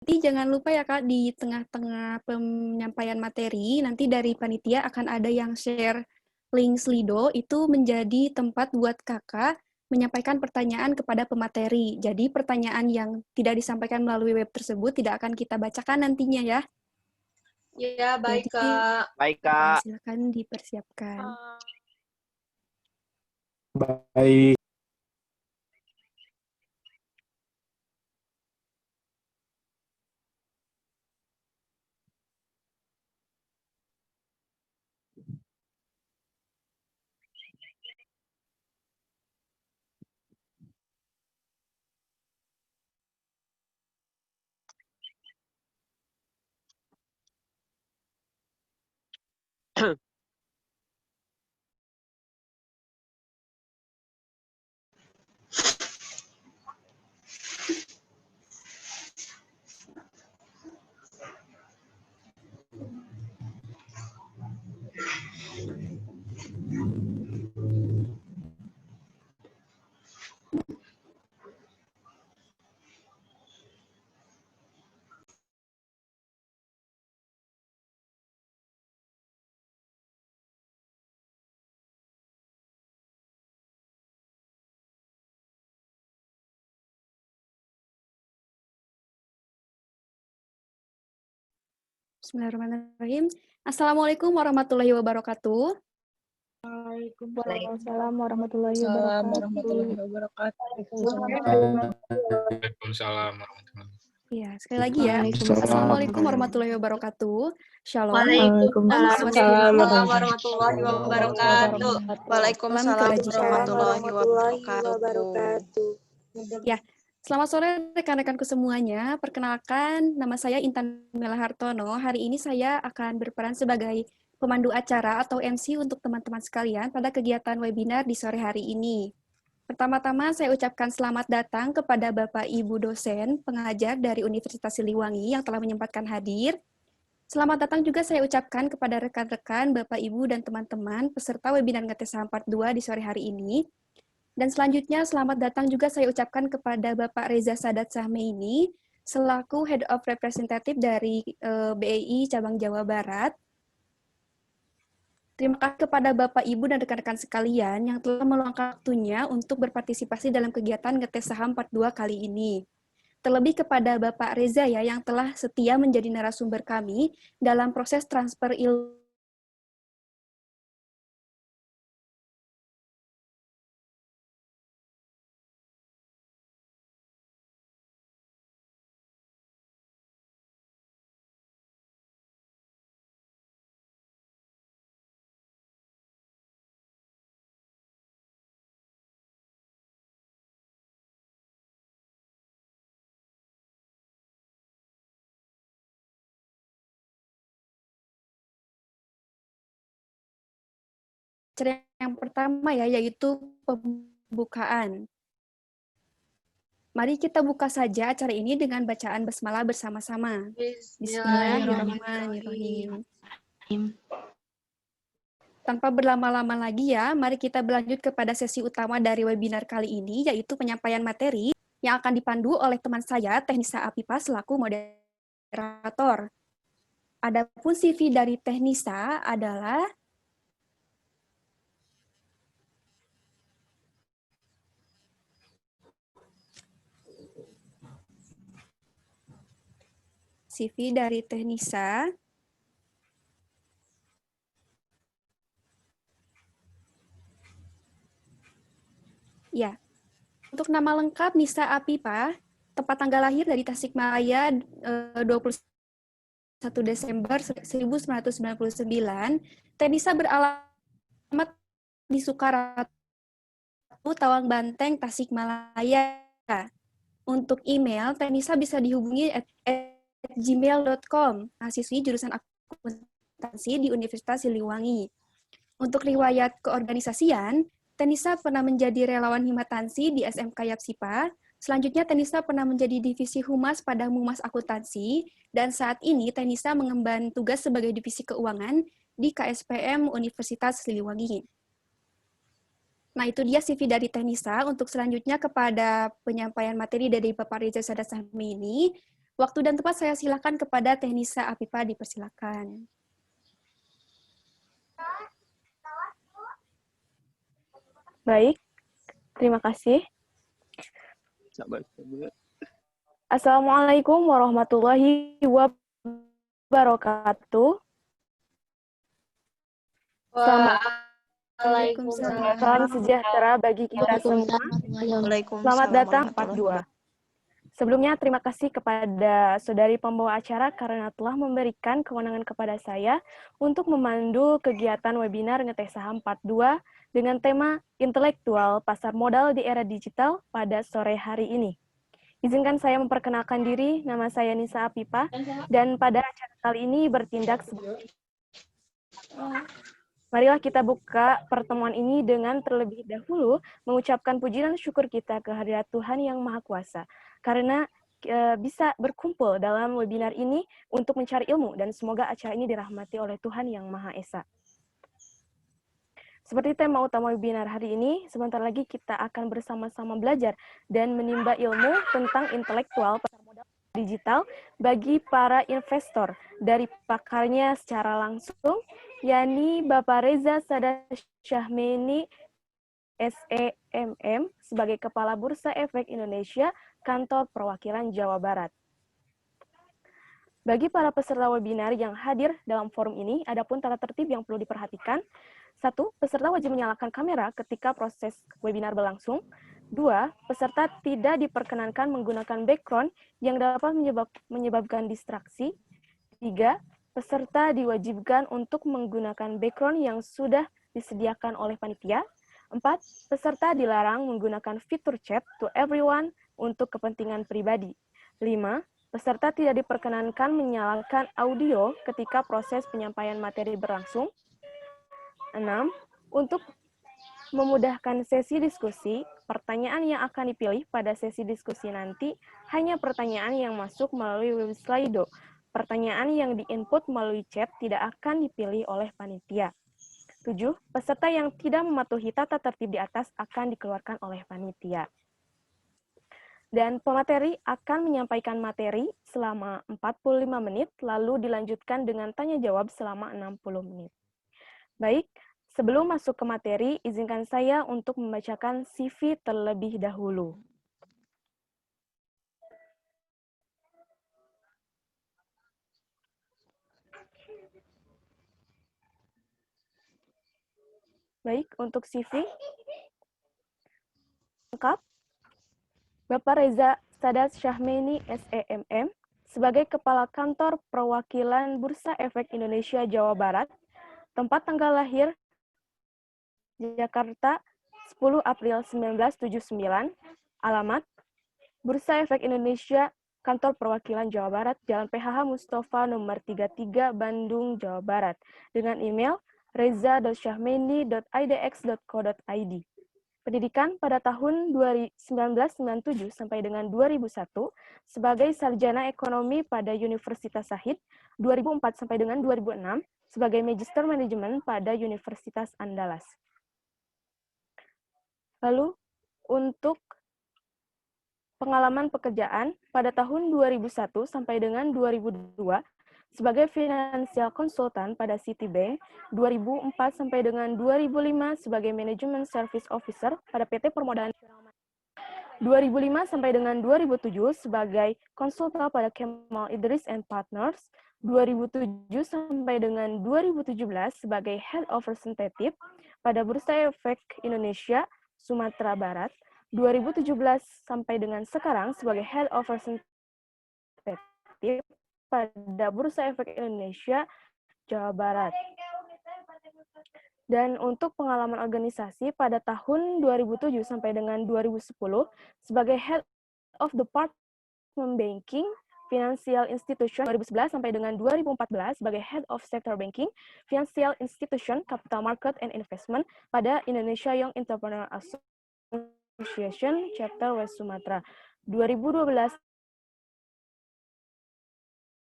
Nanti jangan lupa ya Kak, di tengah-tengah penyampaian materi, nanti dari panitia akan ada yang share link Slido, itu menjadi tempat buat Kakak menyampaikan pertanyaan kepada pemateri. Jadi pertanyaan yang tidak disampaikan melalui web tersebut tidak akan kita bacakan nantinya ya. Ya, baik Jadi, Kak. Baik, Kak. silakan dipersiapkan. Baik. Bismillahirrahmanirrahim. Assalamualaikum warahmatullahi wabarakatuh. Waalaikumsalam warahmatullahi wabarakatuh. Waalaikumsalam warahmatullahi. Iya, sekali lagi ya. Assalamualaikum warahmatullahi wabarakatuh. Shalom. Waalaikumsalam warahmatullahi wabarakatuh. Waalaikumsalam warahmatullahi wabarakatuh. Ya, selamat sore rekan-rekanku semuanya. Perkenalkan, nama saya Intan Mela Hartono. Hari ini saya akan berperan sebagai pemandu acara atau MC untuk teman-teman sekalian pada kegiatan webinar di sore hari ini. Pertama-tama saya ucapkan selamat datang kepada Bapak Ibu dosen, pengajar dari Universitas Siliwangi yang telah menyempatkan hadir. Selamat datang juga saya ucapkan kepada rekan-rekan, Bapak Ibu dan teman-teman peserta webinar Ngetesa 42 di sore hari ini. Dan selanjutnya selamat datang juga saya ucapkan kepada Bapak Reza Sadat Sahmeini, selaku Head of Representative dari BEI Cabang Jawa Barat. Terima kasih kepada Bapak, Ibu, dan rekan-rekan sekalian yang telah meluangkan waktunya untuk berpartisipasi dalam kegiatan Ngetes Saham 42 kali ini. Terlebih kepada Bapak Reza ya, yang telah setia menjadi narasumber kami dalam proses transfer ilmu yang pertama ya, yaitu pembukaan. Mari kita buka saja acara ini dengan bacaan basmalah bersama-sama. Bismillahirrahmanirrahim. Tanpa berlama-lama lagi ya, mari kita berlanjut kepada sesi utama dari webinar kali ini, yaitu penyampaian materi yang akan dipandu oleh teman saya, Teknisa Apipa, selaku moderator. Adapun CV dari Teknisa adalah CV dari Teknisa. Ya, untuk nama lengkap Nisa Apipa, tempat tanggal lahir dari Tasikmalaya 21 Desember 1999, Teknisa beralamat di Sukaratu, Tawang Banteng, Tasikmalaya. Untuk email, Teknisa bisa dihubungi at gmail.com, mahasiswi jurusan akuntansi di Universitas Siliwangi. Untuk riwayat keorganisasian, Teknisa pernah menjadi relawan himatansi di SMK Yapsipa. Selanjutnya, Teknisa pernah menjadi divisi humas pada Humas Akuntansi, dan saat ini Teknisa mengemban tugas sebagai divisi keuangan di KSPM Universitas Siliwangi. Nah, itu dia CV dari Teknisa. Untuk selanjutnya kepada penyampaian materi dari Bapak Reza Sadat Sahmeini, Waktu dan tempat saya silakan kepada Teknisa Afifa, dipersilakan. Baik, terima kasih. Assalamualaikum warahmatullahi wabarakatuh. Selamat Waalaikumsalam. salam sejahtera bagi kita semua. Selamat datang part 2. Sebelumnya terima kasih kepada saudari pembawa acara karena telah memberikan kewenangan kepada saya untuk memandu kegiatan webinar Ngetes Saham part 2 dengan tema Intelektual Pasar Modal di Era Digital pada sore hari ini. Izinkan saya memperkenalkan diri, nama saya Nisa Afifa, dan pada acara kali ini bertindak sebagai... Marilah kita buka pertemuan ini dengan terlebih dahulu mengucapkan puji dan syukur kita kehadirat Tuhan Yang Maha Kuasa, karena bisa berkumpul dalam webinar ini untuk mencari ilmu, dan semoga acara ini dirahmati oleh Tuhan Yang Maha Esa. Seperti tema utama webinar hari ini, sebentar lagi kita akan bersama-sama belajar dan menimba ilmu tentang intelektual pasar modal digital bagi para investor dari pakarnya secara langsung, yakni Bapak Reza Sadat Syahmeni, SEMM, sebagai Kepala Bursa Efek Indonesia, Kantor Perwakilan Jawa Barat. Bagi para peserta webinar yang hadir dalam forum ini, ada pun tata tertib yang perlu diperhatikan. 1. Peserta wajib menyalakan kamera ketika proses webinar berlangsung. 2. Peserta tidak diperkenankan menggunakan background yang dapat menyebabkan distraksi. 3. Peserta diwajibkan untuk menggunakan background yang sudah disediakan oleh panitia. 4. Peserta dilarang menggunakan fitur chat to everyone untuk kepentingan pribadi. 5. Peserta tidak diperkenankan menyalakan audio ketika proses penyampaian materi berlangsung. 6. Untuk memudahkan sesi diskusi, pertanyaan yang akan dipilih pada sesi diskusi nanti hanya pertanyaan yang masuk melalui web Slido. Pertanyaan yang di-input melalui chat tidak akan dipilih oleh panitia. 7. Peserta yang tidak mematuhi tata tertib di atas akan dikeluarkan oleh panitia. Dan pemateri akan menyampaikan materi selama 45 menit, lalu dilanjutkan dengan tanya jawab selama 60 menit. Baik, sebelum masuk ke materi, izinkan saya untuk membacakan CV terlebih dahulu. Baik, untuk CV lengkap, Bapak Reza Sadat Syahmeni, SEMM, sebagai Kepala Kantor Perwakilan Bursa Efek Indonesia Jawa Barat, tempat tanggal lahir Jakarta 10 April 1979, alamat Bursa Efek Indonesia, Kantor Perwakilan Jawa Barat, Jalan PHH Mustafa nomor 33, Bandung, Jawa Barat, dengan email reza.syahmeni.idx.co.id. Pendidikan pada tahun 1997 sampai dengan 2001 sebagai Sarjana Ekonomi pada Universitas Shahid, 2004 sampai dengan 2006 sebagai Magister Manajemen pada Universitas Andalas. Lalu, untuk pengalaman pekerjaan pada tahun 2001 sampai dengan 2002 sebagai financial consultant pada Citibank, 2004 sampai dengan 2005 sebagai Management Service Officer pada PT Permodalan 2005 sampai dengan 2007 sebagai konsultan pada Kemal Idris and Partners, 2007 sampai dengan 2017 sebagai Head of Representative pada Bursa Efek Indonesia Sumatera Barat, 2017 sampai dengan sekarang sebagai Head of Representative pada Bursa Efek Indonesia Jawa Barat. Dan untuk pengalaman organisasi pada tahun 2007 sampai dengan 2010 sebagai Head of Department Banking Financial Institution, 2011 sampai dengan 2014 sebagai Head of Sector Banking Financial Institution Capital Market and Investment pada Indonesia Young Entrepreneur Association Chapter West Sumatra, 2012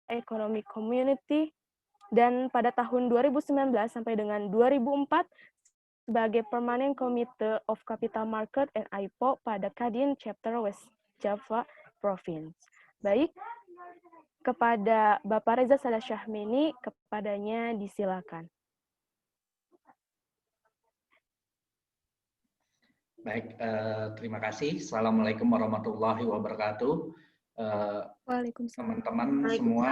Economic Community, dan pada tahun 2019 sampai dengan 2004 sebagai Permanent Committee of Capital Market and IPO pada Kadin Chapter West Java Province. Baik, Kepada Bapak Reza Salah Syahmini, kepadanya disilakan. Baik, terima kasih. Assalamualaikum warahmatullahi wabarakatuh. Waalaikumsalam. Teman-teman semua,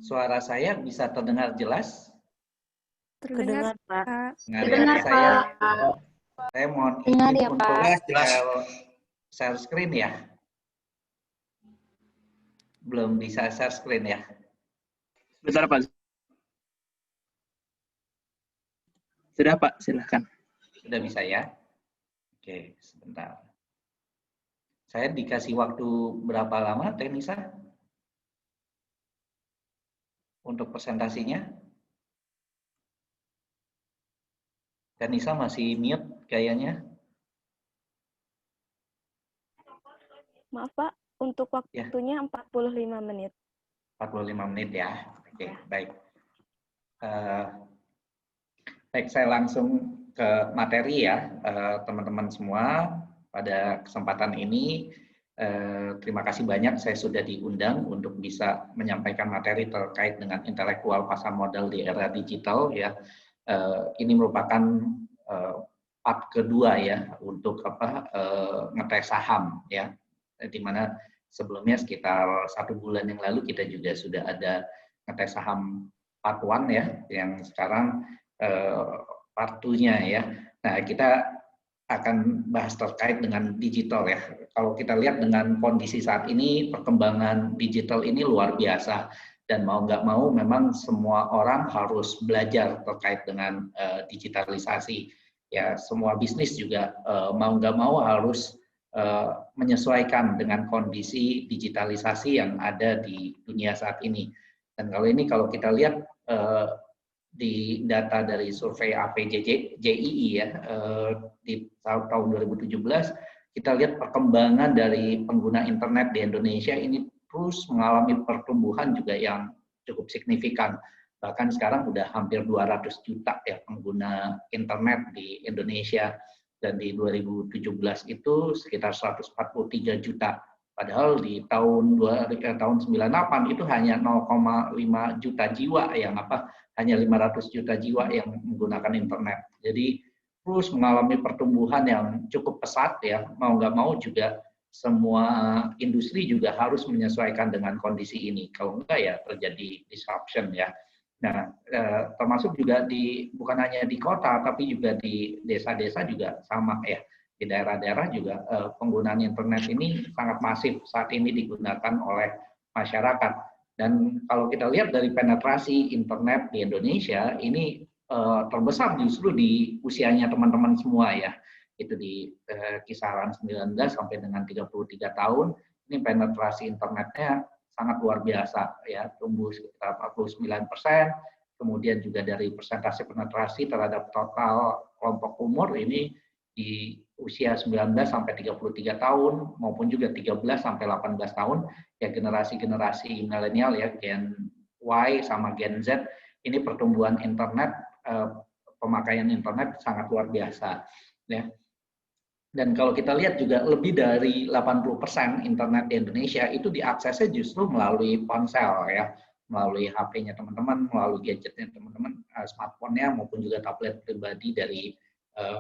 suara saya bisa terdengar jelas? Terdengar, Pak. Terdengar, Saya mohon Dengar izin ya, untuk Pak. share screen ya. Belum bisa share screen ya. Bentar Pak. Sudah Pak, silahkan. Sudah bisa ya? Oke, sebentar. Saya dikasih waktu berapa lama, Teh Nisa? Untuk presentasinya? Teh Nisa masih mute kayaknya. Maaf Pak, untuk Ya. waktunya 45 menit. 45 menit ya. Oke, baik. Baik, saya langsung ke materi ya, teman-teman semua. Pada kesempatan ini, terima kasih banyak saya sudah diundang untuk bisa menyampaikan materi terkait dengan intelektual pasar modal di era digital ya. Ini merupakan part kedua ya untuk ngetes saham ya, di mana sebelumnya sekitar 1 bulan yang lalu kita juga sudah ada ngetes saham part 1 ya, yang sekarang part 2-nya ya. Nah, kita akan bahas terkait dengan digital ya. Kalau kita lihat dengan kondisi saat ini, perkembangan digital ini luar biasa. Dan mau nggak mau memang semua orang harus belajar terkait dengan digitalisasi. Ya, semua bisnis juga mau nggak mau harus menyesuaikan dengan kondisi digitalisasi yang ada di dunia saat ini. Dan kalau kita lihat di data dari survei APJII ya, di tahun 2017, kita lihat perkembangan dari pengguna internet di Indonesia ini terus mengalami pertumbuhan juga yang cukup signifikan. Bahkan sekarang udah hampir 200 juta ya pengguna internet di Indonesia, dan di 2017 itu sekitar 143 juta. Padahal di tahun 98 itu hanya 0,5 juta jiwa yang hanya 500 juta jiwa yang menggunakan internet. Jadi terus mengalami pertumbuhan yang cukup pesat ya, mau nggak mau juga semua industri juga harus menyesuaikan dengan kondisi ini. Kalau enggak ya terjadi disruption ya. Nah, termasuk juga bukan hanya di kota, tapi juga di desa-desa juga sama ya. Di daerah-daerah juga penggunaan internet ini sangat masif saat ini digunakan oleh masyarakat. Dan kalau kita lihat dari penetrasi internet di Indonesia, ini terbesar justru di usianya teman-teman semua ya. Itu di kisaran 19 sampai dengan 33 tahun, ini penetrasi internetnya sangat luar biasa ya, tumbuh sekitar 49%. Kemudian juga dari persentase penetrasi terhadap total kelompok umur ini di usia 19 sampai 33 tahun maupun juga 13 sampai 18 tahun ya, generasi-generasi milenial ya, Gen Y sama Gen Z, ini pertumbuhan internet, pemakaian internet sangat luar biasa ya. Dan kalau kita lihat juga lebih dari 80% internet di Indonesia itu diaksesnya justru melalui ponsel ya, melalui HP-nya teman-teman, melalui gadgetnya teman-teman, smartphone-nya maupun juga tablet pribadi dari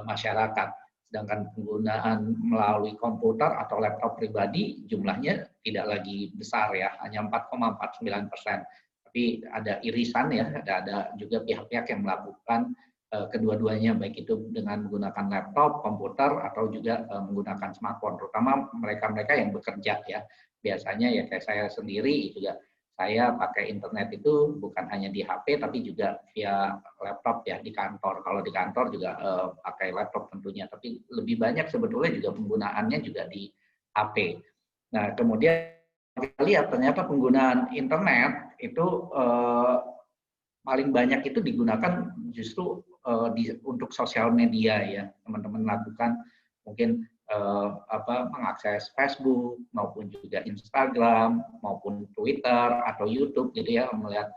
masyarakat. Sedangkan penggunaan melalui komputer atau laptop pribadi jumlahnya tidak lagi besar ya, hanya 4,49%. Tapi ada irisan ya, ada juga pihak-pihak yang melakukan kedua-duanya, baik itu dengan menggunakan laptop, komputer, atau juga menggunakan smartphone, terutama mereka-mereka yang bekerja ya. Biasanya ya kayak saya sendiri juga, saya pakai internet itu bukan hanya di HP, tapi juga via laptop ya di kantor. Kalau di kantor juga pakai laptop tentunya, tapi lebih banyak sebetulnya juga penggunaannya juga di HP. Nah, kemudian kita lihat ternyata penggunaan internet itu paling banyak itu digunakan justru untuk sosial media ya, teman-teman lakukan mungkin mengakses Facebook maupun juga Instagram maupun Twitter atau YouTube gitu ya, melihat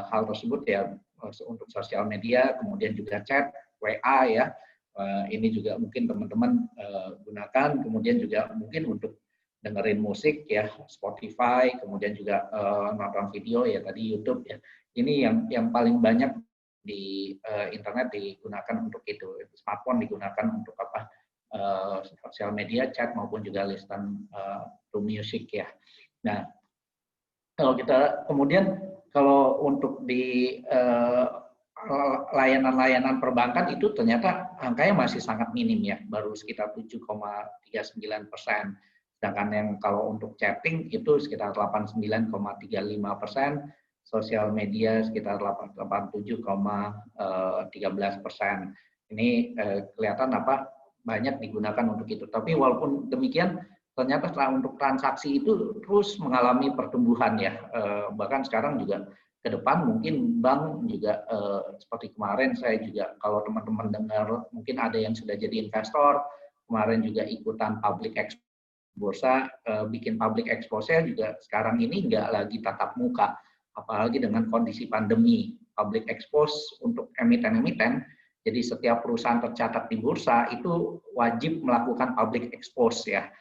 hal tersebut ya untuk sosial media, kemudian juga chat, WA ya, ini juga mungkin teman-teman gunakan, kemudian juga mungkin untuk dengerin musik ya, Spotify, kemudian juga nonton video ya tadi YouTube ya. Ini yang paling banyak di internet digunakan untuk itu. Smartphone digunakan untuk apa? Sosial media, chat maupun juga listen to music ya. Nah, kalau untuk di layanan-layanan perbankan itu ternyata angkanya masih sangat minim ya, baru sekitar 7,39%. Sedangkan yang kalau untuk chatting itu sekitar 89,35%, sosial media sekitar 87,13%. Ini kelihatan apa banyak digunakan untuk itu. Tapi walaupun demikian, ternyata untuk transaksi itu terus mengalami pertumbuhan ya. Bahkan sekarang juga ke depan mungkin bank juga seperti kemarin saya juga kalau teman-teman dengar mungkin ada yang sudah jadi investor, kemarin juga ikutan public expose bursa, bikin public expose juga sekarang ini nggak lagi tatap muka, apalagi dengan kondisi pandemi. Public expose untuk emiten-emiten, jadi setiap perusahaan tercatat di bursa itu wajib melakukan public expose ya,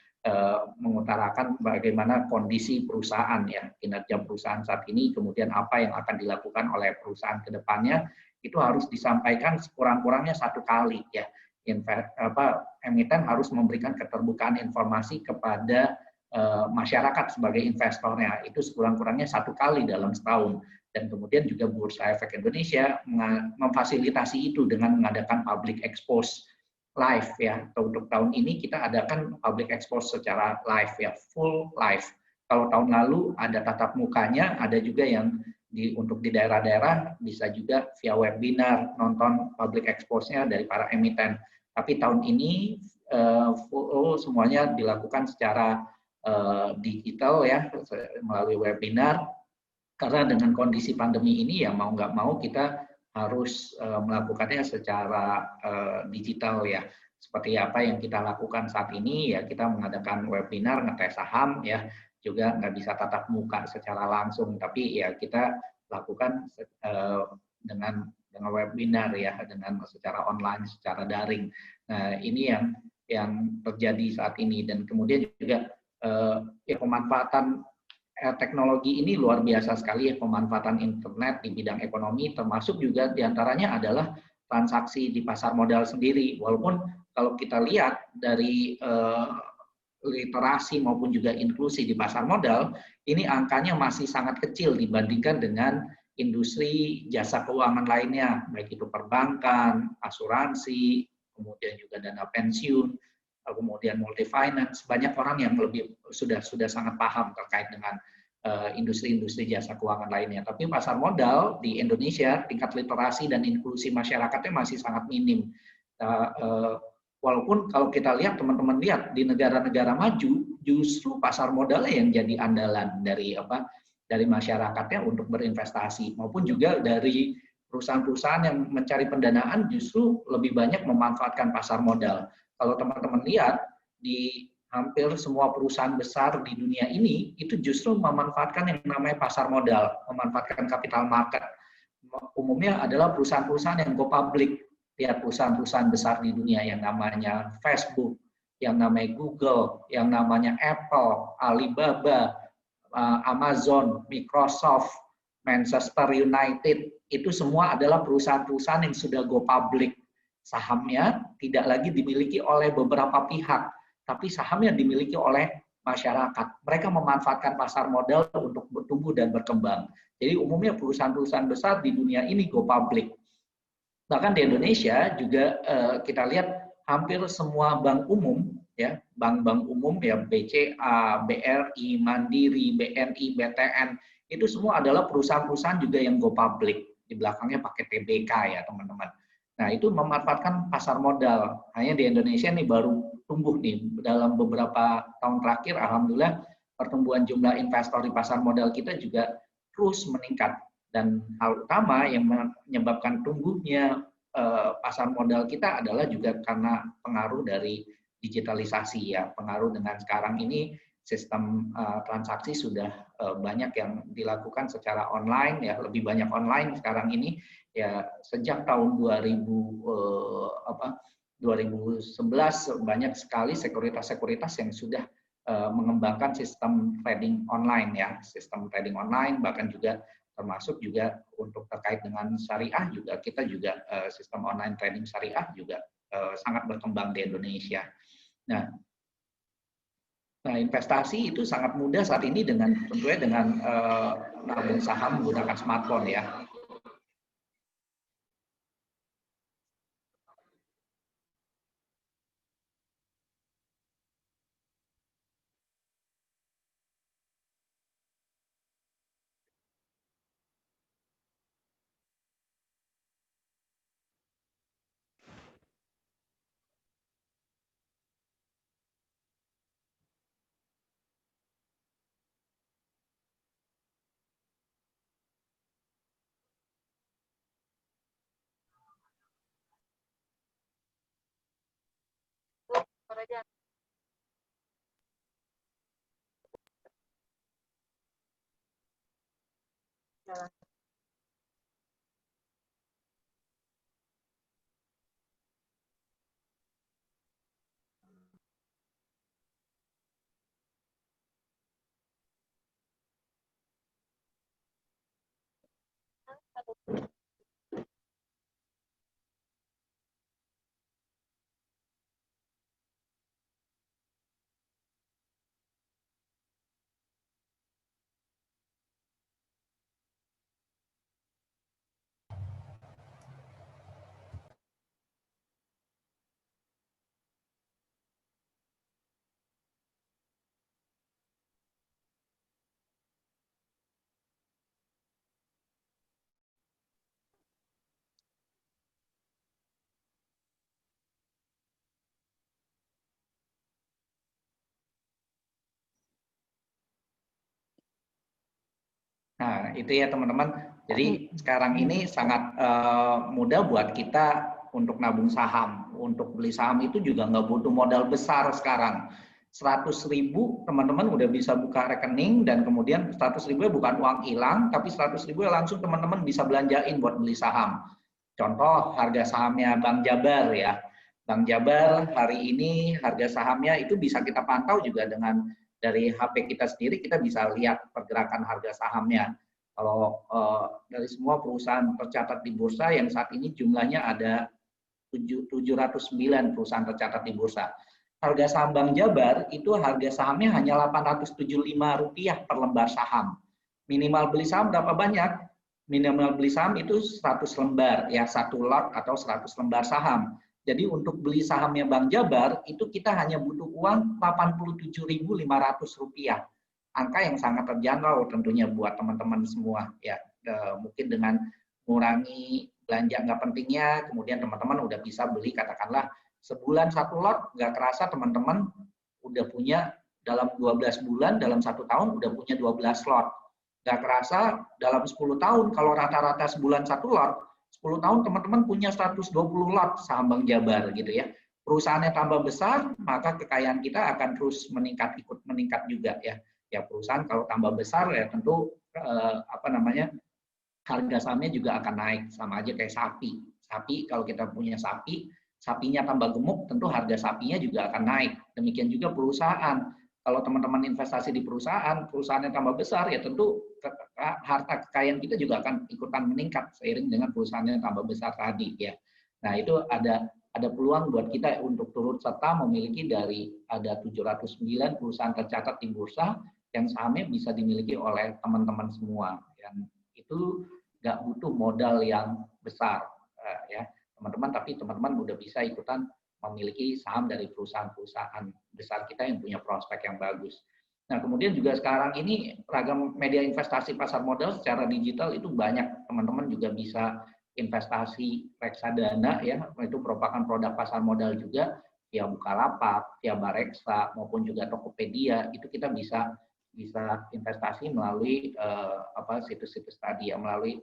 mengutarakan bagaimana kondisi perusahaan ya, kinerja perusahaan saat ini, kemudian apa yang akan dilakukan oleh perusahaan ke depannya, itu harus disampaikan sekurang-kurangnya 1 kali ya. Emiten harus memberikan keterbukaan informasi kepada masyarakat sebagai investornya, itu sekurang-kurangnya 1 kali dalam setahun. Dan kemudian juga Bursa Efek Indonesia memfasilitasi itu dengan mengadakan public expose live ya. Untuk tahun ini kita adakan public expose secara live ya, full live. Kalau tahun lalu ada tatap mukanya, ada juga yang untuk di daerah-daerah bisa juga via webinar nonton public expose-nya dari para emiten. Tapi tahun ini full semuanya dilakukan secara digital ya, melalui webinar. Karena dengan kondisi pandemi ini ya mau nggak mau kita harus melakukannya secara digital ya. Seperti apa yang kita lakukan saat ini ya, kita mengadakan webinar ngetes saham ya, juga nggak bisa tatap muka secara langsung, tapi ya kita lakukan dengan webinar ya, dengan secara online, secara daring. Nah ini yang terjadi saat ini, dan kemudian juga ya pemanfaatan teknologi ini luar biasa sekali ya, pemanfaatan internet di bidang ekonomi, termasuk juga diantaranya adalah transaksi di pasar modal sendiri. Walaupun kalau kita lihat dari literasi maupun juga inklusi di pasar modal, ini angkanya masih sangat kecil dibandingkan dengan industri jasa keuangan lainnya, baik itu perbankan, asuransi, kemudian juga dana pensiun, kemudian multi finance. Banyak orang yang sudah sangat paham terkait dengan industri-industri jasa keuangan lainnya. Tapi pasar modal di Indonesia tingkat literasi dan inklusi masyarakatnya masih sangat minim. Walaupun kalau kita lihat, teman-teman lihat di negara-negara maju, justru pasar modalnya yang jadi andalan dari masyarakatnya untuk berinvestasi, maupun juga dari perusahaan-perusahaan yang mencari pendanaan justru lebih banyak memanfaatkan pasar modal. Kalau teman-teman lihat di hampir semua perusahaan besar di dunia ini itu justru memanfaatkan yang namanya pasar modal, memanfaatkan capital market. Umumnya adalah perusahaan-perusahaan yang go public. Lihat perusahaan-perusahaan besar di dunia yang namanya Facebook, yang namanya Google, yang namanya Apple, Alibaba, Amazon, Microsoft, Manchester United, itu semua adalah perusahaan-perusahaan yang sudah go public. Sahamnya tidak lagi dimiliki oleh beberapa pihak, tapi sahamnya dimiliki oleh masyarakat. Mereka memanfaatkan pasar modal untuk bertumbuh dan berkembang. Jadi umumnya perusahaan-perusahaan besar di dunia ini go public. Bahkan di Indonesia juga kita lihat hampir semua bank umum ya, bank-bank umum ya, BCA, BRI, Mandiri, BNI, BTN, itu semua adalah perusahaan-perusahaan juga yang go public. Di belakangnya pakai TBK ya teman-teman. Nah itu memanfaatkan pasar modal. Hanya di Indonesia nih baru tumbuh nih dalam beberapa tahun terakhir, alhamdulillah pertumbuhan jumlah investor di pasar modal kita juga terus meningkat. Dan hal utama yang menyebabkan tumbuhnya pasar modal kita adalah juga karena pengaruh dari digitalisasi ya. Pengaruh dengan sekarang ini sistem transaksi sudah banyak yang dilakukan secara online ya, lebih banyak online sekarang ini ya. Sejak tahun 2011 banyak sekali sekuritas-sekuritas yang sudah mengembangkan sistem trading online ya, sistem trading online, bahkan juga termasuk juga untuk terkait dengan syariah juga kita juga sistem online trading syariah juga sangat berkembang di Indonesia. Nah, investasi itu sangat mudah saat ini dengan tentunya dengan nabung saham menggunakan smartphone ya. Nah, itu ya teman-teman. Jadi sekarang ini sangat mudah buat kita untuk nabung saham. Untuk beli saham itu juga nggak butuh modal besar sekarang. 100.000 teman-teman udah bisa buka rekening dan kemudian 100.000 bukan uang hilang, tapi 100.000 langsung teman-teman bisa belanjain buat beli saham. Contoh harga sahamnya Bank Jabar ya. Bank Jabar hari ini harga sahamnya itu bisa kita pantau juga dengan dari HP kita sendiri, kita bisa lihat pergerakan harga sahamnya. Kalau dari semua perusahaan tercatat di bursa yang saat ini jumlahnya ada 709 perusahaan tercatat di bursa. Harga saham Bank Jabar itu harga sahamnya hanya Rp875 per lembar saham. Minimal beli saham berapa banyak? Minimal beli saham itu 100 lembar, ya 1 lot atau 100 lembar saham. Jadi untuk beli sahamnya Bank Jabar itu kita hanya butuh uang Rp87.500. Angka yang sangat terjangkau tentunya buat teman-teman semua ya. Mungkin dengan mengurangi belanja nggak pentingnya, kemudian teman-teman udah bisa beli katakanlah sebulan 1 lot, nggak kerasa teman-teman udah punya dalam 12 bulan, dalam 1 tahun udah punya 12 lot. Nggak kerasa dalam 10 tahun, kalau rata-rata sebulan 1 lot, 10 tahun teman-teman punya 120 lot saham Bank Jabar gitu ya. Perusahaannya tambah besar, maka kekayaan kita akan terus meningkat, ikut meningkat juga ya. Ya perusahaan kalau tambah besar ya tentu harga sahamnya juga akan naik, sama aja kayak sapi. Sapi kalau kita punya sapi, sapinya tambah gemuk, tentu harga sapinya juga akan naik. Demikian juga perusahaan. Kalau teman-teman investasi di perusahaan, perusahaannya tambah besar, ya tentu harta kekayaan kita juga akan ikutan meningkat seiring dengan perusahaannya tambah besar tadi ya. Nah itu ada peluang buat kita untuk turut serta memiliki dari ada 709 perusahaan tercatat di bursa yang sahamnya bisa dimiliki oleh teman-teman semua. Yang itu nggak butuh modal yang besar ya teman-teman, tapi teman-teman udah bisa ikutan memiliki saham dari perusahaan-perusahaan besar kita yang punya prospek yang bagus. Nah, kemudian juga sekarang ini ragam media investasi pasar modal secara digital itu banyak. Teman-teman juga bisa investasi reksadana ya, itu merupakan produk pasar modal juga via Bukalapak, via Bareksa maupun juga Tokopedia. Itu kita bisa investasi melalui situs-situs tadi ya, melalui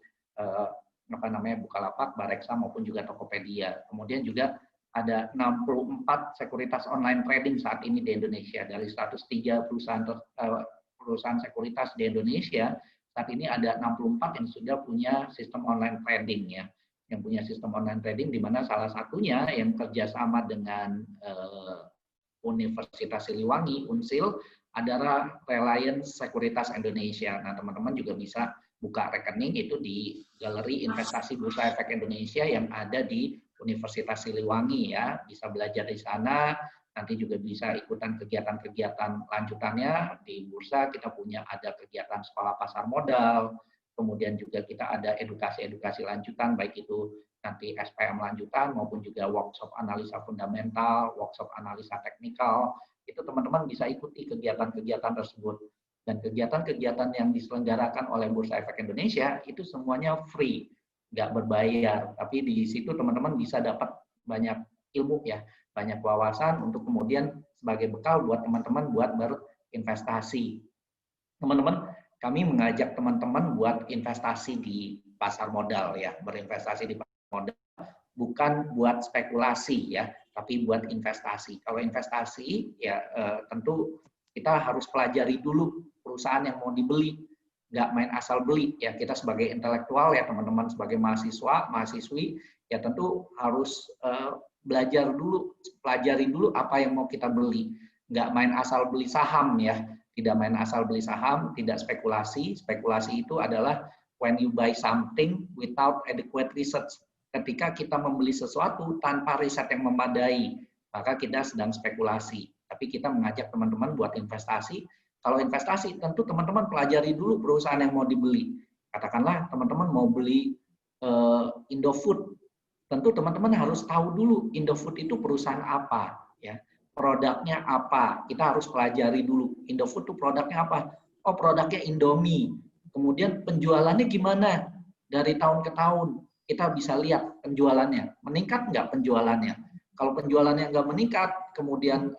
Bukalapak, Bareksa maupun juga Tokopedia. Kemudian juga ada 64 sekuritas online trading saat ini di Indonesia. Dari 103 perusahaan sekuritas di Indonesia, saat ini ada 64 yang sudah punya sistem online trading ya. Yang punya sistem online trading di mana salah satunya yang kerjasama dengan Universitas Siliwangi, Unsil, adalah Reliance Sekuritas Indonesia. Nah, teman-teman juga bisa buka rekening itu di Galeri Investasi Bursa Efek Indonesia yang ada di Universitas Siliwangi ya. Bisa belajar di sana, nanti juga bisa ikutan kegiatan-kegiatan lanjutannya di bursa. Kita punya ada kegiatan sekolah pasar modal, kemudian juga kita ada edukasi-edukasi lanjutan, baik itu nanti SPM lanjutan maupun juga workshop analisa fundamental, workshop analisa teknikal. Itu teman-teman bisa ikuti kegiatan-kegiatan tersebut. Dan kegiatan-kegiatan yang diselenggarakan oleh Bursa Efek Indonesia itu semuanya free, nggak berbayar. Tapi di situ teman-teman bisa dapat banyak ilmu ya, banyak wawasan untuk kemudian sebagai bekal buat teman-teman buat berinvestasi. Teman-teman, kami mengajak teman-teman buat investasi di pasar modal ya, berinvestasi di pasar modal, bukan buat spekulasi ya, tapi buat investasi. Kalau investasi ya tentu kita harus pelajari dulu perusahaan yang mau dibeli, nggak main asal beli ya. Kita sebagai intelektual ya teman-teman, sebagai mahasiswa, mahasiswi ya tentu harus belajar dulu, pelajari dulu apa yang mau kita beli. Nggak main asal beli saham ya, tidak main asal beli saham, tidak spekulasi. Spekulasi itu adalah when you buy something without adequate research. Ketika kita membeli sesuatu tanpa riset yang memadai, maka kita sedang spekulasi. Tapi kita mengajak teman-teman buat investasi. Kalau investasi, tentu teman-teman pelajari dulu perusahaan yang mau dibeli. Katakanlah teman-teman mau beli Indofood, tentu teman-teman harus tahu dulu Indofood itu perusahaan apa, ya, produknya apa. Kita harus pelajari dulu Indofood itu produknya apa. Oh, produknya Indomie. Kemudian penjualannya gimana dari tahun ke tahun. Kita bisa lihat penjualannya, meningkat nggak penjualannya. Kalau penjualannya nggak meningkat, kemudian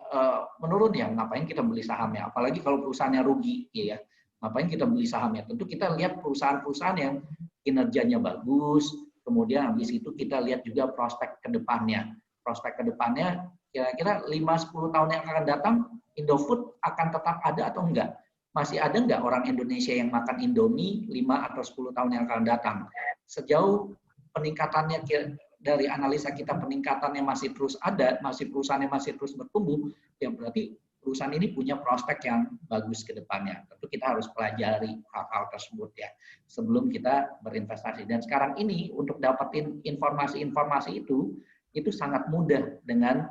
menurun ya, ngapain kita beli sahamnya? Apalagi kalau perusahaannya rugi, ya, ngapain kita beli sahamnya? Tentu kita lihat perusahaan-perusahaan yang kinerjanya bagus, kemudian habis itu kita lihat juga prospek ke depannya. Prospek ke depannya, kira-kira 5-10 tahun yang akan datang, Indofood akan tetap ada atau enggak? Masih ada enggak orang Indonesia yang makan Indomie 5 atau 10 tahun yang akan datang? Sejauh peningkatannya dari analisa kita peningkatannya masih terus ada, masih perusahaannya masih terus bertumbuh, ya berarti perusahaan ini punya prospek yang bagus ke depannya. Tentu kita harus pelajari hal-hal tersebut ya sebelum kita berinvestasi. Dan sekarang ini untuk dapetin informasi-informasi itu sangat mudah dengan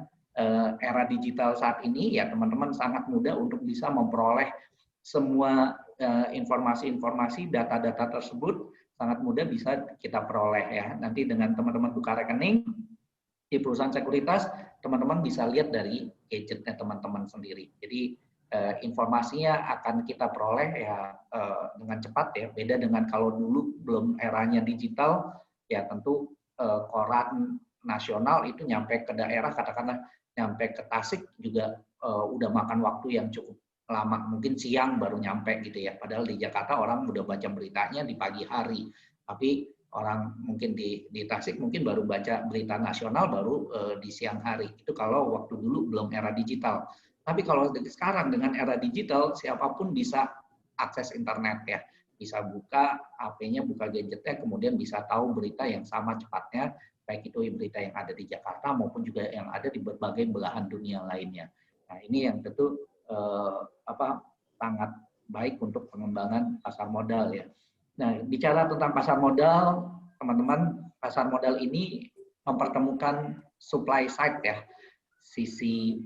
era digital saat ini ya teman-teman, sangat mudah untuk bisa memperoleh semua informasi-informasi, data-data tersebut sangat mudah bisa kita peroleh ya. Nanti dengan teman-teman buka rekening di perusahaan sekuritas, teman-teman bisa lihat dari gadgetnya teman-teman sendiri. Jadi informasinya akan kita peroleh ya dengan cepat ya. Beda dengan kalau dulu belum eranya digital, ya tentu koran nasional itu nyampe ke daerah, katakanlah nyampe ke Tasik juga udah makan waktu yang cukup lama, mungkin siang baru nyampe gitu ya. Padahal di Jakarta orang udah baca beritanya di pagi hari. Tapi orang mungkin di Tasik mungkin baru baca berita nasional baru di siang hari. Itu kalau waktu dulu belum era digital. Tapi kalau sekarang dengan era digital, siapapun bisa akses internet ya. Bisa buka HP-nya, buka gadgetnya, kemudian bisa tahu berita yang sama cepatnya, baik itu berita yang ada di Jakarta maupun juga yang ada di berbagai belahan dunia lainnya. Nah, ini yang tentu sangat baik untuk pengembangan pasar modal ya. Nah, bicara tentang pasar modal, teman-teman, pasar modal ini mempertemukan supply side ya, sisi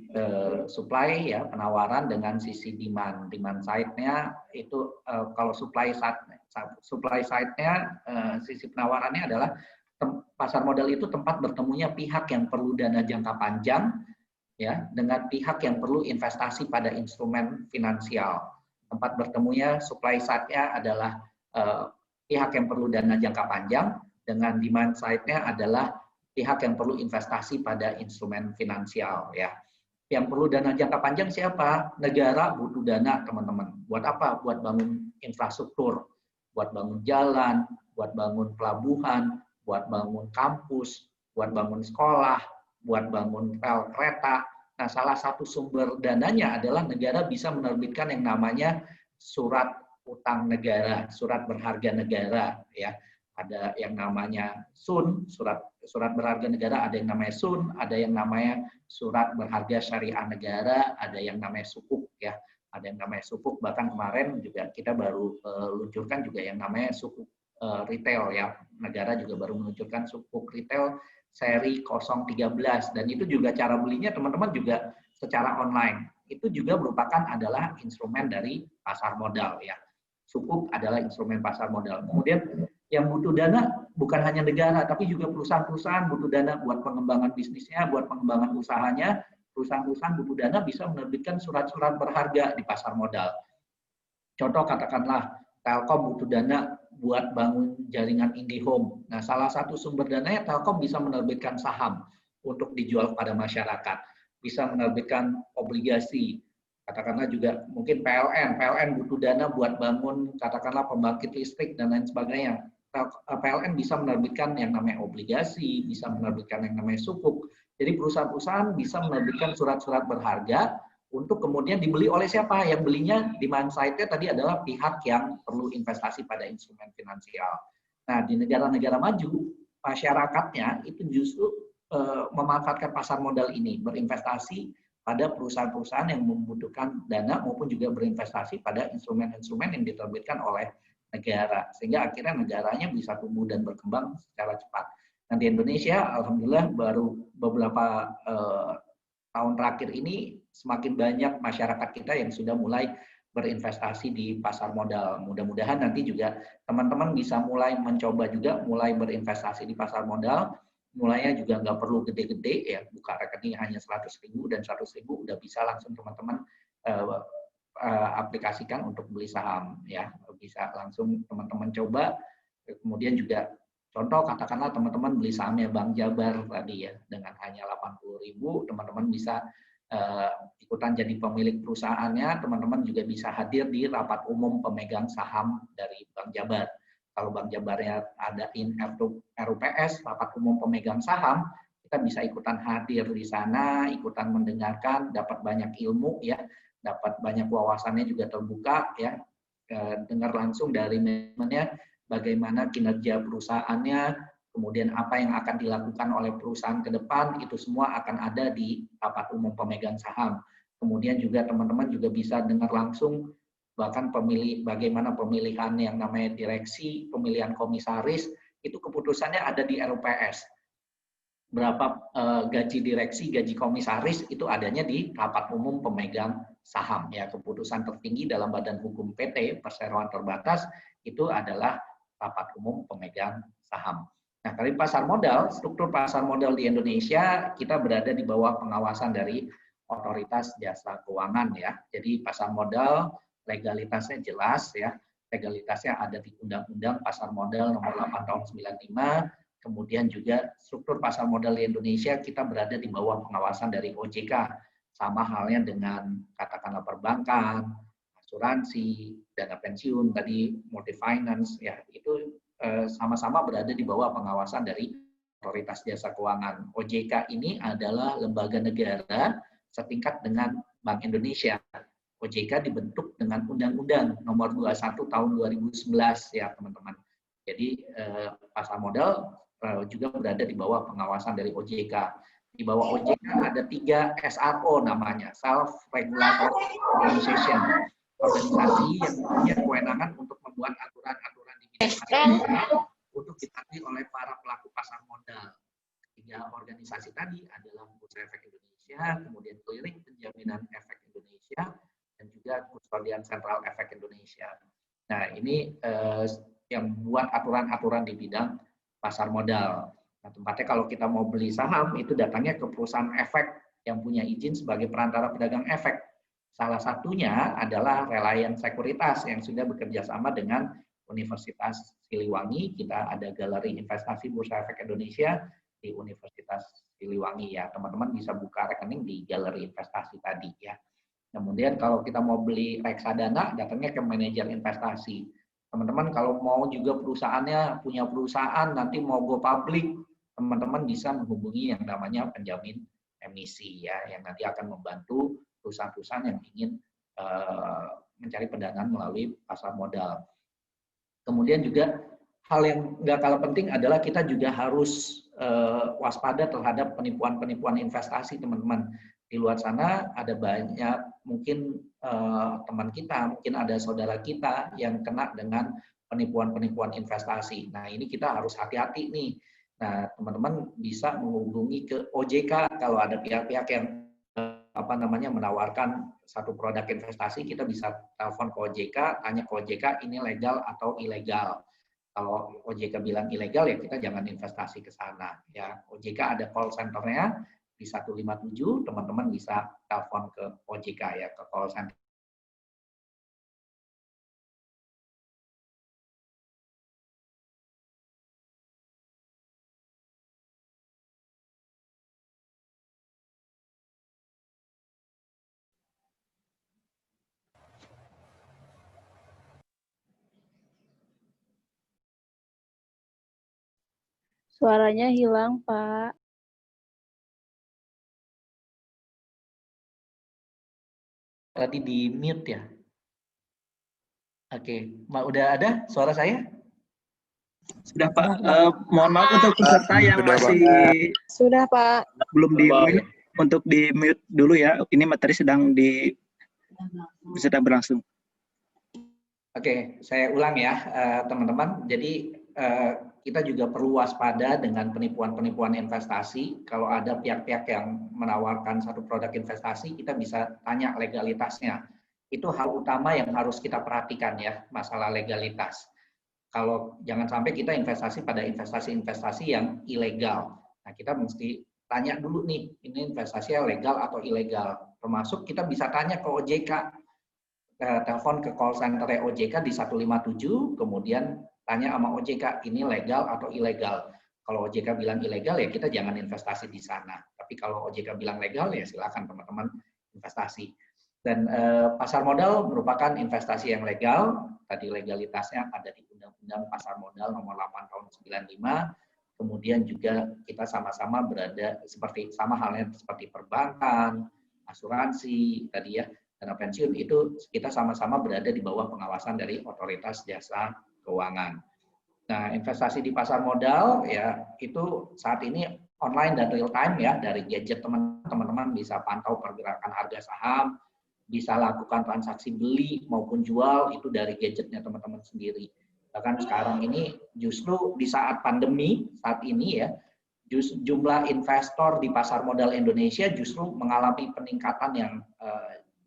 supply ya, penawaran dengan sisi demand. Demand side-nya itu kalau supply side-nya sisi penawarannya adalah pasar modal itu tempat bertemunya pihak yang perlu dana jangka panjang ya dengan pihak yang perlu investasi pada instrumen finansial. Tempat bertemunya supply side-nya adalah pihak yang perlu dana jangka panjang, dengan demand side-nya adalah pihak yang perlu investasi pada instrumen finansial ya. Yang perlu dana jangka panjang siapa? Negara butuh dana, teman-teman. Buat apa? Buat bangun infrastruktur, buat bangun jalan, buat bangun pelabuhan, buat bangun kampus, buat bangun sekolah, buat bangun rel kereta. Nah, salah satu sumber dananya adalah negara bisa menerbitkan yang namanya surat utang negara, surat berharga negara ya. ada yang namanya SUN, surat berharga negara, ada yang namanya SUN, ada yang namanya surat berharga syariah negara, ada yang namanya sukuk ya, ada yang namanya sukuk. Bahkan kemarin juga kita baru luncurkan juga yang namanya sukuk retail ya, negara juga baru meluncurkan sukuk retail seri 013 dan itu juga cara belinya teman-teman juga secara online. Itu juga merupakan adalah instrumen dari pasar modal ya. Sukuk adalah instrumen pasar modal. Kemudian yang butuh dana bukan hanya negara, tapi juga perusahaan-perusahaan butuh dana buat pengembangan bisnisnya, buat pengembangan usahanya. Perusahaan-perusahaan butuh dana bisa menerbitkan surat-surat berharga di pasar modal. Contoh katakanlah Telkom butuh dana buat bangun jaringan IndiHome. Nah, salah satu sumber dananya Telkom bisa menerbitkan saham untuk dijual kepada masyarakat, bisa menerbitkan obligasi. Katakanlah juga mungkin PLN butuh dana buat bangun katakanlah pembangkit listrik dan lain sebagainya. PLN bisa menerbitkan yang namanya obligasi, bisa menerbitkan yang namanya sukuk. Jadi perusahaan-perusahaan bisa menerbitkan surat-surat berharga untuk kemudian dibeli oleh siapa? Yang belinya demand side-nya tadi adalah pihak yang perlu investasi pada instrumen finansial. Nah, di negara-negara maju, masyarakatnya itu justru memanfaatkan pasar modal ini, berinvestasi pada perusahaan-perusahaan yang membutuhkan dana maupun juga berinvestasi pada instrumen-instrumen yang diterbitkan oleh negara, sehingga akhirnya negaranya bisa tumbuh dan berkembang secara cepat. Nah, di Indonesia, alhamdulillah baru beberapa tahun terakhir ini semakin banyak masyarakat kita yang sudah mulai berinvestasi di pasar modal. Mudah-mudahan nanti juga teman-teman bisa mulai mencoba juga mulai berinvestasi di pasar modal. Mulainya juga nggak perlu gede-gede ya, buka rekening hanya 100.000 dan 100.000 udah bisa langsung teman-teman aplikasikan untuk beli saham ya, bisa langsung teman-teman coba. Kemudian juga contoh katakanlah teman-teman beli sahamnya Bank Jabar tadi ya, dengan hanya 80.000 teman-teman bisa ikutan jadi pemilik perusahaannya, teman-teman juga bisa hadir di rapat umum pemegang saham dari Bank Jabar. Kalau Bank Jabarnya adain RUPS, rapat umum pemegang saham, kita bisa ikutan hadir di sana, ikutan mendengarkan, dapat banyak ilmu ya, dapat banyak wawasannya juga terbuka ya, dengar langsung dari manajemennya bagaimana kinerja perusahaannya, kemudian apa yang akan dilakukan oleh perusahaan ke depan, itu semua akan ada di rapat umum pemegang saham. Kemudian juga teman-teman juga bisa dengar langsung bahkan bagaimana pemilihan yang namanya direksi, pemilihan komisaris, itu keputusannya ada di RUPS. Berapa gaji direksi, gaji komisaris itu adanya di rapat umum pemegang saham ya. Keputusan tertinggi dalam badan hukum PT perseroan terbatas itu adalah rapat umum pemegang saham. Nah, dari pasar modal, struktur pasar modal di Indonesia kita berada di bawah pengawasan dari Otoritas Jasa Keuangan ya. Jadi pasar modal legalitasnya jelas ya. Legalitasnya ada di Undang-Undang Pasar Modal Nomor 8 Tahun 95. Kemudian juga struktur pasar modal di Indonesia kita berada di bawah pengawasan dari OJK. Sama halnya dengan katakanlah perbankan, asuransi, dana pensiun, tadi multi finance ya, itu sama-sama berada di bawah pengawasan dari Otoritas Jasa Keuangan. OJK ini adalah lembaga negara setingkat dengan Bank Indonesia. OJK dibentuk dengan Undang-Undang Nomor 21 Tahun 2011 ya teman-teman. Jadi pasar modal juga berada di bawah pengawasan dari OJK. Di bawah OJK ada 3 SRO namanya, Self Regulatory Organization, organisasi yang punya kewenangan untuk membuat aturan-aturan di bidang pasar modal untuk ditaati oleh para pelaku pasar modal. 3 organisasi tadi adalah Bursa Efek Indonesia, kemudian Clearing Penjaminan Efek Indonesia, dan juga Kustodian Sentral Efek Indonesia. Nah, ini yang buat aturan-aturan di bidang pasar modal. Nah, tempatnya kalau kita mau beli saham, itu datangnya ke perusahaan efek yang punya izin sebagai perantara pedagang efek. Salah satunya adalah Reliance Sekuritas yang sudah bekerja sama dengan Universitas Siliwangi. Kita ada Galeri Investasi Bursa Efek Indonesia di Universitas Siliwangi ya. Teman-teman bisa buka rekening di Galeri Investasi tadi ya. Kemudian kalau kita mau beli reksadana, datangnya ke manajer investasi. Teman-teman kalau mau juga perusahaannya punya perusahaan nanti mau go public, teman-teman bisa menghubungi yang namanya penjamin emisi ya, yang nanti akan membantu perusahaan-perusahaan yang ingin mencari pendanaan melalui pasar modal. Kemudian juga hal yang nggak kalah penting adalah kita juga harus waspada terhadap penipuan-penipuan investasi, teman-teman. Di luar sana ada banyak mungkin teman kita, mungkin ada saudara kita yang kena dengan penipuan-penipuan investasi. Nah, ini kita harus hati-hati nih. Nah, teman-teman bisa menghubungi ke OJK kalau ada pihak-pihak yang menawarkan satu produk investasi, kita bisa telepon ke OJK, tanya ke OJK ini legal atau ilegal. Kalau OJK bilang ilegal ya kita jangan investasi ke sana. Ya, OJK ada call center-nya di 157, teman-teman bisa telepon ke OJK ya, ke call center. Suaranya hilang, Pak. Tadi di mute ya. Oke, udah ada suara saya? Sudah Pak. Mohon maaf untuk peserta yang masih Sudah, Pak. belum di mute, untuk di mute dulu ya. Ini materi sedang berlangsung. Oke, saya ulang ya, teman-teman. Jadi kita juga perlu waspada dengan penipuan-penipuan investasi. Kalau ada pihak-pihak yang menawarkan satu produk investasi, kita bisa tanya legalitasnya. Itu hal utama yang harus kita perhatikan ya, masalah legalitas. Kalau jangan sampai kita investasi pada investasi-investasi yang ilegal. Nah, kita mesti tanya dulu nih, ini investasinya legal atau ilegal. Termasuk kita bisa tanya ke OJK. Telepon ke call center OJK di 157, kemudian tanya sama OJK, ini legal atau ilegal. Kalau OJK bilang ilegal, ya kita jangan investasi di sana. Tapi kalau OJK bilang legal, ya silakan teman-teman investasi. Dan pasar modal merupakan investasi yang legal. Tadi legalitasnya ada di Undang-Undang Pasar Modal nomor 8 tahun 95. Kemudian juga kita sama-sama berada sama halnya seperti perbankan, asuransi, tadi ya, dana pensiun, itu kita sama-sama berada di bawah pengawasan dari Otoritas Jasa Keuangan. Nah, investasi di pasar modal ya itu saat ini online dan real time ya, dari gadget teman-teman bisa pantau pergerakan harga saham, bisa lakukan transaksi beli maupun jual itu dari gadgetnya teman-teman sendiri. Bahkan sekarang ini justru di saat pandemi saat ini ya, jumlah investor di pasar modal Indonesia justru mengalami peningkatan yang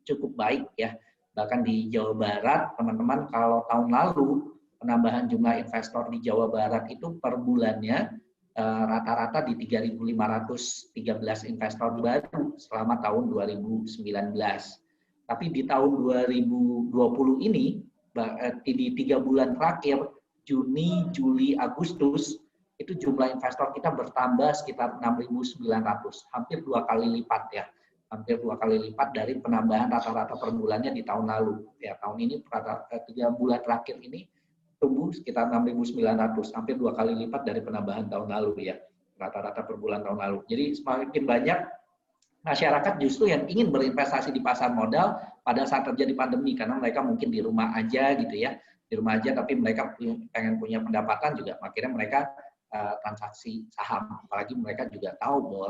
cukup baik ya. Bahkan di Jawa Barat, teman-teman, kalau tahun lalu penambahan jumlah investor di Jawa Barat itu per bulannya rata-rata di 3.513 investor baru selama tahun 2019. Tapi di tahun 2020 ini, di 3 bulan terakhir, Juni, Juli, Agustus, itu jumlah investor kita bertambah sekitar 6.900, hampir 2 kali lipat ya. Hampir 2 kali lipat dari penambahan rata-rata per bulannya di tahun lalu. Ya, tahun ini 3 bulan terakhir ini tumbuh sekitar 6.900, hampir 2 kali lipat dari penambahan tahun lalu ya. Rata-rata per bulan tahun lalu. Jadi semakin banyak masyarakat justru yang ingin berinvestasi di pasar modal pada saat terjadi pandemi, karena mereka mungkin di rumah aja gitu ya. Di rumah aja tapi mereka pengen punya pendapatan juga, akhirnya mereka transaksi saham. Apalagi mereka juga tahu bahwa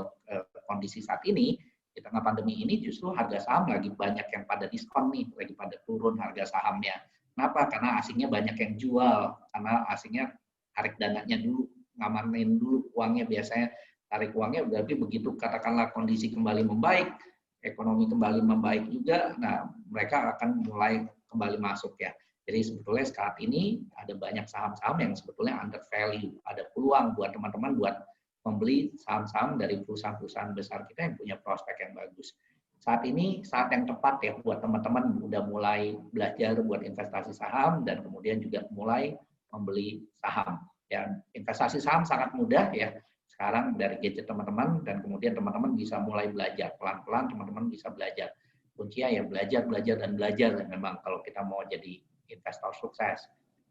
kondisi saat ini di tengah pandemi ini justru harga saham lagi banyak yang pada diskon nih, lagi pada turun harga sahamnya. Kenapa? Karena asingnya banyak yang jual, karena asingnya tarik dananya dulu, ngamanin dulu uangnya, biasanya tarik uangnya, berarti begitu katakanlah kondisi kembali membaik, ekonomi kembali membaik juga, nah mereka akan mulai kembali masuk ya. Jadi sebetulnya saat ini ada banyak saham-saham yang sebetulnya under value, ada peluang buat teman-teman buat membeli saham-saham dari perusahaan-perusahaan besar kita yang punya prospek yang bagus. Saat ini saat yang tepat ya buat teman-teman udah mulai belajar buat investasi saham dan kemudian juga mulai membeli saham. Ya, investasi saham sangat mudah ya sekarang dari gadget teman-teman, dan kemudian teman-teman bisa mulai belajar pelan-pelan, teman-teman bisa belajar. Kuncinya ya belajar dan belajar memang kalau kita mau jadi investor sukses.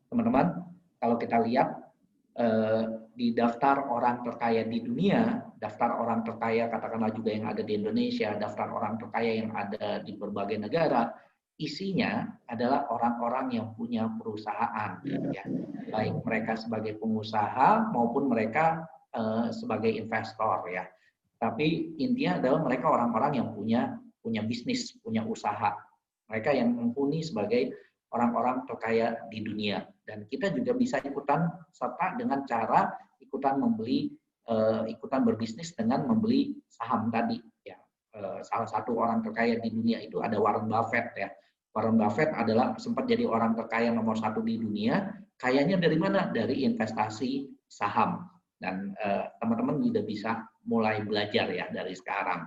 Teman-teman, kalau kita lihat di daftar orang terkaya di dunia, daftar orang terkaya katakanlah juga yang ada di Indonesia, daftar orang terkaya yang ada di berbagai negara, isinya adalah orang-orang yang punya perusahaan, ya, baik mereka sebagai pengusaha maupun mereka sebagai investor, ya. Tapi intinya adalah mereka orang-orang yang punya bisnis, punya usaha. Mereka yang mumpuni sebagai orang-orang terkaya di dunia. Dan kita juga bisa ikutan serta dengan cara ikutan berbisnis dengan membeli saham tadi. Ya, salah satu orang terkaya di dunia itu ada Warren Buffett, ya. Warren Buffett adalah sempat jadi orang terkaya nomor 1 di dunia. Kayanya dari mana? Dari investasi saham. Dan teman-teman juga bisa mulai belajar ya dari sekarang.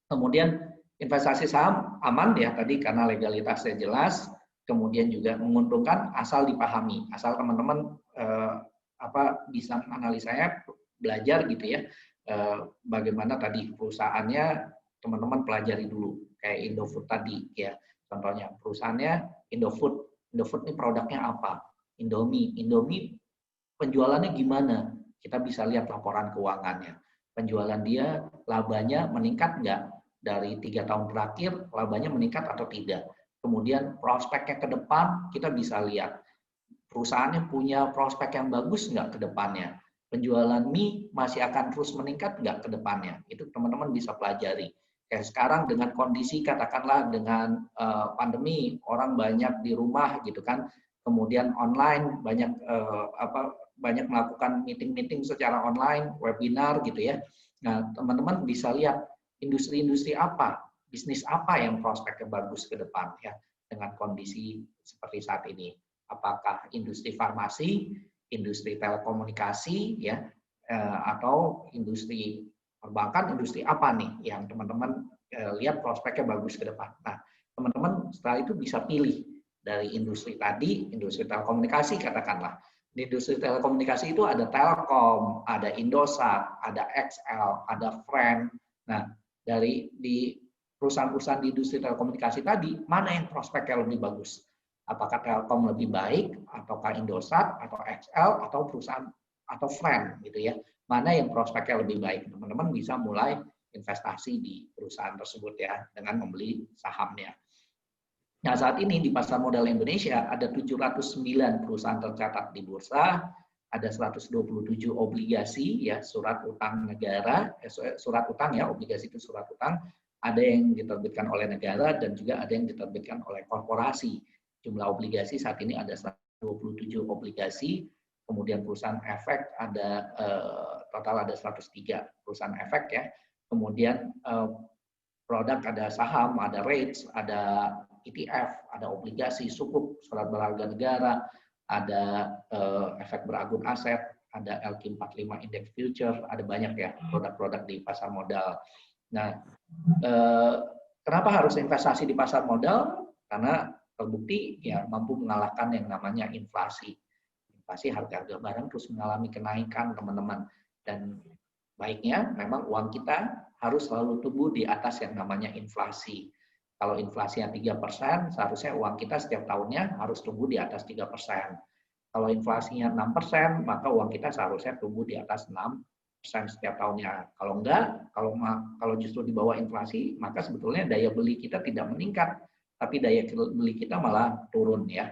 Kemudian investasi saham aman ya tadi karena legalitasnya jelas, kemudian juga menguntungkan asal dipahami, asal teman-teman bisa menganalisanya, belajar gitu ya, bagaimana tadi perusahaannya teman-teman pelajari dulu kayak Indofood tadi ya, contohnya perusahaannya Indofood ini produknya apa? Indomie penjualannya gimana? Kita bisa lihat laporan keuangannya. Penjualan dia, labanya meningkat nggak? Dari 3 tahun terakhir, labanya meningkat atau tidak? Kemudian prospeknya ke depan, kita bisa lihat. Perusahaannya punya prospek yang bagus nggak ke depannya? Penjualan mie masih akan terus meningkat nggak ke depannya? Itu teman-teman bisa pelajari. Kayak sekarang dengan kondisi, katakanlah dengan pandemi, orang banyak di rumah gitu kan, kemudian online, banyak melakukan meeting-meeting secara online, webinar gitu ya. Nah, teman-teman bisa lihat industri-industri apa, bisnis apa yang prospeknya bagus ke depan ya dengan kondisi seperti saat ini. Apakah industri farmasi, industri telekomunikasi ya, atau industri perbankan, industri apa nih yang teman-teman lihat prospeknya bagus ke depan. Nah, teman-teman setelah itu bisa pilih dari industri tadi, industri telekomunikasi katakanlah. Di industri telekomunikasi itu ada Telkom, ada Indosat, ada XL, ada Friend. Nah, di perusahaan-perusahaan di industri telekomunikasi tadi, mana yang prospeknya lebih bagus? Apakah Telkom lebih baik, ataukah Indosat, atau XL, atau perusahaan atau Friend gitu ya? Mana yang prospeknya lebih baik? Teman-teman bisa mulai investasi di perusahaan tersebut ya dengan membeli sahamnya. Nah, saat ini di pasar modal Indonesia ada 709 perusahaan tercatat di bursa, ada 127 obligasi ya, surat utang negara, surat utang ya, obligasi itu surat utang, ada yang diterbitkan oleh negara dan juga ada yang diterbitkan oleh korporasi. Jumlah obligasi saat ini ada 127 obligasi, kemudian perusahaan efek ada total ada 103 perusahaan efek ya, kemudian produk ada saham, ada REITs, ada ETF, ada obligasi, sukuk, surat berharga negara, ada efek beragun aset, ada LQ 45 Index Future, ada banyak ya produk-produk di pasar modal. Nah, kenapa harus investasi di pasar modal? Karena terbukti ya mampu mengalahkan yang namanya inflasi. Inflasi harga-harga barang terus mengalami kenaikan teman-teman, dan baiknya memang uang kita harus selalu tumbuh di atas yang namanya inflasi. Kalau inflasinya 3%, seharusnya uang kita setiap tahunnya harus tumbuh di atas 3%. Kalau inflasinya 6%, maka uang kita seharusnya tumbuh di atas 6% setiap tahunnya. Kalau enggak, kalau justru di bawah inflasi, maka sebetulnya daya beli kita tidak meningkat, tapi daya beli kita malah turun ya.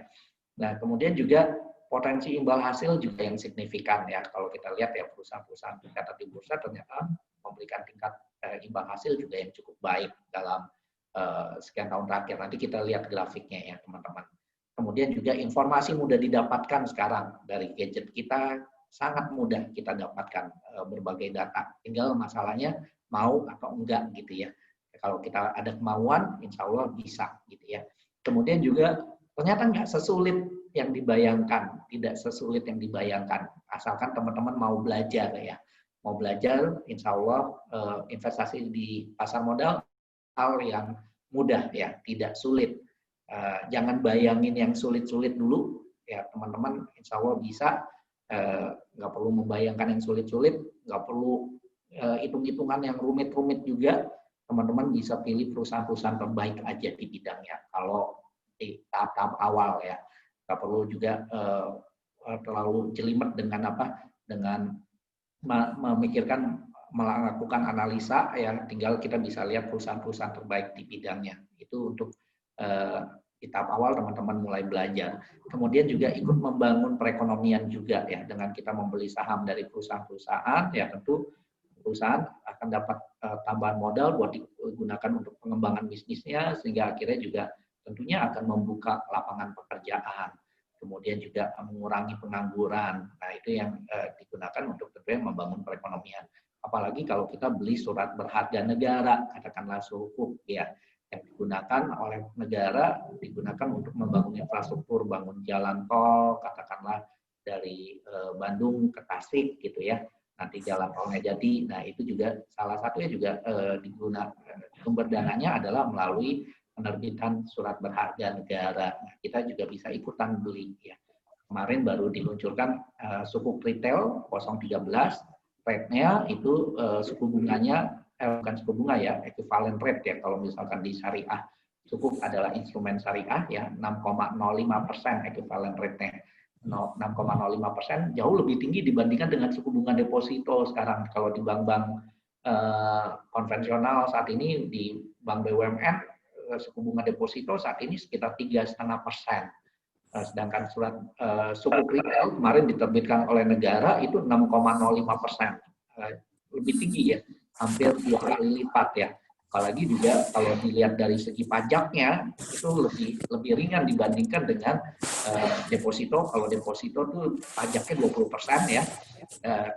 Nah, kemudian juga potensi imbal hasil juga yang signifikan ya. Kalau kita lihat ya perusahaan-perusahaan tercatat di bursa ternyata memberikan tingkat imbal hasil juga yang cukup baik dalam sekian tahun terakhir. Nanti kita lihat grafiknya ya teman-teman. Kemudian juga informasi mudah didapatkan sekarang dari gadget kita, sangat mudah kita dapatkan berbagai data. Tinggal masalahnya mau atau enggak gitu ya. Kalau kita ada kemauan, insya Allah bisa gitu ya. Kemudian juga ternyata nggak sesulit yang dibayangkan, tidak sesulit yang dibayangkan. Asalkan teman-teman mau belajar ya. Mau belajar, insya Allah investasi di pasar modal hal yang mudah ya, tidak sulit. Jangan bayangin yang sulit-sulit dulu ya teman-teman, insya Allah bisa. Nggak perlu membayangkan yang sulit-sulit, nggak perlu hitung-hitungan yang rumit-rumit juga. Teman-teman bisa pilih perusahaan-perusahaan terbaik aja di bidangnya kalau di tahap-tahap awal ya. Nggak perlu juga terlalu jelimet dengan memikirkan melakukan analisa ya, tinggal kita bisa lihat perusahaan-perusahaan terbaik di bidangnya. Itu untuk di tahap awal teman-teman mulai belajar. Kemudian juga ikut membangun perekonomian juga ya, dengan kita membeli saham dari perusahaan-perusahaan, ya tentu perusahaan akan dapat tambahan modal buat digunakan untuk pengembangan bisnisnya, sehingga akhirnya juga tentunya akan membuka lapangan pekerjaan. Kemudian juga mengurangi pengangguran. Nah, itu yang digunakan untuk tentunya membangun perekonomian. Apalagi kalau kita beli surat berharga negara, katakanlah sukuk ya, yang digunakan oleh negara, digunakan untuk membangun infrastruktur, bangun jalan tol, katakanlah dari Bandung ke Tasik gitu ya, nanti jalan tolnya jadi. Nah, itu juga salah satunya juga digunakan, sumber dananya adalah melalui penerbitan surat berharga negara. Nah, kita juga bisa ikutan beli ya. Kemarin baru diluncurkan sukuk retail 013, rate-nya itu suku bunganya bukan suku bunga ya, equivalent rate ya, kalau misalkan di syariah. Sukuk adalah instrumen syariah ya, 6,05% equivalent rate-nya. 6,05% jauh lebih tinggi dibandingkan dengan suku bunga deposito sekarang. Kalau di bank-bank konvensional saat ini, di bank BUMN, suku bunga deposito saat ini sekitar 3,5%. Sedangkan surat sukuk retail kemarin diterbitkan oleh negara itu 6,05%. Lebih tinggi ya, hampir 2 kali lipat ya. Apalagi juga kalau dilihat dari segi pajaknya itu lebih ringan dibandingkan dengan deposito. Kalau deposito tuh pajaknya 20% ya.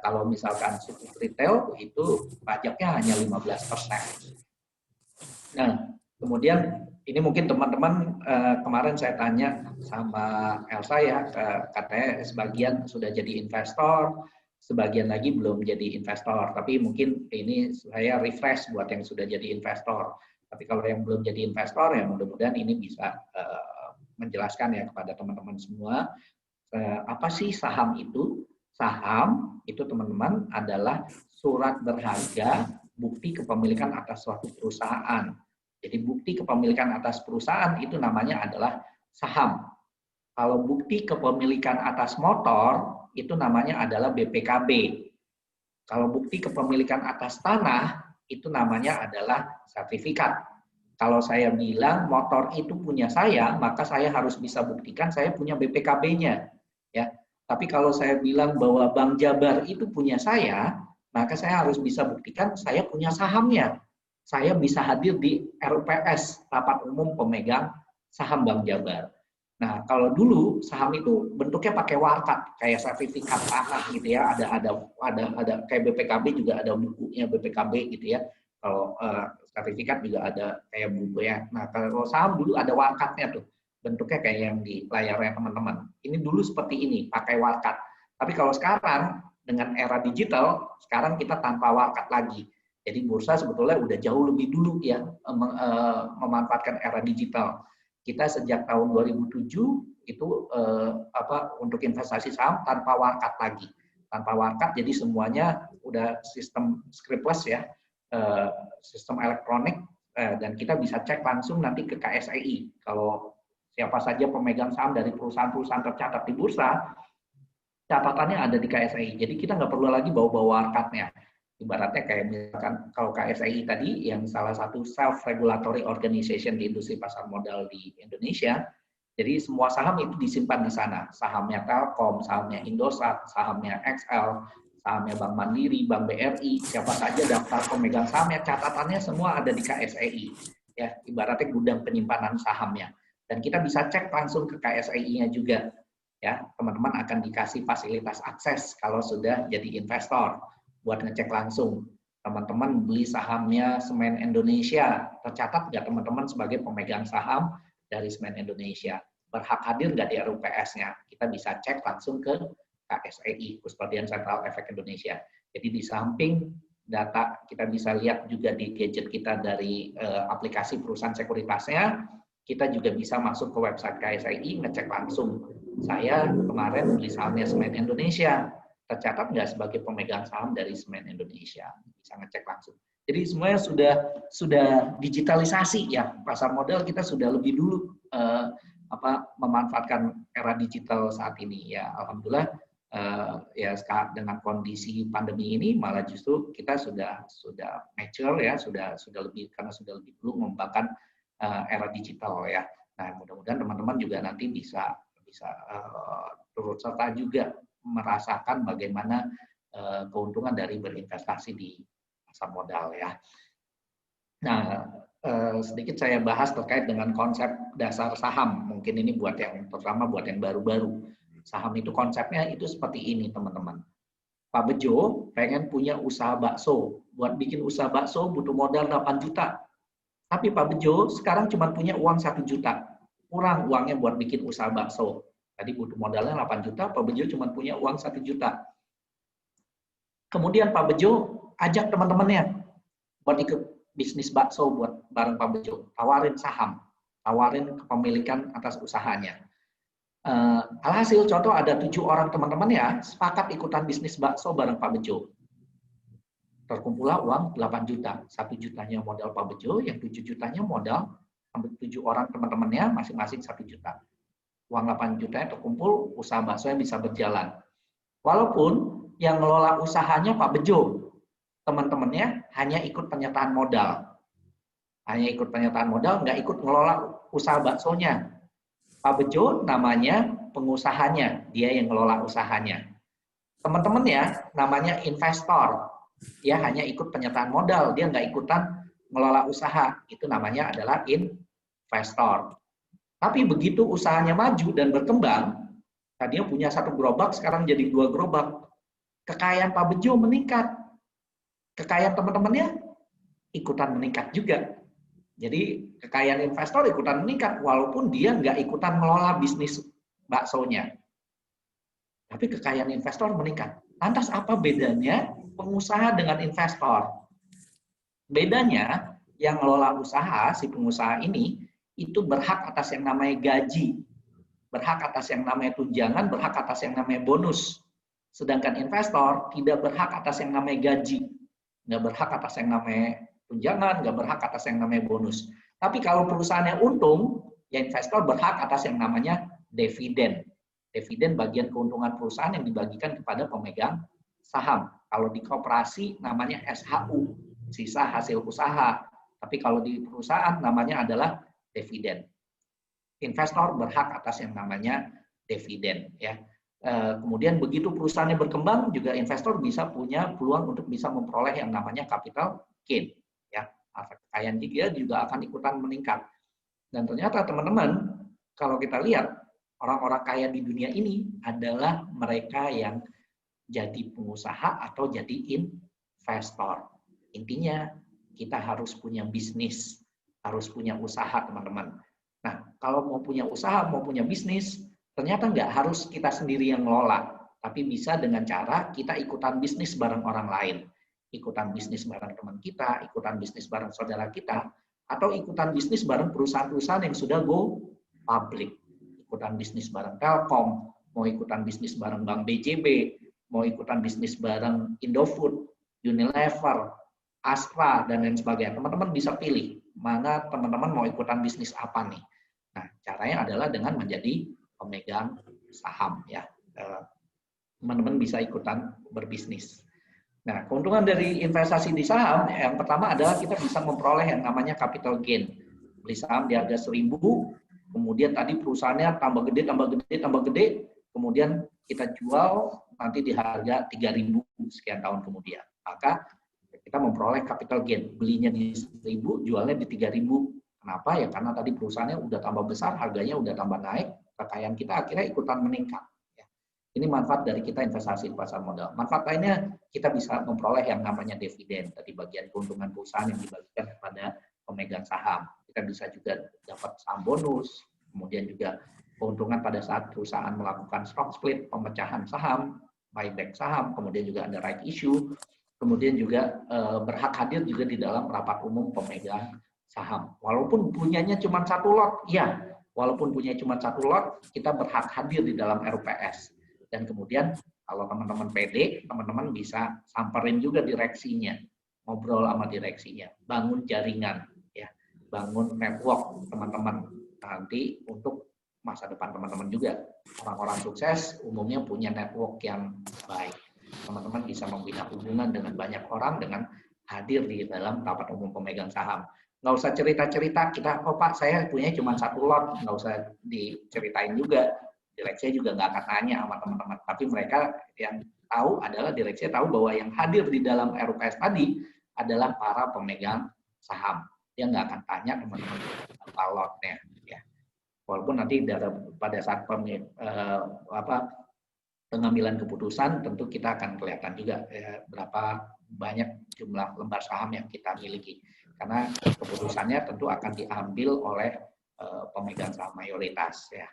Kalau misalkan sukuk retail itu pajaknya hanya 15%. Nah, kemudian ini mungkin teman-teman kemarin saya tanya sama Elsa ya, katanya sebagian sudah jadi investor, sebagian lagi belum jadi investor, tapi mungkin ini saya refresh buat yang sudah jadi investor. Tapi kalau yang belum jadi investor, ya mudah-mudahan ini bisa menjelaskan ya kepada teman-teman semua, apa sih saham itu? Saham itu teman-teman adalah surat berharga bukti kepemilikan atas suatu perusahaan. Jadi bukti kepemilikan atas perusahaan itu namanya adalah saham. Kalau bukti kepemilikan atas motor, itu namanya adalah BPKB. Kalau bukti kepemilikan atas tanah, itu namanya adalah sertifikat. Kalau saya bilang motor itu punya saya, maka saya harus bisa buktikan saya punya BPKB-nya. Ya. Tapi kalau saya bilang bahwa Bank Jabar itu punya saya, maka saya harus bisa buktikan saya punya sahamnya. Saya bisa hadir di RUPS, Rapat Umum Pemegang Saham Bank Jabar. Nah, kalau dulu saham itu bentuknya pakai warkat, kayak sertifikat tanah gitu ya, ada kayak BPKB juga ada bukunya BPKB gitu ya. Kalau sertifikat juga ada kayak buku ya. Nah, kalau saham dulu ada warkatnya tuh, bentuknya kayak yang di layarnya teman-teman. Ini dulu seperti ini, pakai warkat. Tapi kalau sekarang dengan era digital, sekarang kita tanpa warkat lagi. Jadi bursa sebetulnya udah jauh lebih dulu ya memanfaatkan era digital. Kita sejak tahun 2007 itu untuk investasi saham tanpa warkat lagi. Tanpa warkat, jadi semuanya udah sistem scriptless ya, sistem elektronik, dan kita bisa cek langsung nanti ke KSEI. Kalau siapa saja pemegang saham dari perusahaan-perusahaan tercatat di bursa, catatannya ada di KSEI. Jadi kita nggak perlu lagi bawa-bawa warkatnya. Ibaratnya kayak misalkan kalau KSEI tadi yang salah satu self-regulatory organization di industri pasar modal di Indonesia, jadi semua saham itu disimpan di sana. Sahamnya Telkom, sahamnya Indosat, sahamnya XL, sahamnya Bank Mandiri, Bank BRI, siapa saja daftar pemegang sahamnya, catatannya semua ada di KSEI. Ya, ibaratnya gudang penyimpanan sahamnya. Dan kita bisa cek langsung ke KSEI-nya juga. Ya, teman-teman akan dikasih fasilitas akses kalau sudah jadi investor. Buat ngecek langsung, teman-teman beli sahamnya Semen Indonesia, tercatat nggak teman-teman sebagai pemegang saham dari Semen Indonesia? Berhak hadir nggak di RUPS-nya? Kita bisa cek langsung ke KSEI, Kustodian Sentral Efek Indonesia. Jadi di samping data, kita bisa lihat juga di gadget kita dari aplikasi perusahaan sekuritasnya, kita juga bisa masuk ke website KSEI, ngecek langsung. Saya kemarin beli sahamnya Semen Indonesia, tercatat nggak sebagai pemegang saham dari Semen Indonesia, bisa ngecek langsung. Jadi semuanya sudah digitalisasi ya, pasar modal kita sudah lebih dulu memanfaatkan era digital saat ini ya. Alhamdulillah ya dengan kondisi pandemi ini malah justru kita sudah mature ya, sudah lebih, karena sudah lebih dulu mengembangkan era digital ya. Nah, mudah-mudahan teman-teman juga nanti bisa turut serta juga merasakan bagaimana keuntungan dari berinvestasi di pasar modal ya. Nah, sedikit saya bahas terkait dengan konsep dasar saham. Mungkin ini terutama buat yang baru-baru. Saham itu konsepnya itu seperti ini, teman-teman. Pak Bejo pengen punya usaha bakso. Buat bikin usaha bakso butuh modal 8 juta. Tapi Pak Bejo sekarang cuma punya uang 1 juta. Kurang uangnya buat bikin usaha bakso. Tadi butuh modalnya 8 juta, Pak Bejo cuma punya uang 1 juta. Kemudian Pak Bejo ajak teman-temannya buat ikut bisnis bakso buat bareng Pak Bejo. Tawarin saham, tawarin kepemilikan atas usahanya. Alhasil contoh ada 7 orang teman-teman ya sepakat ikutan bisnis bakso bareng Pak Bejo. Terkumpullah uang 8 juta. 1 jutanya modal Pak Bejo, yang 7 jutanya modal 7 orang teman-temannya masing-masing 1 juta. Uang 8 jutanya terkumpul, usaha baksonya bisa berjalan. Walaupun yang ngelola usahanya Pak Bejo, teman-temannya hanya ikut penyertaan modal. Hanya ikut penyertaan modal, nggak ikut ngelola usaha baksonya. Pak Bejo namanya pengusahanya, dia yang ngelola usahanya. Teman-temannya namanya investor, dia hanya ikut penyertaan modal, dia nggak ikutan ngelola usaha, itu namanya adalah investor. Tapi begitu usahanya maju dan berkembang, tadinya punya 1 gerobak, sekarang jadi 2 gerobak, kekayaan Pak Bejo meningkat, kekayaan teman-temannya ikutan meningkat juga. Jadi kekayaan investor ikutan meningkat walaupun dia nggak ikutan mengelola bisnis baksonya. Tapi kekayaan investor meningkat. Lantas apa bedanya pengusaha dengan investor? Bedanya yang ngelola usaha, si pengusaha ini, itu berhak atas yang namanya gaji, berhak atas yang namanya tunjangan, berhak atas yang namanya bonus. Sedangkan investor tidak berhak atas yang namanya gaji, nggak berhak atas yang namanya tunjangan, nggak berhak atas yang namanya bonus. Tapi kalau perusahaannya untung, ya investor berhak atas yang namanya dividen. Dividen bagian keuntungan perusahaan yang dibagikan kepada pemegang saham. Kalau di koperasi namanya SHU, sisa hasil usaha. Tapi kalau di perusahaan namanya adalah dividen. Investor berhak atas yang namanya dividen. Ya. Kemudian begitu perusahaannya berkembang, juga investor bisa punya peluang untuk bisa memperoleh yang namanya capital gain. Ya, kekayaan dia juga akan ikutan meningkat. Dan ternyata teman-teman, kalau kita lihat orang-orang kaya di dunia ini adalah mereka yang jadi pengusaha atau jadi investor. Intinya kita harus punya bisnis, harus punya usaha teman-teman. Nah, kalau mau punya usaha, mau punya bisnis, ternyata nggak harus kita sendiri yang ngelola, tapi bisa dengan cara kita ikutan bisnis bareng orang lain. Ikutan bisnis bareng teman kita, ikutan bisnis bareng saudara kita, atau ikutan bisnis bareng perusahaan-perusahaan yang sudah go public. Ikutan bisnis bareng Telkom, mau ikutan bisnis bareng Bank BJB, mau ikutan bisnis bareng Indofood, Unilever, Astra, dan lain sebagainya. Teman-teman bisa pilih mana teman-teman mau ikutan bisnis apa nih. Nah, caranya adalah dengan menjadi pemegang saham ya. Teman-teman bisa ikutan berbisnis. Nah, keuntungan dari investasi di saham yang pertama adalah kita bisa memperoleh yang namanya capital gain. Beli saham di harga 1.000, kemudian tadi perusahaannya tambah gede, kemudian kita jual nanti di harga 3.000 sekian tahun kemudian. Maka kita memperoleh capital gain. Belinya di 1.000, jualnya di 3.000. Kenapa? Ya karena tadi perusahaannya udah tambah besar, harganya udah tambah naik, kekayaan kita akhirnya ikutan meningkat. Ini manfaat dari kita investasi di pasar modal. Manfaat lainnya, kita bisa memperoleh yang namanya dividen, tadi bagian keuntungan perusahaan yang dibagikan kepada pemegang saham. Kita bisa juga dapat saham bonus, kemudian juga keuntungan pada saat perusahaan melakukan stock split, pemecahan saham, buyback saham, kemudian juga ada right issue, kemudian juga berhak hadir juga di dalam rapat umum pemegang saham. Walaupun punyanya cuma 1 lot, ya, walaupun punya cuma 1 lot, kita berhak hadir di dalam RUPS. Dan kemudian kalau teman-teman pede, teman-teman bisa samperin juga direksinya, ngobrol sama direksinya, bangun jaringan, ya, bangun network teman-teman nanti untuk masa depan teman-teman juga. Orang-orang sukses umumnya punya network yang baik. Teman-teman bisa membina hubungan dengan banyak orang dengan hadir di dalam rapat umum pemegang saham. Nggak usah cerita-cerita, kita, oh Pak, saya punya cuma 1 lot, nggak usah diceritain juga. Direksi juga nggak akan nanya sama teman-teman. Tapi mereka yang tahu adalah direksi tahu bahwa yang hadir di dalam RUKS tadi adalah para pemegang saham. Dia nggak akan tanya teman-teman apa lotnya. Ya. Walaupun nanti pada saat pengambilan keputusan, tentu kita akan kelihatan juga berapa banyak jumlah lembar saham yang kita miliki. Karena keputusannya tentu akan diambil oleh pemegang saham mayoritas. Ya.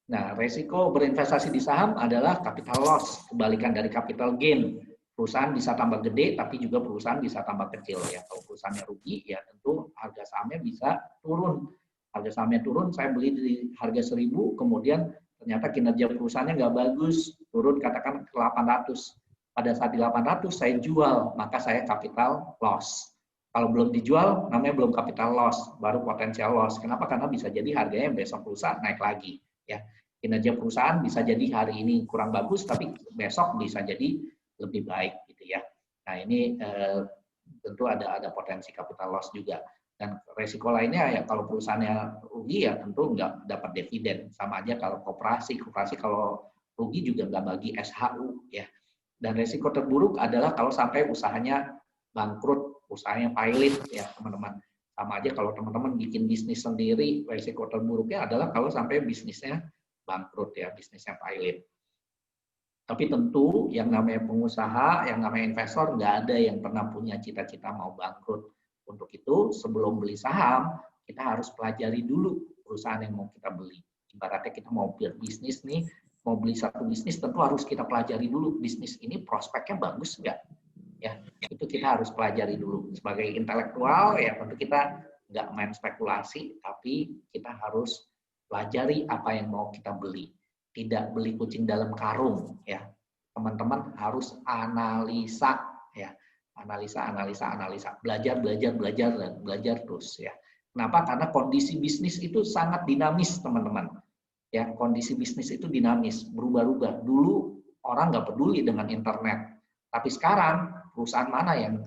Nah, resiko berinvestasi di saham adalah capital loss, kebalikan dari capital gain. Perusahaan bisa tambah gede, tapi juga perusahaan bisa tambah kecil. Ya, kalau perusahaannya rugi, ya tentu harga sahamnya bisa turun. Harga sahamnya turun, saya beli di harga 1.000, kemudian ternyata kinerja perusahaannya nggak bagus, turun katakan ke 800. Pada saat di 800 saya jual, maka saya capital loss. Kalau belum dijual, namanya belum capital loss, baru potensial loss. Kenapa? Karena bisa jadi harganya besok lusa naik lagi. Ya, kinerja perusahaan bisa jadi hari ini kurang bagus, tapi besok bisa jadi lebih baik, gitu ya. Nah ini tentu ada potensi capital loss juga. Dan resiko lainnya ya kalau perusahaannya rugi ya tentu nggak dapat dividen. Sama aja kalau koperasi kalau rugi juga nggak bagi SHU ya. Dan resiko terburuk adalah kalau sampai usahanya bangkrut, usahanya pilot ya teman-teman. Sama aja kalau teman-teman bikin bisnis sendiri, resiko terburuknya adalah kalau sampai bisnisnya bangkrut ya, bisnisnya pilot. Tapi tentu yang namanya pengusaha, yang namanya investor, nggak ada yang pernah punya cita-cita mau bangkrut. Untuk itu, sebelum beli saham, kita harus pelajari dulu perusahaan yang mau kita beli. Ibaratnya kita mau berbisnis nih, mau beli satu bisnis, tentu harus kita pelajari dulu bisnis ini prospeknya bagus nggak? Ya, itu kita harus pelajari dulu. Sebagai intelektual, ya tentu kita nggak main spekulasi, tapi kita harus pelajari apa yang mau kita beli. Tidak beli kucing dalam karung, ya. Teman-teman harus analisa, ya. Analisa, belajar terus, ya. Kenapa? Karena kondisi bisnis itu sangat dinamis, teman-teman. Ya, kondisi bisnis itu dinamis, berubah-ubah. Dulu orang nggak peduli dengan internet, tapi sekarang perusahaan mana yang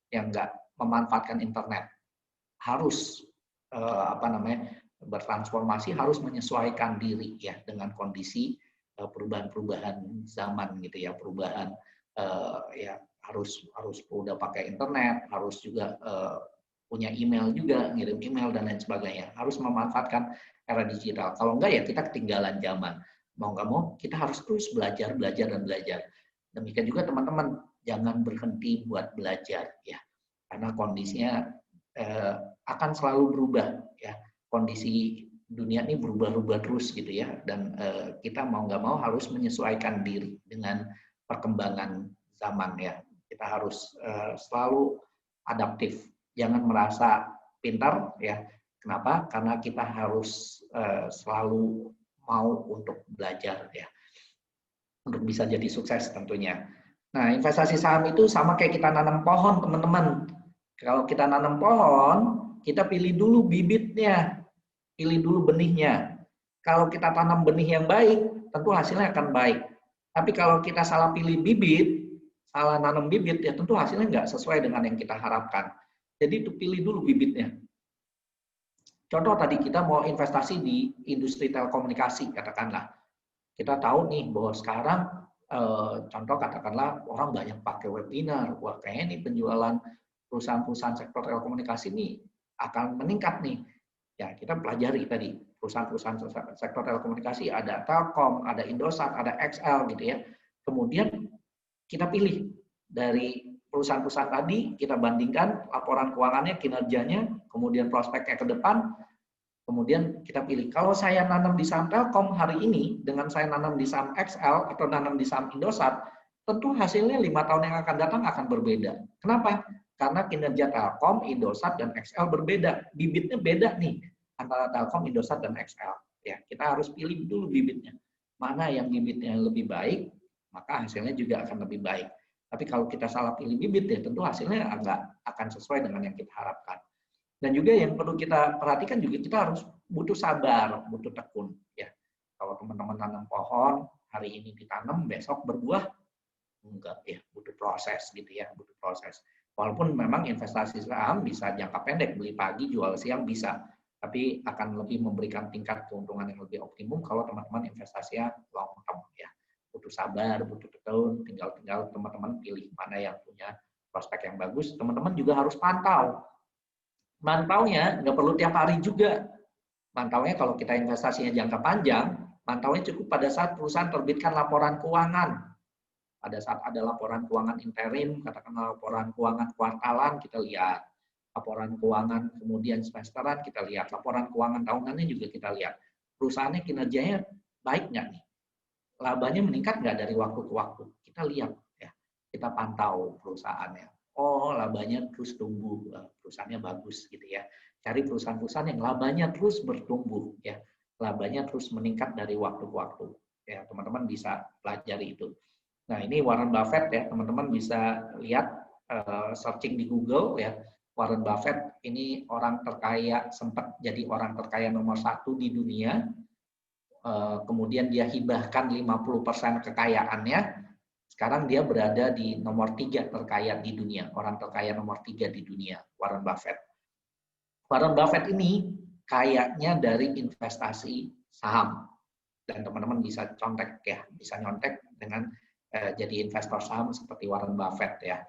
nggak memanfaatkan internet harus bertransformasi, harus menyesuaikan diri ya dengan kondisi perubahan-perubahan zaman gitu ya, perubahan ya harus udah pakai internet, harus juga punya email juga, ngirim email dan lain sebagainya, harus memanfaatkan era digital. Kalau enggak ya kita ketinggalan zaman. Mau nggak mau kita harus terus belajar. Demikian juga teman-teman, jangan berhenti buat belajar ya, karena kondisinya akan selalu berubah ya. Kondisi dunia ini berubah-ubah terus gitu ya, dan kita mau nggak mau harus menyesuaikan diri dengan perkembangan zaman ya. Kita harus selalu adaptif, jangan merasa pintar ya. Kenapa? Karena kita harus selalu mau untuk belajar ya, untuk bisa jadi sukses tentunya. Nah, investasi saham itu sama kayak kita nanam pohon, teman-teman. Kalau kita nanam pohon, kita pilih dulu bibitnya, pilih dulu benihnya. Kalau kita tanam benih yang baik, tentu hasilnya akan baik. Tapi kalau kita salah pilih bibit, salah nanam bibit, ya tentu hasilnya nggak sesuai dengan yang kita harapkan. Jadi itu pilih dulu bibitnya. Contoh tadi kita mau investasi di industri telekomunikasi, katakanlah. Kita tahu nih bahwa sekarang, contoh katakanlah orang banyak pakai webinar, wah kayaknya nih penjualan perusahaan-perusahaan sektor telekomunikasi ini akan meningkat nih. Ya, kita pelajari tadi, perusahaan-perusahaan sektor telekomunikasi, ada Telkom, ada Indosat, ada XL gitu ya. Kemudian kita pilih dari perusahaan-perusahaan tadi, kita bandingkan laporan keuangannya, kinerjanya, kemudian prospeknya ke depan, kemudian kita pilih. Kalau saya nanam di saham Telkom hari ini, dengan saya nanam di saham XL atau nanam di saham Indosat, tentu hasilnya 5 tahun yang akan datang akan berbeda. Kenapa? Karena kinerja Telkom, Indosat, dan XL berbeda. Bibitnya beda nih antara Telkom, Indosat, dan XL. Ya, kita harus pilih dulu bibitnya. Mana yang bibitnya lebih baik, maka hasilnya juga akan lebih baik. Tapi kalau kita salah pilih bibit, ya tentu hasilnya nggak akan sesuai dengan yang kita harapkan. Dan juga yang perlu kita perhatikan juga, kita harus butuh sabar, butuh tekun. Ya, kalau teman-teman tanam pohon, hari ini ditanam, besok berbuah, enggak ya, butuh proses gitu ya, butuh proses. Walaupun memang investasi saham bisa jangka pendek, beli pagi, jual siang bisa, tapi akan lebih memberikan tingkat keuntungan yang lebih optimum kalau teman-teman investasinya long term ya. Butuh sabar, butuh tahun, tinggal teman-teman pilih mana yang punya prospek yang bagus. Teman-teman juga harus pantau. Mantaunya nggak perlu tiap hari juga. Mantaunya kalau kita investasinya jangka panjang, mantaunya cukup pada saat perusahaan terbitkan laporan keuangan. Pada saat ada laporan keuangan interim, katakanlah laporan keuangan kuartalan, kita lihat. Laporan keuangan kemudian semesteran, kita lihat. Laporan keuangan tahunannya juga kita lihat. Perusahaannya kinerjanya baik nggak nih? Labanya meningkat nggak dari waktu ke waktu? Kita lihat, ya. Kita pantau perusahaannya. Oh, labanya terus tumbuh, perusahaannya bagus gitu ya. Cari perusahaan-perusahaan yang labanya terus bertumbuh, ya. Labanya terus meningkat dari waktu ke waktu. Ya, teman-teman bisa pelajari itu. Nah, ini Warren Buffett ya, teman-teman bisa lihat searching di Google ya. Warren Buffett ini orang terkaya, sempat jadi orang terkaya nomor 1 di dunia. Kemudian dia hibahkan 50% kekayaannya. Sekarang dia berada di nomor 3 terkaya di dunia, orang terkaya nomor 3 di dunia, Warren Buffett. Warren Buffett ini kayaknya dari investasi saham. Dan teman-teman bisa contek ya, bisa nyontek dengan jadi investor saham seperti Warren Buffett ya.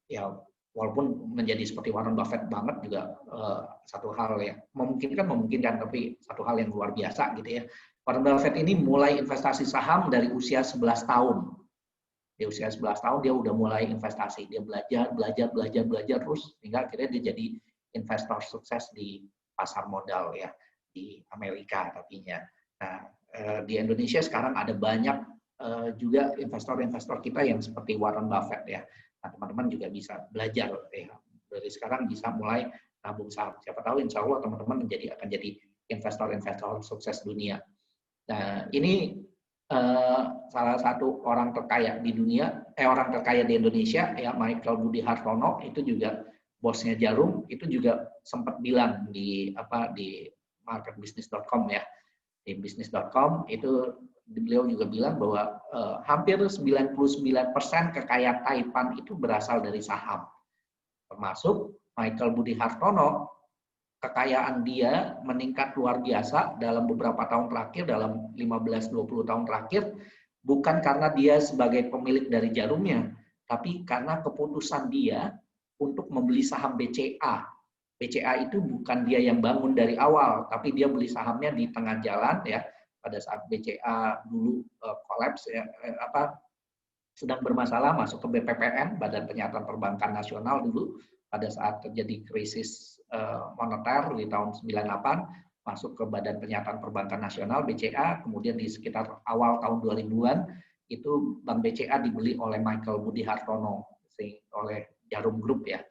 Ya walaupun menjadi seperti Warren Buffett banget juga satu hal yang memungkinkan, tapi satu hal yang luar biasa gitu ya. Warren Buffett ini mulai investasi saham dari usia 11 tahun. Di usia 11 tahun dia udah mulai investasi. Dia belajar terus hingga akhirnya dia jadi investor sukses di pasar modal ya di Amerika tapinya. Nah, di Indonesia sekarang ada banyak juga investor-investor kita yang seperti Warren Buffett ya. Nah, teman-teman juga bisa belajar ya. Dari sekarang bisa mulai nabung saham. Siapa tahu insya Allah teman-teman akan jadi investor-investor sukses dunia. Nah, ini salah satu orang terkaya di dunia, orang terkaya di Indonesia ya, Michael Budi Hartono, itu juga bosnya Jarum, itu juga sempat bilang di marketbusiness.com ya. Di business.com itu beliau juga bilang bahwa hampir 99% kekayaan Taipan itu berasal dari saham. Termasuk Michael Budi Hartono, kekayaan dia meningkat luar biasa dalam beberapa tahun terakhir, dalam 15-20 tahun terakhir, bukan karena dia sebagai pemilik dari Jarumnya, tapi karena keputusan dia untuk membeli saham BCA. BCA itu bukan dia yang bangun dari awal, tapi dia beli sahamnya di tengah jalan ya. Pada saat BCA dulu kolaps ya, sedang bermasalah, masuk ke BPPN, Badan Penyihatan Perbankan Nasional dulu. Pada saat terjadi krisis moneter di tahun 98, masuk ke Badan Penyihatan Perbankan Nasional BCA. Kemudian di sekitar awal tahun 2000-an itu Bank BCA dibeli oleh Michael Budi Hartono oleh Jarum Group ya.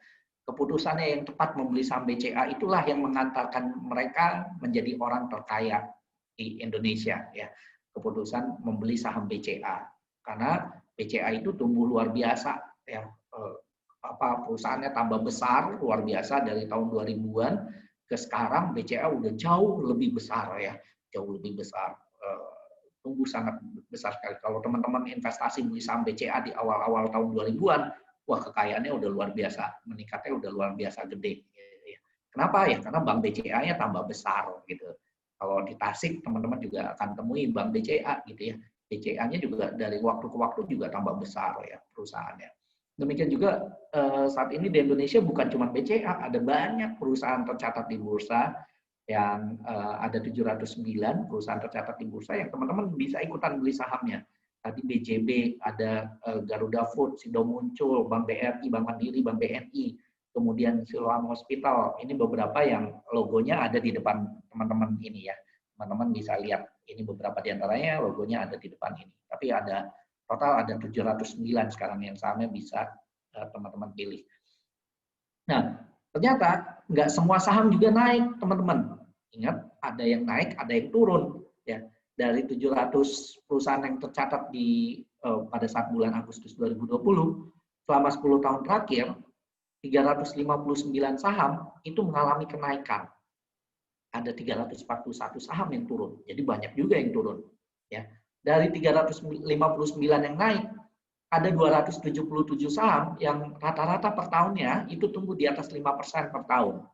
Keputusannya yang tepat membeli saham BCA itulah yang mengantarkan mereka menjadi orang terkaya di Indonesia ya. Keputusan membeli saham BCA karena BCA itu tumbuh luar biasa ya. Perusahaannya tambah besar luar biasa dari tahun 2000-an ke sekarang. BCA udah jauh lebih besar ya, jauh lebih besar. Tumbuh sangat besar sekali. Kalau teman-teman investasi beli saham BCA di awal-awal tahun 2000-an, wah kekayaannya udah luar biasa, meningkatnya udah luar biasa gede. Kenapa ya? Karena bank BCA-nya tambah besar gitu. Kalau di Tasik teman-teman juga akan temui bank BCA gitu ya. BCA-nya juga dari waktu ke waktu juga tambah besar ya perusahaannya. Demikian juga saat ini di Indonesia bukan cuma BCA, ada banyak perusahaan tercatat di bursa yang ada 709 perusahaan tercatat di bursa yang teman-teman bisa ikutan beli sahamnya. Tadi BJB, ada Garuda Food, Sido Muncul, Bank BRI, Bank Mandiri, Bank BNI, kemudian Siloam Hospital. Ini beberapa yang logonya ada di depan teman-teman ini ya. Teman-teman bisa lihat, ini beberapa di antaranya logonya ada di depan ini. Tapi ada total ada 709 sekarang yang sahamnya bisa teman-teman pilih. Nah, ternyata nggak semua saham juga naik, teman-teman. Ingat, ada yang naik, ada yang turun. Ya. Dari 700 perusahaan yang tercatat pada saat bulan Agustus 2020, selama 10 tahun terakhir, 359 saham itu mengalami kenaikan. Ada 341 saham yang turun. Jadi banyak juga yang turun. Ya. Dari 359 yang naik, ada 277 saham yang rata-rata per tahunnya itu tumbuh di atas 5% per tahun.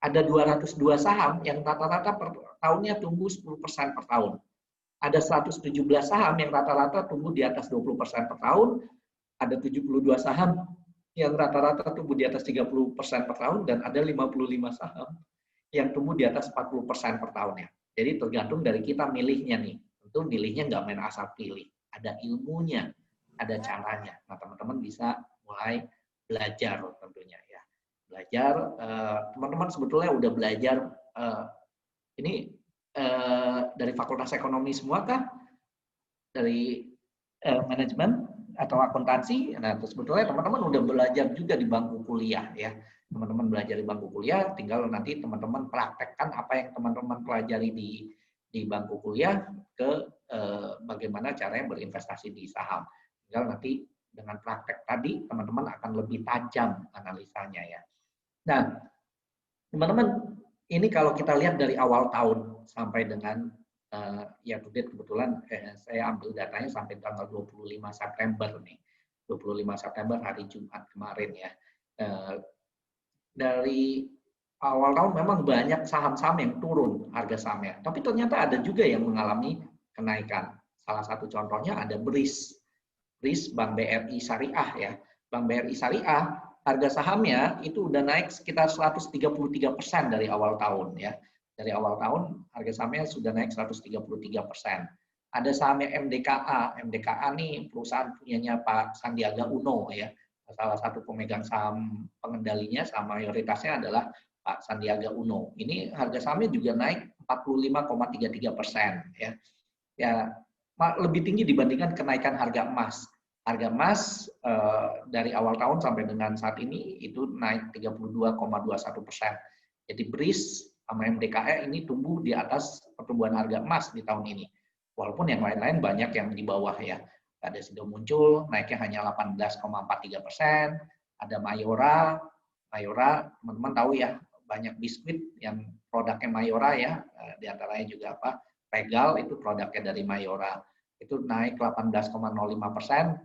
Ada 202 saham yang rata-rata per tahunnya tumbuh 10% per tahun. Ada 117 saham yang rata-rata tumbuh di atas 20% per tahun. Ada 72 saham yang rata-rata tumbuh di atas 30% per tahun, dan ada 55 saham yang tumbuh di atas 40% per tahunnya. Jadi tergantung dari kita milihnya nih. Tentu milihnya nggak main asal pilih. Ada ilmunya, ada caranya. Nah, teman-teman bisa mulai belajar tentunya ya. Belajar, teman-teman sebetulnya udah belajar ini dari Fakultas Ekonomi semua kah? Dari manajemen atau akuntansi? Nah, sebetulnya teman-teman udah belajar juga di bangku kuliah ya. Teman-teman belajar di bangku kuliah, tinggal nanti teman-teman praktekkan apa yang teman-teman pelajari di bangku kuliah ke bagaimana caranya berinvestasi di saham. Tinggal nanti dengan praktek tadi, teman-teman akan lebih tajam analisanya ya. Nah, teman-teman, ini kalau kita lihat dari awal tahun sampai dengan ya kebetulan saya ambil datanya sampai tanggal 25 September nih. 25 September hari Jumat kemarin ya. Dari awal tahun memang banyak saham-saham yang turun harga sahamnya, tapi ternyata ada juga yang mengalami kenaikan. Salah satu contohnya ada BRIS, Bank BRI Syariah ya. Bank BRI Syariah harga sahamnya itu udah naik sekitar 133% dari awal tahun ya. Dari awal tahun harga sahamnya sudah naik 133%. Ada sahamnya MDKA. MDKA nih perusahaan punyanya Pak Sandiaga Uno ya. Salah satu pemegang saham pengendalinya, saham mayoritasnya adalah Pak Sandiaga Uno. Ini harga sahamnya juga naik 45,33% ya. Ya, lebih tinggi dibandingkan kenaikan harga emas. Harga emas dari awal tahun sampai dengan saat ini itu naik 32,21%. Jadi BRIS sama MDKA ini tumbuh di atas pertumbuhan harga emas di tahun ini. Walaupun yang lain-lain banyak yang di bawah ya. Ada Sido Muncul, naiknya hanya 18,43%. Ada Mayora, teman-teman tahu ya, banyak biskuit yang produknya Mayora ya, di antaranya juga apa, Regal itu produknya dari Mayora. Itu naik 18,05%.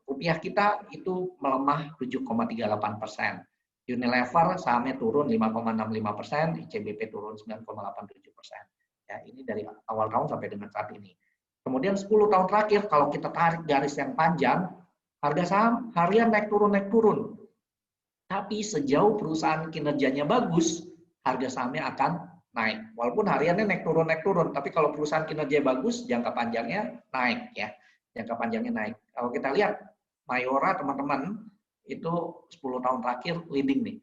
Rupiah kita itu melemah 7,38%. Unilever sahamnya turun 5,65%, ICBP turun 9,87%. Ya, ini dari awal tahun sampai dengan saat ini. Kemudian 10 tahun terakhir, kalau kita tarik garis yang panjang, harga saham harian naik turun. Tapi sejauh perusahaan kinerjanya bagus, harga sahamnya akan naik. Walaupun hariannya naik turun, tapi kalau perusahaan kinerja bagus, jangka panjangnya naik ya. Jangka panjangnya naik. Kalau kita lihat Mayora teman-teman, itu 10 tahun terakhir leading nih.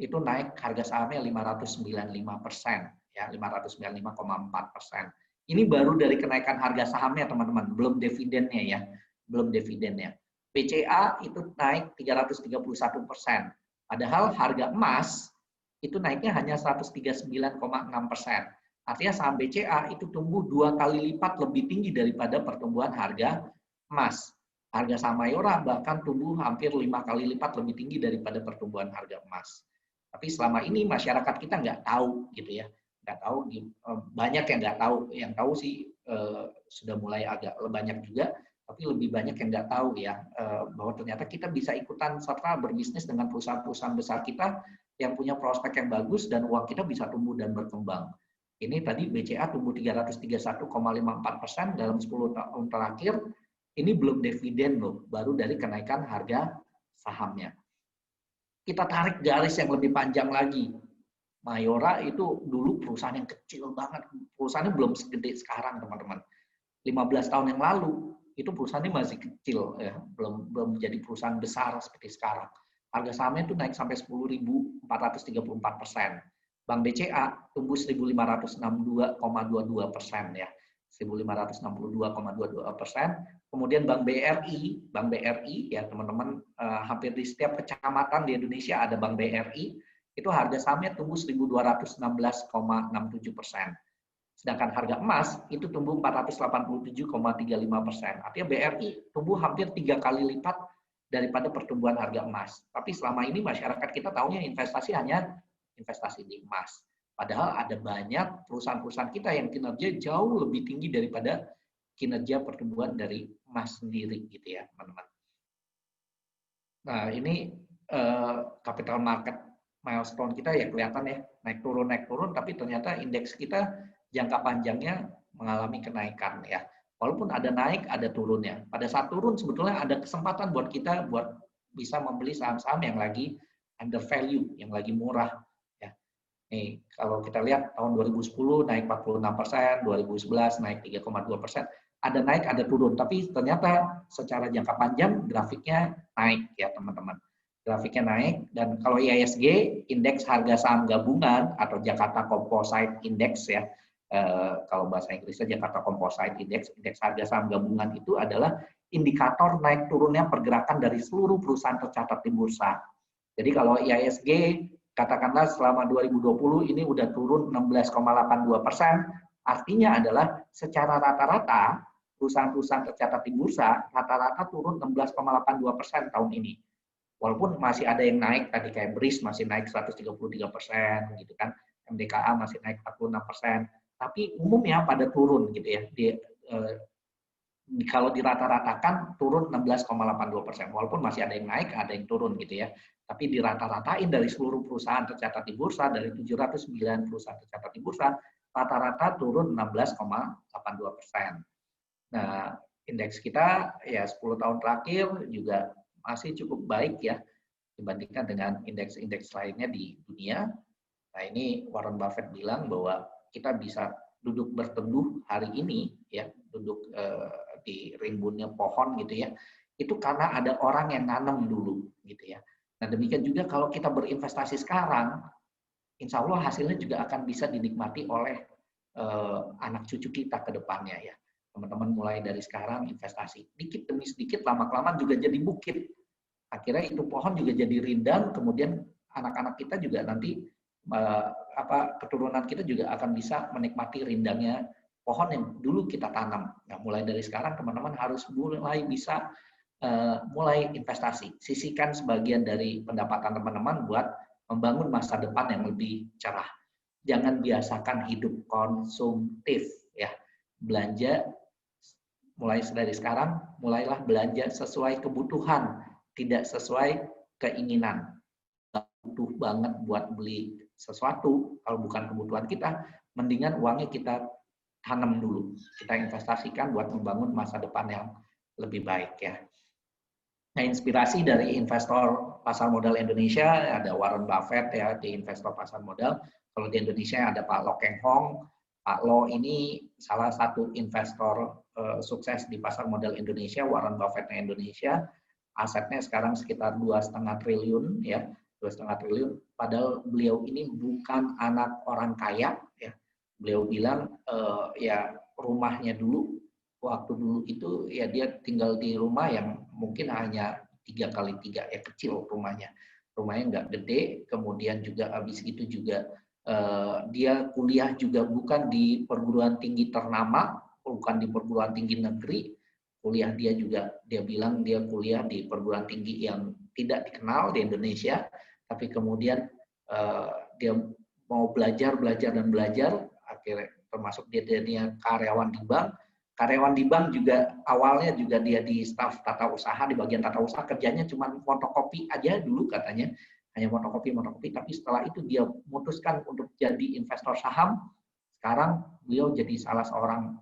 Itu naik harga sahamnya 595%, ya 595,4%. Ini baru dari kenaikan harga sahamnya teman-teman, belum dividennya ya, belum dividennya. BCA itu naik 331%. Padahal harga emas itu naiknya hanya 139,6%. Artinya saham BCA itu tumbuh 2 kali lipat lebih tinggi daripada pertumbuhan harga emas. Harga saham Mayora bahkan tumbuh hampir 5 kali lipat lebih tinggi daripada pertumbuhan harga emas. Tapi selama ini masyarakat kita nggak tahu gitu ya. Nggak tahu, banyak yang nggak tahu. Yang tahu sih sudah mulai agak banyak juga, tapi lebih banyak yang nggak tahu ya, bahwa ternyata kita bisa ikutan serta berbisnis dengan perusahaan-perusahaan besar kita yang punya prospek yang bagus dan uang kita bisa tumbuh dan berkembang. Ini tadi BCA tumbuh 331,54% dalam 10 tahun terakhir. Ini belum dividen loh, baru dari kenaikan harga sahamnya. Kita tarik garis yang lebih panjang lagi. Mayora itu dulu perusahaan yang kecil banget. Perusahaannya belum segede sekarang, teman-teman. 15 tahun yang lalu, itu perusahaannya masih kecil, ya. Belum jadi perusahaan besar seperti sekarang. Harga sahamnya itu naik sampai 10.434%. Bank BCA tumbuh 1.562,22% ya. 1.562,22%. Kemudian Bank BRI ya teman-teman, hampir di setiap kecamatan di Indonesia ada Bank BRI. Itu harga sahamnya tumbuh 1.216,67%. Sedangkan harga emas itu tumbuh 487,35%. Artinya BRI tumbuh hampir 3 kali lipat daripada pertumbuhan harga emas. Tapi selama ini masyarakat kita tahunya investasi hanya investasi di emas. Padahal ada banyak perusahaan-perusahaan kita yang kinerja jauh lebih tinggi daripada kinerja pertumbuhan dari emas sendiri gitu ya teman-teman. Nah ini capital market milestone kita ya kelihatan ya naik turun, tapi ternyata indeks kita jangka panjangnya mengalami kenaikan ya. Walaupun ada naik, ada turunnya. Pada saat turun sebetulnya ada kesempatan buat kita buat bisa membeli saham-saham yang lagi under value, yang lagi murah. Ya. Nih, kalau kita lihat tahun 2010 naik 46%, 2011 naik 3,2%. Ada naik, ada turun. Tapi ternyata secara jangka panjang grafiknya naik ya teman-teman. Grafiknya naik, dan kalau IHSG, indeks harga saham gabungan atau Jakarta Composite Index ya, kalau bahasa Inggrisnya Jakarta Composite Index, indeks harga saham gabungan itu adalah indikator naik turunnya pergerakan dari seluruh perusahaan tercatat di bursa. Jadi kalau IHSG katakanlah selama 2020 ini udah turun 16,82%, artinya adalah secara rata-rata perusahaan-perusahaan tercatat di bursa rata-rata turun 16,82% tahun ini. Walaupun masih ada yang naik tadi kayak BRIS masih naik 133% gitu kan, MDKA masih naik 46%. Tapi umumnya pada turun gitu ya. Kalau dirata-ratakan turun 16,82%. Walaupun masih ada yang naik, ada yang turun gitu ya. Tapi dirata-ratain dari seluruh perusahaan tercatat di bursa, dari 709 perusahaan tercatat di bursa, rata-rata turun 16,82%. Nah, indeks kita ya 10 tahun terakhir juga masih cukup baik ya dibandingkan dengan indeks-indeks lainnya di dunia. Nah, ini Warren Buffett bilang bahwa kita bisa duduk berteduh hari ini ya, duduk di rimbunnya pohon gitu ya, itu karena ada orang yang nanam dulu gitu ya. Nah demikian juga kalau kita berinvestasi sekarang, insya Allah hasilnya juga akan bisa dinikmati oleh anak cucu kita ke depannya ya. Teman-teman mulai dari sekarang investasi dikit demi sedikit, lama-kelamaan juga jadi bukit. Akhirnya itu pohon juga jadi rindang, kemudian anak-anak kita juga nanti keturunan kita juga akan bisa menikmati rindangnya pohon yang dulu kita tanam. Nah, mulai dari sekarang teman-teman harus mulai bisa mulai investasi. Sisihkan sebagian dari pendapatan teman-teman buat membangun masa depan yang lebih cerah. Jangan biasakan hidup konsumtif ya. Belanja mulai dari sekarang, mulailah belanja sesuai kebutuhan, tidak sesuai keinginan. Butuh banget buat beli sesuatu, kalau bukan kebutuhan kita, mendingan uangnya kita tanam dulu, kita investasikan buat membangun masa depan yang lebih baik ya. Nah, inspirasi dari investor pasar modal Indonesia ada Warren Buffett ya, di investor pasar modal. Kalau di Indonesia ada Pak Lo Keng Hong. Pak Lo ini salah satu investor sukses di pasar modal Indonesia, Warren Buffett Indonesia. Asetnya sekarang sekitar 2,5 triliun ya. 2,5 triliun, padahal beliau ini bukan anak orang kaya ya. Beliau bilang ya rumahnya dulu, waktu dulu itu ya dia tinggal di rumah yang mungkin hanya 3x3 ya, kecil rumahnya nggak gede. Kemudian juga habis itu juga dia kuliah juga bukan di perguruan tinggi ternama, bukan di perguruan tinggi negeri. Kuliah dia juga, dia bilang dia kuliah di perguruan tinggi yang tidak dikenal di Indonesia. Tapi kemudian dia mau belajar, akhirnya termasuk dia karyawan di bank. Karyawan di bank juga awalnya juga dia di staf tata usaha, di bagian tata usaha, kerjanya cuma fotokopi aja dulu katanya, hanya fotokopi, tapi setelah itu dia memutuskan untuk jadi investor saham. Sekarang beliau jadi salah seorang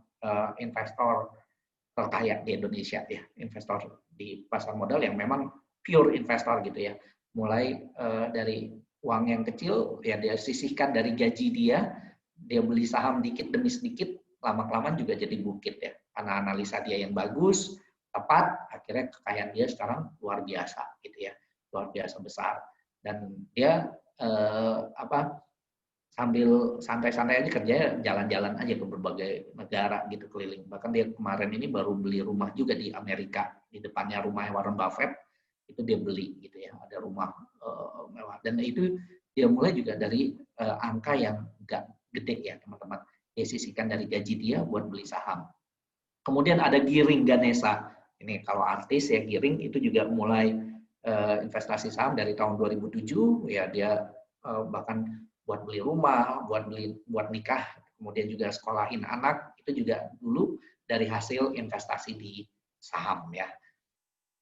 investor terkaya di Indonesia ya, investor di pasar modal yang memang pure investor gitu ya. Mulai dari uang yang kecil ya dia sisihkan dari gaji dia beli saham dikit demi sedikit, lama-kelamaan juga jadi bukit ya. Karena analisa dia yang bagus, tepat, akhirnya kekayaan dia sekarang luar biasa gitu ya, luar biasa besar. Dan dia sambil santai-santai aja kerjanya, jalan-jalan aja ke berbagai negara gitu, keliling. Bahkan dia kemarin ini baru beli rumah juga di Amerika, di depannya rumahnya Warren Buffett. Itu dia beli gitu ya, ada rumah mewah, dan itu dia mulai juga dari angka yang enggak gede ya teman-teman, dia sisihkan dari gaji dia buat beli saham. Kemudian ada Giring Ganesha, ini kalau artis ya, Giring itu juga mulai investasi saham dari tahun 2007 ya, dia bahkan buat beli rumah, buat nikah, kemudian juga sekolahin anak, itu juga dulu dari hasil investasi di saham ya.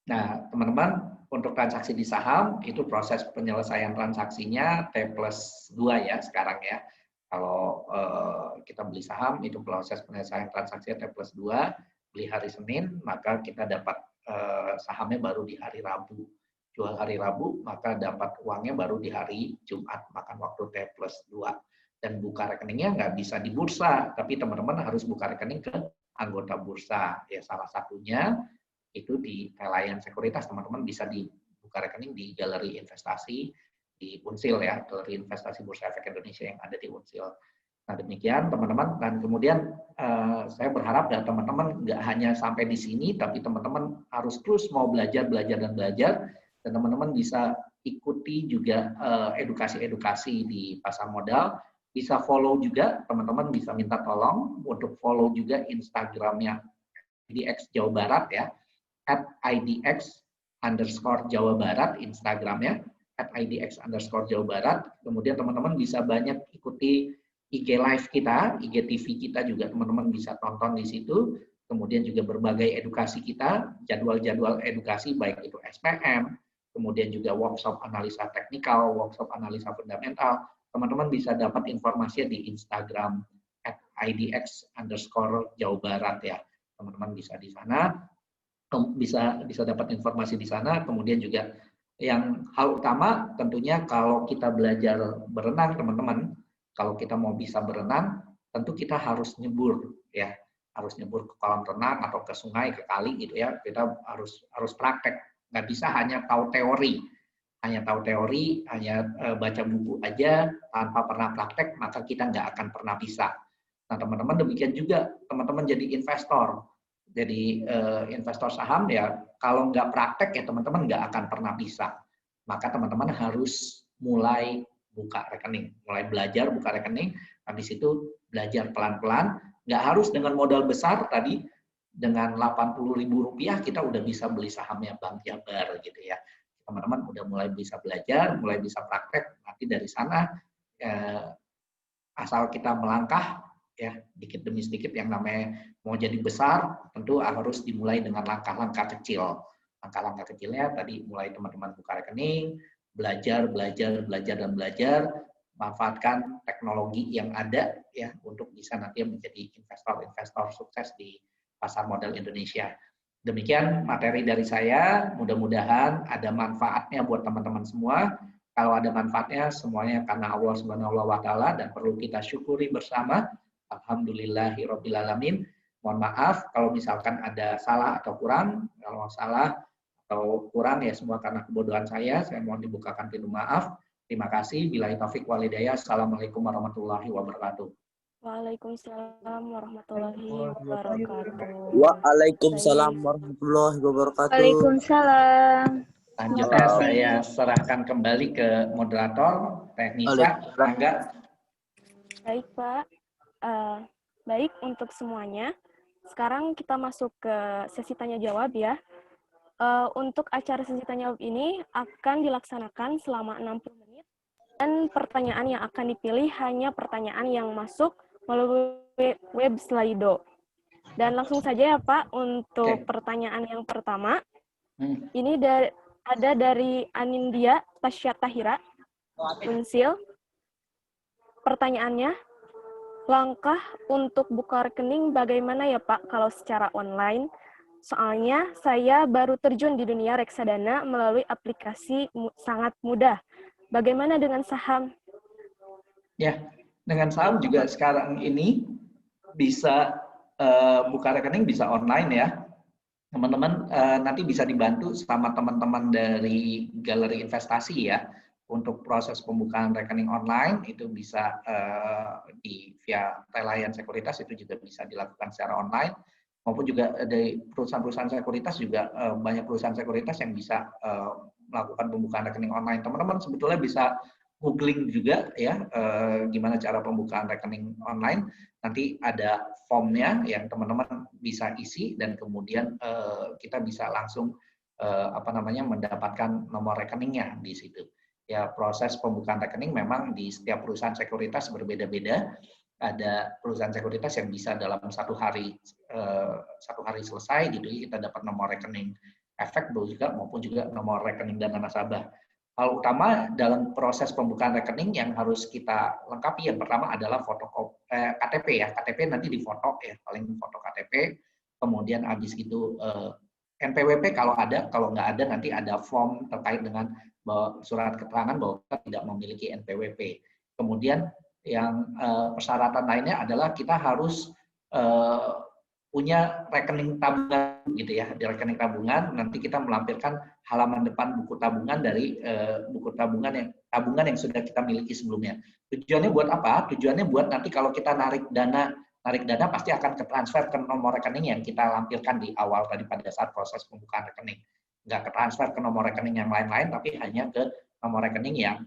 Nah, teman-teman, untuk transaksi di saham itu proses penyelesaian transaksinya T+2 ya sekarang ya. Kalau kita beli saham itu proses penyelesaian transaksinya T+2, beli hari Senin maka kita dapat sahamnya baru di hari Rabu. Jual hari Rabu maka dapat uangnya baru di hari Jumat, makan waktu T+2. Dan buka rekeningnya nggak bisa di bursa, tapi teman-teman harus buka rekening ke anggota bursa. Ya salah satunya itu di Reliance Sekuritas, teman-teman bisa dibuka rekening di galeri investasi di Unsil ya, galeri investasi Bursa Efek Indonesia yang ada di Unsil. Nah demikian teman-teman, dan kemudian saya berharap ya teman-teman nggak hanya sampai di sini, tapi teman-teman harus terus mau belajar, dan teman-teman bisa ikuti juga edukasi-edukasi di pasar modal, bisa follow juga, teman-teman bisa minta tolong untuk follow juga Instagramnya IDX Jawa Barat ya, @idx_Jawa Barat Instagramnya, @idx_Jawa Barat. Kemudian teman-teman bisa banyak ikuti IG Live kita, IG TV kita juga teman-teman bisa tonton di situ. Kemudian juga berbagai edukasi kita, jadwal-jadwal edukasi baik itu SPM, kemudian juga workshop analisa teknikal, workshop analisa fundamental. Teman-teman bisa dapat informasinya di Instagram @idx_Jawa Barat ya. Teman-teman bisa di sana. Bisa dapat informasi di sana. Kemudian juga yang hal utama tentunya kalau kita belajar berenang teman-teman, kalau kita mau bisa berenang tentu kita harus nyebur ya, harus nyebur ke kolam renang atau ke sungai, ke kali gitu ya. Kita harus praktek, nggak bisa hanya tahu teori, hanya baca buku aja tanpa pernah praktek, maka kita nggak akan pernah bisa. Nah teman-teman demikian juga teman-teman jadi investor. Jadi investor saham ya kalau nggak praktek ya teman-teman nggak akan pernah bisa. Maka teman-teman harus mulai buka rekening, mulai belajar buka rekening. Habis itu belajar pelan-pelan, nggak harus dengan modal besar tadi. Dengan Rp80.000 kita udah bisa beli sahamnya Bank Jabar gitu ya. Teman-teman udah mulai bisa belajar, mulai bisa praktek. Nanti dari sana asal kita melangkah ya dikit demi sedikit, yang namanya mau jadi besar tentu harus dimulai dengan langkah-langkah kecil. Langkah-langkah kecilnya tadi mulai teman-teman buka rekening, belajar, manfaatkan teknologi yang ada ya untuk bisa nanti menjadi investor sukses di pasar modal Indonesia. Demikian materi dari saya, mudah-mudahan ada manfaatnya buat teman-teman semua. Kalau ada manfaatnya semuanya karena Allah Subhanahu wa taala dan perlu kita syukuri bersama. Alhamdulillahirobbilalamin. Mohon maaf kalau misalkan ada salah atau kurang. Kalau salah atau kurang ya semua karena kebodohan saya. Saya mohon dibukakan pintu maaf. Terima kasih. Billahi taufik wal hidayah. Assalamualaikum warahmatullahi wabarakatuh. Waalaikumsalam warahmatullahi wabarakatuh. Waalaikumsalam warahmatullahi wabarakatuh. Waalaikumsalam. Selanjutnya saya serahkan kembali ke moderator, Teknisa. Angga. Baik Pak. Baik untuk semuanya. Sekarang kita masuk ke sesi tanya jawab ya. Untuk acara sesi tanya jawab ini akan dilaksanakan selama 60 menit dan pertanyaan yang akan dipilih hanya pertanyaan yang masuk melalui web Slido. Dan langsung saja ya Pak untuk pertanyaan yang pertama. Ini ada dari Anindya Tasya Tahira, Unsil. Pertanyaannya, langkah untuk buka rekening bagaimana ya Pak kalau secara online? Soalnya saya baru terjun di dunia reksadana melalui aplikasi sangat mudah. Bagaimana dengan saham? Ya, dengan saham juga sekarang ini bisa buka rekening bisa online ya. Teman-teman nanti bisa dibantu sama teman-teman dari galeri investasi ya. Untuk proses pembukaan rekening online itu bisa via Reliance Sekuritas itu juga bisa dilakukan secara online, maupun juga dari perusahaan-perusahaan sekuritas juga banyak perusahaan sekuritas yang bisa melakukan pembukaan rekening online. Teman-teman sebetulnya bisa googling juga ya gimana cara pembukaan rekening online. Nanti ada formnya yang teman-teman bisa isi dan kemudian kita bisa langsung mendapatkan nomor rekeningnya di situ. Ya, proses pembukaan rekening memang di setiap perusahaan sekuritas berbeda-beda. Ada perusahaan sekuritas yang bisa dalam 1 hari 1 hari selesai gitu kita dapat nomor rekening efek juga maupun juga nomor rekening dana nasabah. Hal utama dalam proses pembukaan rekening yang harus kita lengkapi yang pertama adalah foto KTP ya. KTP nanti difoto ya, paling foto KTP. Kemudian habis itu NPWP kalau ada, kalau nggak ada nanti ada form terkait dengan surat keterangan bahwa kita tidak memiliki NPWP. Kemudian yang persyaratan lainnya adalah kita harus punya rekening tabungan gitu ya. Di rekening tabungan nanti kita melampirkan halaman depan buku tabungan dari buku tabungan yang sudah kita miliki sebelumnya. Tujuannya buat apa? Tujuannya buat nanti kalau kita narik dana pasti akan ketransfer ke nomor rekening yang kita lampirkan di awal tadi pada saat proses pembukaan rekening. Nggak ketransfer ke nomor rekening yang lain-lain, tapi hanya ke nomor rekening yang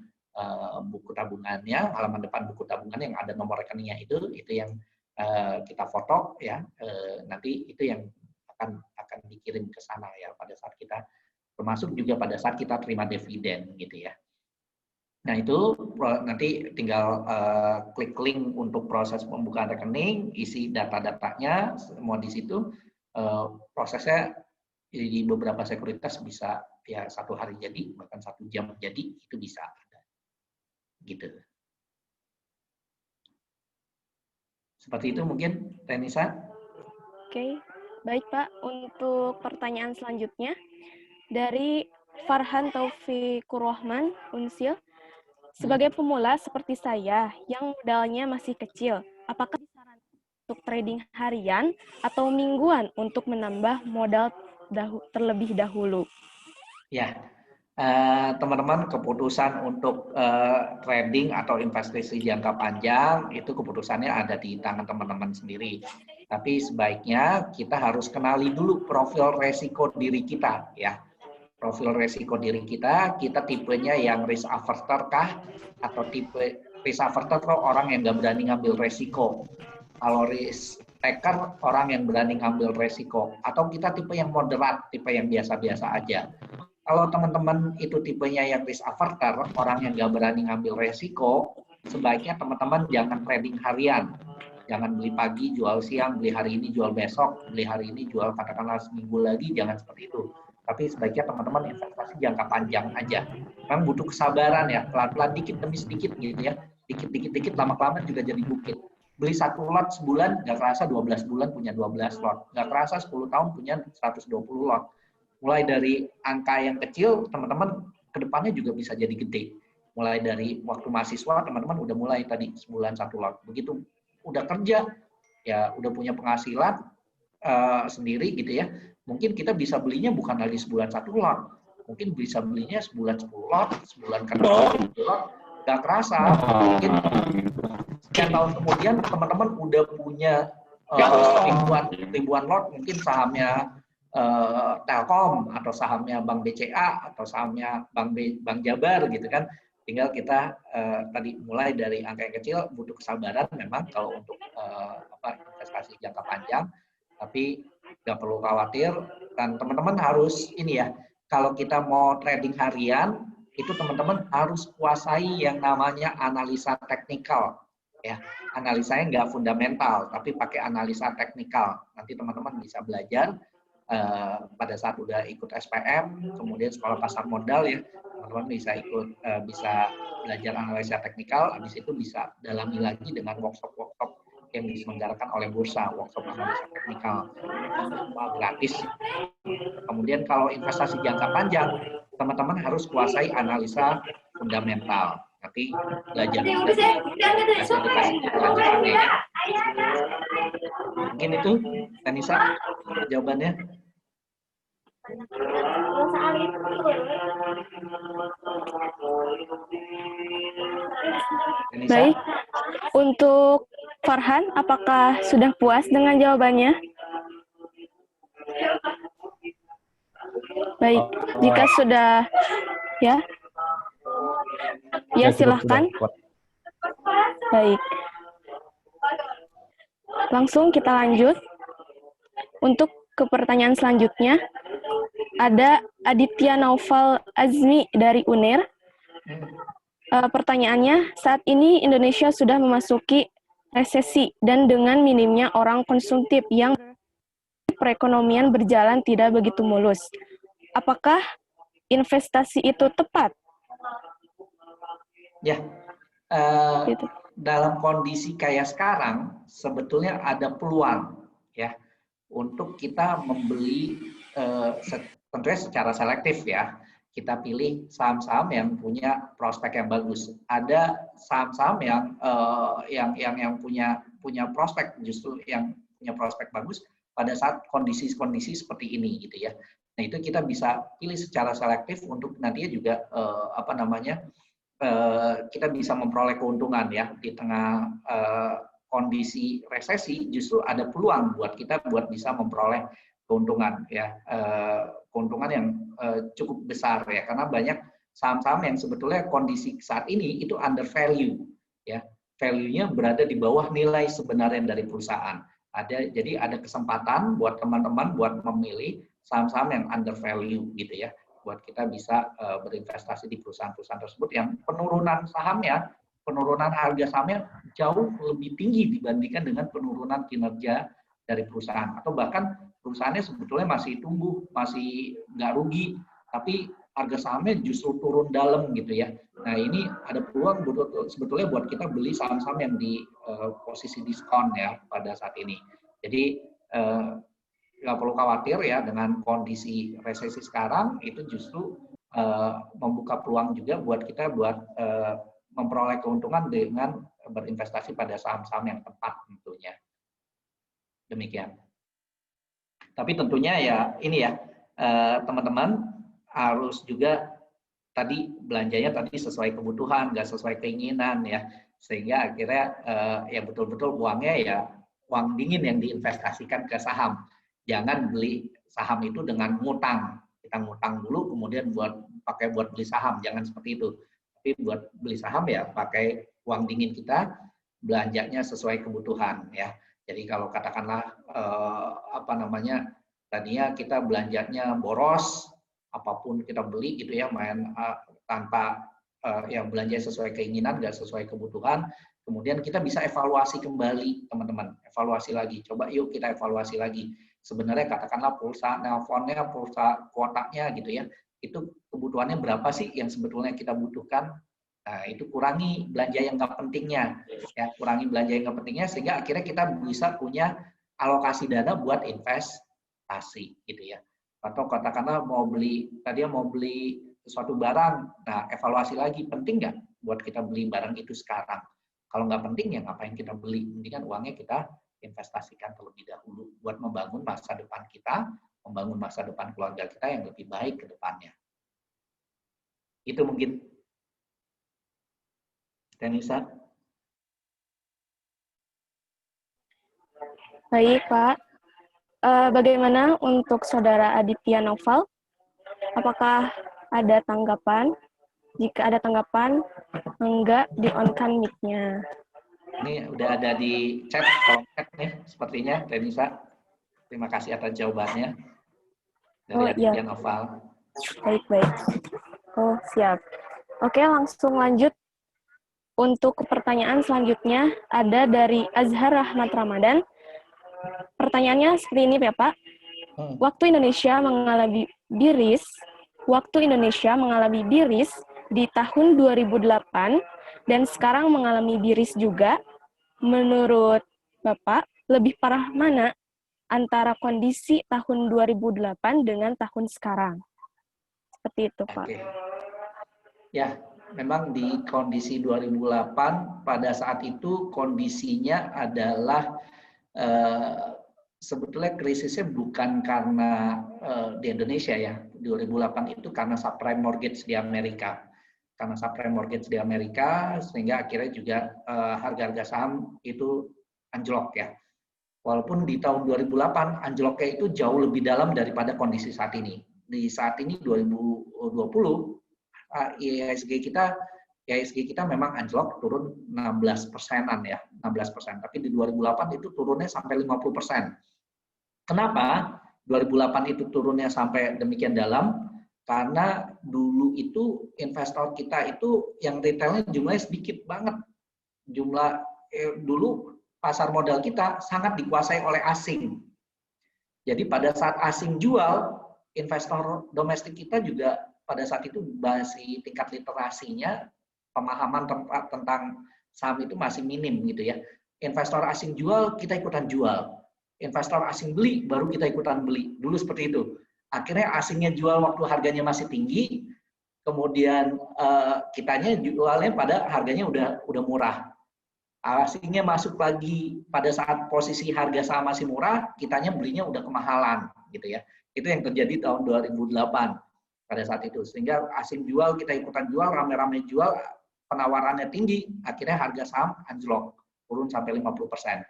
buku tabungannya, halaman depan buku tabungan yang ada nomor rekeningnya itu yang kita foto ya, nanti itu yang akan dikirim ke sana ya pada saat kita, termasuk juga pada saat kita terima dividen gitu ya. Nah itu nanti tinggal klik link untuk proses pembukaan rekening, isi data-datanya semua di situ. Prosesnya di beberapa sekuritas bisa ya 1 hari jadi, bahkan 1 jam jadi, itu bisa gitu. Seperti itu mungkin, Tenisa. Oke, baik Pak. Untuk pertanyaan selanjutnya dari Farhan Taufikur Rahman, Unsil. Sebagai pemula seperti saya yang modalnya masih kecil, apakah disarankan untuk trading harian atau mingguan untuk menambah modal terlebih dahulu? Ya, teman-teman, keputusan untuk trading atau investasi jangka panjang itu keputusannya ada di tangan teman-teman sendiri. Tapi sebaiknya kita harus kenali dulu profil resiko diri kita ya. Profil resiko diri kita tipenya yang risk averse kah? Atau tipe risk averse itu orang yang nggak berani ngambil resiko. Kalau risk taker orang yang berani ngambil resiko. Atau kita tipe yang moderat, tipe yang biasa-biasa aja. Kalau teman-teman itu tipenya yang risk averse, orang yang nggak berani ngambil resiko, sebaiknya teman-teman jangan trading harian. Jangan beli pagi, jual siang, beli hari ini, jual besok, beli hari ini, jual katakanlah seminggu lagi, jangan seperti itu. Tapi sebaiknya teman-teman investasi jangka panjang aja. Memang butuh kesabaran ya, pelan-pelan dikit demi sedikit gitu ya. Dikit, lama-kelamaan juga jadi bukit. Beli 1 lot sebulan, nggak kerasa 12 bulan punya 12 lot. Nggak kerasa 10 tahun punya 120 lot. Mulai dari angka yang kecil, teman-teman kedepannya juga bisa jadi gede. Mulai dari waktu mahasiswa, teman-teman udah mulai tadi sebulan 1 lot. Begitu udah kerja, ya udah punya penghasilan sendiri gitu ya. Mungkin kita bisa belinya bukan lagi sebulan 1 lot, mungkin bisa belinya sebulan 10 lot, sebulan kan 10 lot, nggak kerasa. Mungkin sekian tahun kemudian teman-teman udah punya ribuan lot, mungkin sahamnya Telkom atau sahamnya Bank BCA atau sahamnya Bank Jabar gitu kan. Tinggal kita tadi mulai dari angka yang kecil, butuh kesabaran memang kalau untuk investasi jangka panjang, tapi nggak perlu khawatir. Dan teman-teman harus ini ya, kalau kita mau trading harian, itu teman-teman harus kuasai yang namanya analisa teknikal. Ya, analisanya nggak fundamental, tapi pakai analisa teknikal. Nanti teman-teman bisa belajar pada saat udah ikut SPM, kemudian sekolah pasar modal ya, teman-teman bisa ikut bisa belajar analisa teknikal. Habis itu bisa dalami lagi dengan workshop-workshop yang diselenggarakan oleh bursa, workshop analisa teknikal, semua gratis. Kemudian kalau investasi jangka panjang, teman-teman harus kuasai analisa fundamental. Nanti belajar kelanjutannya. Mungkin itu, Tanisa, jawabannya. Tanisa? Baik, untuk Farhan, apakah sudah puas dengan jawabannya? Baik, jika sudah, ya silahkan. Baik. Langsung kita lanjut. Untuk ke pertanyaan selanjutnya, ada Aditya Naufal Azmi dari UNER. Pertanyaannya, saat ini Indonesia sudah memasuki resesi dan dengan minimnya orang konsumtif yang perekonomian berjalan tidak begitu mulus. Apakah investasi itu tepat? Ya, Gitu. dalam kondisi kayak sekarang sebetulnya ada peluang ya untuk kita membeli tentunya secara selektif ya. Kita pilih saham-saham yang punya prospek yang bagus. Ada saham-saham yang punya prospek, justru yang punya prospek bagus pada saat kondisi-kondisi seperti ini gitu ya. Nah, itu kita bisa pilih secara selektif untuk nantinya juga kita bisa memperoleh keuntungan ya di tengah kondisi resesi. Justru ada peluang buat kita buat bisa memperoleh keuntungan ya, keuntungan yang cukup besar ya, karena banyak saham-saham yang sebetulnya kondisi saat ini itu under value ya, value-nya berada di bawah nilai sebenarnya dari perusahaan. Jadi ada kesempatan buat teman-teman buat memilih saham-saham yang under value gitu ya, buat kita bisa berinvestasi di perusahaan-perusahaan tersebut yang penurunan sahamnya, penurunan harga sahamnya jauh lebih tinggi dibandingkan dengan penurunan kinerja dari perusahaan, atau bahkan perusahaannya sebetulnya masih tumbuh, masih nggak rugi, tapi harga sahamnya justru turun dalam gitu ya. Nah, ini ada peluang sebetulnya buat kita beli saham-saham yang di posisi diskon ya pada saat ini. Jadi nggak perlu khawatir ya dengan kondisi resesi sekarang, itu justru membuka peluang juga buat kita buat memperoleh keuntungan dengan berinvestasi pada saham-saham yang tepat tentunya. Demikian. Tapi tentunya ya ini ya teman-teman harus juga tadi belanjanya tadi sesuai kebutuhan, nggak sesuai keinginan ya, sehingga akhirnya ya betul-betul uangnya ya uang dingin yang diinvestasikan ke saham. Jangan beli saham itu dengan ngutang, kita ngutang dulu kemudian pakai buat beli saham, jangan seperti itu. Tapi buat beli saham ya pakai uang dingin kita, belanjanya sesuai kebutuhan ya. Jadi kalau katakanlah tadinya kita belanjanya boros, apapun kita beli gitu ya, main tanpa yang belanja sesuai keinginan, nggak sesuai kebutuhan, kemudian kita bisa evaluasi kembali teman-teman, evaluasi lagi, coba yuk kita evaluasi lagi. Sebenarnya katakanlah pulsa nelponnya, pulsa kuotanya gitu ya, itu kebutuhannya berapa sih yang sebetulnya kita butuhkan. Nah, itu kurangi belanja yang nggak pentingnya, ya kurangi belanja yang nggak pentingnya sehingga akhirnya kita bisa punya alokasi dana buat investasi, gitu ya. Atau katakanlah mau beli suatu barang, nah evaluasi lagi penting nggak buat kita beli barang itu sekarang. Kalau nggak penting ya ngapain kita beli? Mendingan uangnya kita investasikan terlebih dahulu buat membangun masa depan kita, membangun masa depan keluarga kita yang lebih baik ke depannya. Itu mungkin. Tenisa. Baik, Pak. Bagaimana untuk Saudara Aditya Noval? Apakah ada tanggapan? Jika ada tanggapan, enggak di-on-kan mic-nya. Ini udah ada di chat, kolom chat nih, sepertinya, Tenisa. Terima kasih atas jawabannya dari Aditya Noval. Baik. Oh, siap. Oke, langsung lanjut. Untuk pertanyaan selanjutnya ada dari Azhar Rahmat Ramadan. Pertanyaannya seperti ini ya Pak. Waktu Indonesia mengalami biris di tahun 2008 dan sekarang mengalami biris juga. Menurut Bapak, lebih parah mana antara kondisi tahun 2008 dengan tahun sekarang? Seperti itu, Pak. Oke. Ya, memang di kondisi 2008 pada saat itu kondisinya adalah sebetulnya krisisnya bukan karena di Indonesia ya. 2008 itu karena subprime mortgage di Amerika. Karena subprime mortgage di Amerika sehingga akhirnya juga harga-harga saham itu anjlok ya. Walaupun di tahun 2008 anjloknya itu jauh lebih dalam daripada kondisi saat ini. Di saat ini 2020 IHSG kita memang anjlok turun 16%-an ya, 16%. Tapi di 2008 itu turunnya sampai 50%. Kenapa 2008 itu turunnya sampai demikian dalam? Karena dulu itu investor kita itu yang retailnya jumlahnya sedikit banget. Dulu pasar modal kita sangat dikuasai oleh asing. Jadi pada saat asing jual, investor domestik kita juga pada saat itu masih tingkat literasinya, pemahaman tentang saham itu masih minim gitu ya. Investor asing jual, kita ikutan jual. Investor asing beli, baru kita ikutan beli. Dulu seperti itu. Akhirnya asingnya jual waktu harganya masih tinggi, kemudian kitanya jualnya pada harganya udah murah. Asingnya masuk lagi pada saat posisi harga saham masih murah, kitanya belinya udah kemahalan gitu ya. Itu yang terjadi tahun 2008 pada saat itu. Sehingga asing jual, kita ikutan jual, rame-rame jual, penawarannya tinggi, akhirnya harga saham anjlok, turun sampai 50%.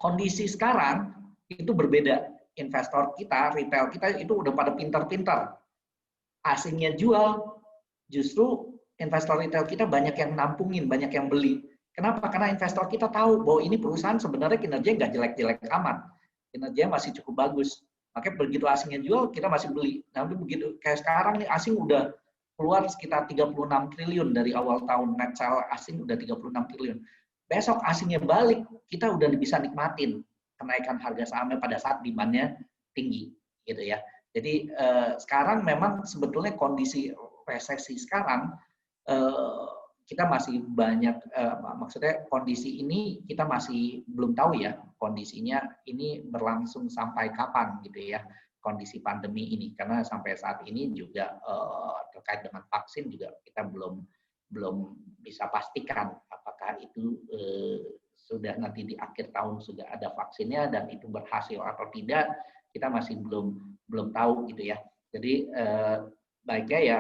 Kondisi sekarang itu berbeda. Investor kita, retail kita itu udah pada pintar-pintar. Asingnya jual, justru investor retail kita banyak yang nampungin, banyak yang beli. Kenapa? Karena investor kita tahu bahwa ini perusahaan sebenarnya kinerjanya nggak jelek-jelek amat. Kinerjanya masih cukup bagus. Makanya begitu asingnya jual, kita masih beli. Nah, begitu kayak sekarang nih asing udah keluar sekitar 36 triliun dari awal tahun. Net sale asing udah 36 triliun. Besok asingnya balik, kita udah bisa nikmatin kenaikan harga sahamnya pada saat demand-nya tinggi, gitu ya. Jadi sekarang memang sebetulnya kondisi resesi sekarang kita masih banyak, maksudnya kondisi ini kita masih belum tahu ya kondisinya ini berlangsung sampai kapan gitu ya, kondisi pandemi ini, karena sampai saat ini juga terkait dengan vaksin juga kita belum bisa pastikan apakah itu sudah nanti di akhir tahun sudah ada vaksinnya dan itu berhasil atau tidak, kita masih belum tahu gitu ya. Jadi baiknya ya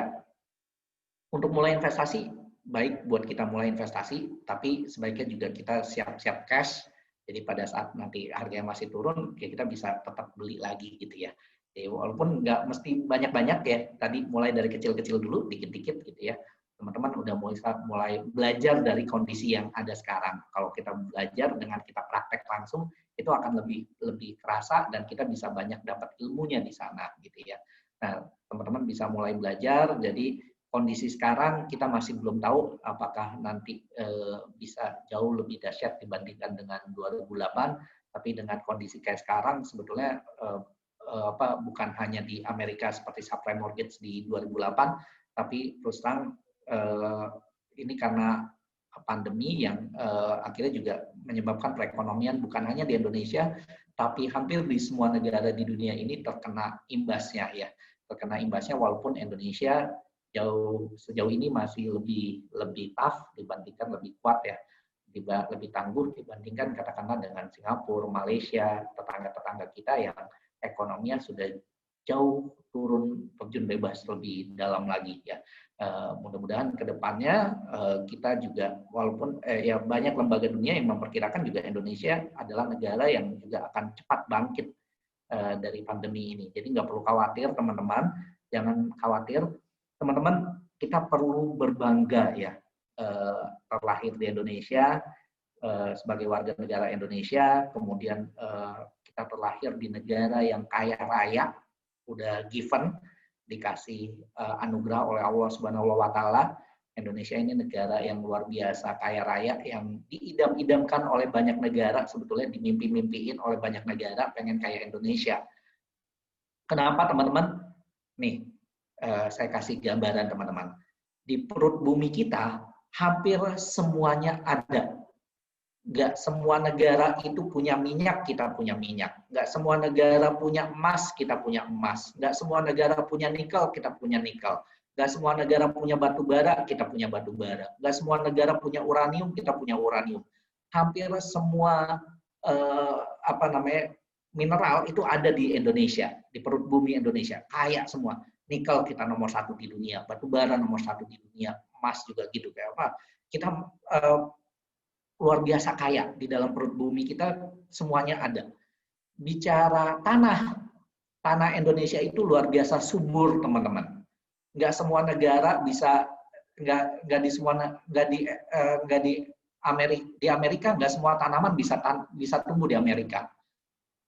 untuk mulai investasi, baik buat kita mulai investasi, tapi sebaiknya juga kita siap-siap cash. Jadi pada saat nanti harganya masih turun, ya kita bisa tetap beli lagi gitu ya. Jadi walaupun nggak mesti banyak-banyak ya, tadi mulai dari kecil-kecil dulu, dikit-dikit gitu ya. Teman-teman udah mulai belajar dari kondisi yang ada sekarang. Kalau kita belajar dengan kita praktek langsung, itu akan lebih terasa dan kita bisa banyak dapat ilmunya di sana gitu ya. Nah, teman-teman bisa mulai belajar. Jadi kondisi sekarang kita masih belum tahu apakah nanti bisa jauh lebih dahsyat dibandingkan dengan 2008. Tapi dengan kondisi kayak sekarang sebetulnya bukan hanya di Amerika seperti subprime mortgage di 2008, tapi terus terang ini karena pandemi yang akhirnya juga menyebabkan perekonomian bukan hanya di Indonesia, tapi hampir di semua negara di dunia ini terkena imbasnya ya, terkena imbasnya walaupun Indonesia sejauh ini masih lebih tough dibandingkan lebih kuat ya, lebih tangguh dibandingkan katakanlah dengan Singapura, Malaysia, tetangga-tetangga kita yang ekonominya sudah jauh turun terjun bebas lebih dalam lagi ya. Mudah-mudahan ke depannya kita juga walaupun ya banyak lembaga dunia yang memperkirakan juga Indonesia adalah negara yang juga akan cepat bangkit dari pandemi ini. Jadi nggak perlu khawatir teman-teman, jangan khawatir teman-teman, kita perlu berbangga ya terlahir di Indonesia sebagai warga negara Indonesia, kemudian kita terlahir di negara yang kaya raya, udah given, dikasih anugerah oleh Allah Subhanahu wa Ta'ala. Indonesia ini negara yang luar biasa kaya raya yang diidam-idamkan oleh banyak negara, sebetulnya dimimpi-mimpiin oleh banyak negara pengen kayak Indonesia. Kenapa teman-teman? Nih, saya kasih gambaran teman-teman. Di perut bumi kita hampir semuanya ada. Nggak semua negara itu punya minyak, kita punya minyak. Nggak semua negara punya emas, kita punya emas. Nggak semua negara punya nikel, kita punya nikel. Nggak semua negara punya batu bara, kita punya batu bara. Nggak semua negara punya uranium, kita punya uranium. Hampir semua mineral itu ada di Indonesia, di perut bumi Indonesia. Kaya semua. Nikel kita nomor 1 di dunia, batu bara nomor 1 di dunia, emas juga gitu. Kayak apa? Kita luar biasa kaya di dalam perut bumi kita, semuanya ada. Bicara tanah Indonesia itu luar biasa subur teman-teman. Nggak semua negara bisa, nggak di Amerika nggak semua tanaman bisa tumbuh di Amerika.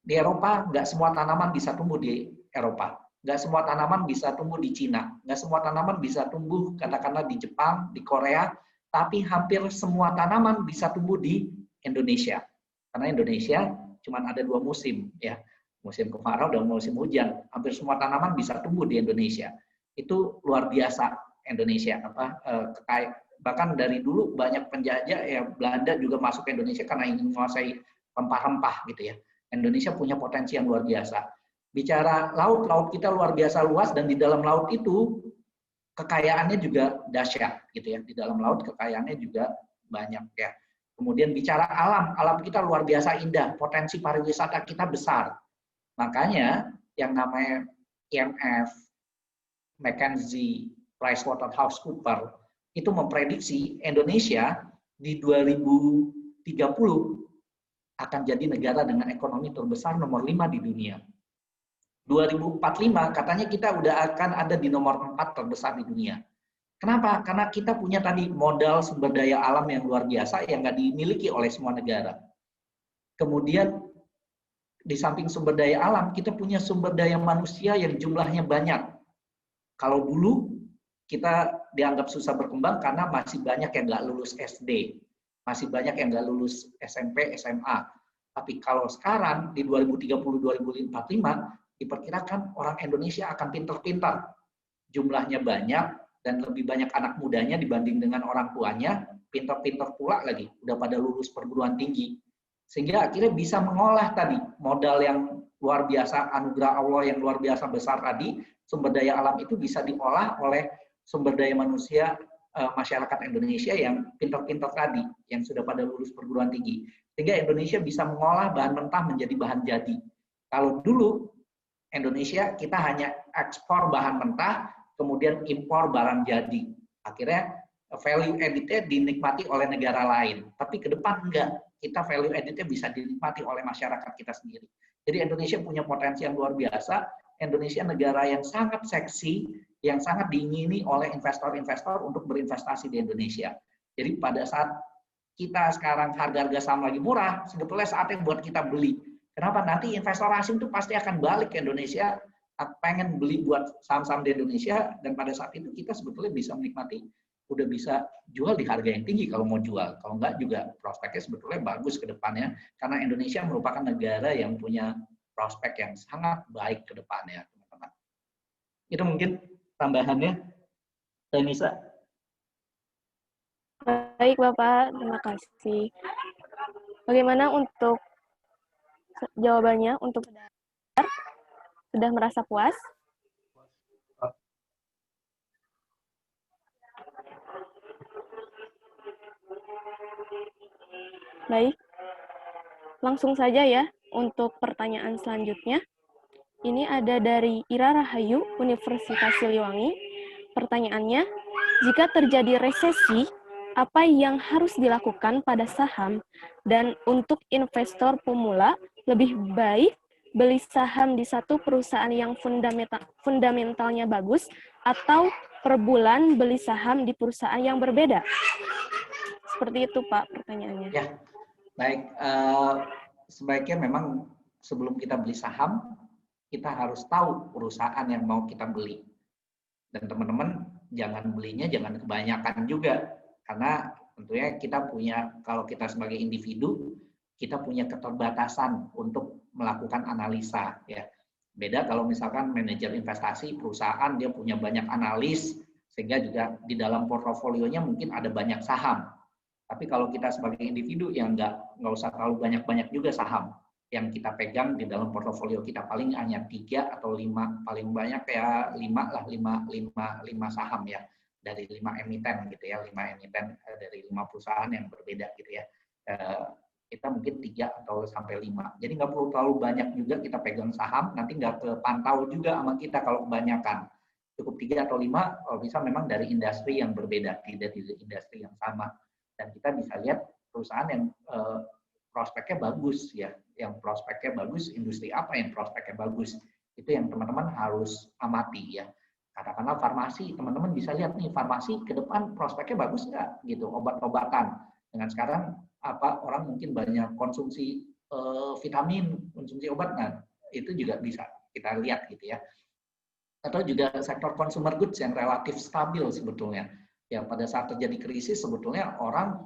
Di Eropa nggak semua tanaman bisa tumbuh di Eropa. Nggak semua tanaman bisa tumbuh di Cina. Nggak semua tanaman bisa tumbuh katakanlah di Jepang, di Korea. Tapi hampir semua tanaman bisa tumbuh di Indonesia. Karena Indonesia cuma ada 2 musim ya. musim kemarau dan musim hujan. Hampir semua tanaman bisa tumbuh di Indonesia. Itu luar biasa Indonesia. Bahkan dari dulu banyak penjajah ya, Belanda juga masuk ke Indonesia karena ingin menguasai rempah-rempah gitu ya. Indonesia punya potensi yang luar biasa. Bicara laut kita luar biasa luas, dan di dalam laut itu kekayaannya juga dahsyat gitu ya. Di dalam laut kekayaannya juga banyak ya. Kemudian bicara alam kita luar biasa indah, potensi pariwisata kita besar. Makanya yang namanya IMF, McKinsey, PricewaterhouseCoopers itu memprediksi Indonesia di 2030 akan jadi negara dengan ekonomi terbesar nomor 5 di dunia. 2045 katanya kita udah akan ada di nomor 4 terbesar di dunia. Kenapa? Karena kita punya tadi modal sumber daya alam yang luar biasa yang nggak dimiliki oleh semua negara. Kemudian di samping sumber daya alam, kita punya sumber daya manusia yang jumlahnya banyak. Kalau dulu kita dianggap susah berkembang karena masih banyak yang nggak lulus SD, masih banyak yang nggak lulus SMP, SMA. Tapi kalau sekarang di 2030-2045 diperkirakan orang Indonesia akan pintar-pintar. Jumlahnya banyak dan lebih banyak anak mudanya dibanding dengan orang tuanya, pintar-pintar pula lagi, udah pada lulus perguruan tinggi. Sehingga akhirnya bisa mengolah tadi modal yang luar biasa, anugerah Allah yang luar biasa besar tadi, sumber daya alam itu bisa diolah oleh sumber daya manusia masyarakat Indonesia yang pintar-pintar tadi, yang sudah pada lulus perguruan tinggi. Sehingga Indonesia bisa mengolah bahan mentah menjadi bahan jadi. Kalau dulu Indonesia kita hanya ekspor bahan mentah, kemudian impor barang jadi. Akhirnya value added-nya dinikmati oleh negara lain. Tapi ke depan enggak. Kita value added-nya bisa dinikmati oleh masyarakat kita sendiri. Jadi Indonesia punya potensi yang luar biasa. Indonesia negara yang sangat seksi, yang sangat diingini oleh investor-investor untuk berinvestasi di Indonesia. Jadi pada saat kita sekarang harga-harga saham lagi murah, sebetulnya saatnya buat kita beli. Kenapa? Nanti investor asing itu pasti akan balik ke Indonesia, pengen beli buat saham-saham di Indonesia, dan pada saat itu kita sebetulnya bisa menikmati, udah bisa jual di harga yang tinggi kalau mau jual. Kalau enggak juga prospeknya sebetulnya bagus ke depannya, karena Indonesia merupakan negara yang punya prospek yang sangat baik ke depannya, teman-teman. Itu mungkin tambahannya, Tanisa. Baik, Bapak. Terima kasih. Bagaimana untuk jawabannya? Untuk sudah merasa puas? Baik. Langsung saja ya untuk pertanyaan selanjutnya. Ini ada dari Ira Rahayu, Universitas Siliwangi. Pertanyaannya, jika terjadi resesi, apa yang harus dilakukan pada saham? Dan untuk investor pemula, lebih baik beli saham di satu perusahaan yang fundamentalnya bagus, atau per bulan beli saham di perusahaan yang berbeda? Seperti itu, Pak, pertanyaannya. Ya, baik. Sebaiknya memang sebelum kita beli saham, kita harus tahu perusahaan yang mau kita beli. Dan teman-teman, jangan belinya jangan kebanyakan juga. Karena tentunya kita punya, kalau kita sebagai individu, kita punya keterbatasan untuk melakukan analisa. Ya. Beda kalau misalkan manajer investasi, perusahaan, dia punya banyak analis, sehingga juga di dalam portofolionya mungkin ada banyak saham. Tapi kalau kita sebagai individu yang nggak usah terlalu banyak-banyak juga saham yang kita pegang di dalam portofolio kita, paling hanya 3 atau 5, paling banyak ya 5 saham ya, dari 5 emiten gitu ya, 5 emiten dari 5 perusahaan yang berbeda gitu ya. Kita mungkin 3 atau sampai 5. Jadi nggak perlu terlalu banyak juga kita pegang saham, nanti nggak kepantau juga sama kita kalau kebanyakan. Cukup 3 atau 5, kalau bisa memang dari industri yang berbeda, tidak di industri yang sama. Dan kita bisa lihat perusahaan yang prospeknya bagus ya, yang prospeknya bagus, industri apa yang prospeknya bagus, itu yang teman-teman harus amati ya. Katakanlah farmasi, teman-teman bisa lihat nih farmasi ke depan prospeknya bagus nggak gitu, obat-obatan. Dengan sekarang orang mungkin banyak konsumsi vitamin, konsumsi obat, nah itu juga bisa kita lihat gitu ya. Atau juga sektor consumer goods yang relatif stabil sebetulnya. Ya pada saat terjadi krisis sebetulnya orang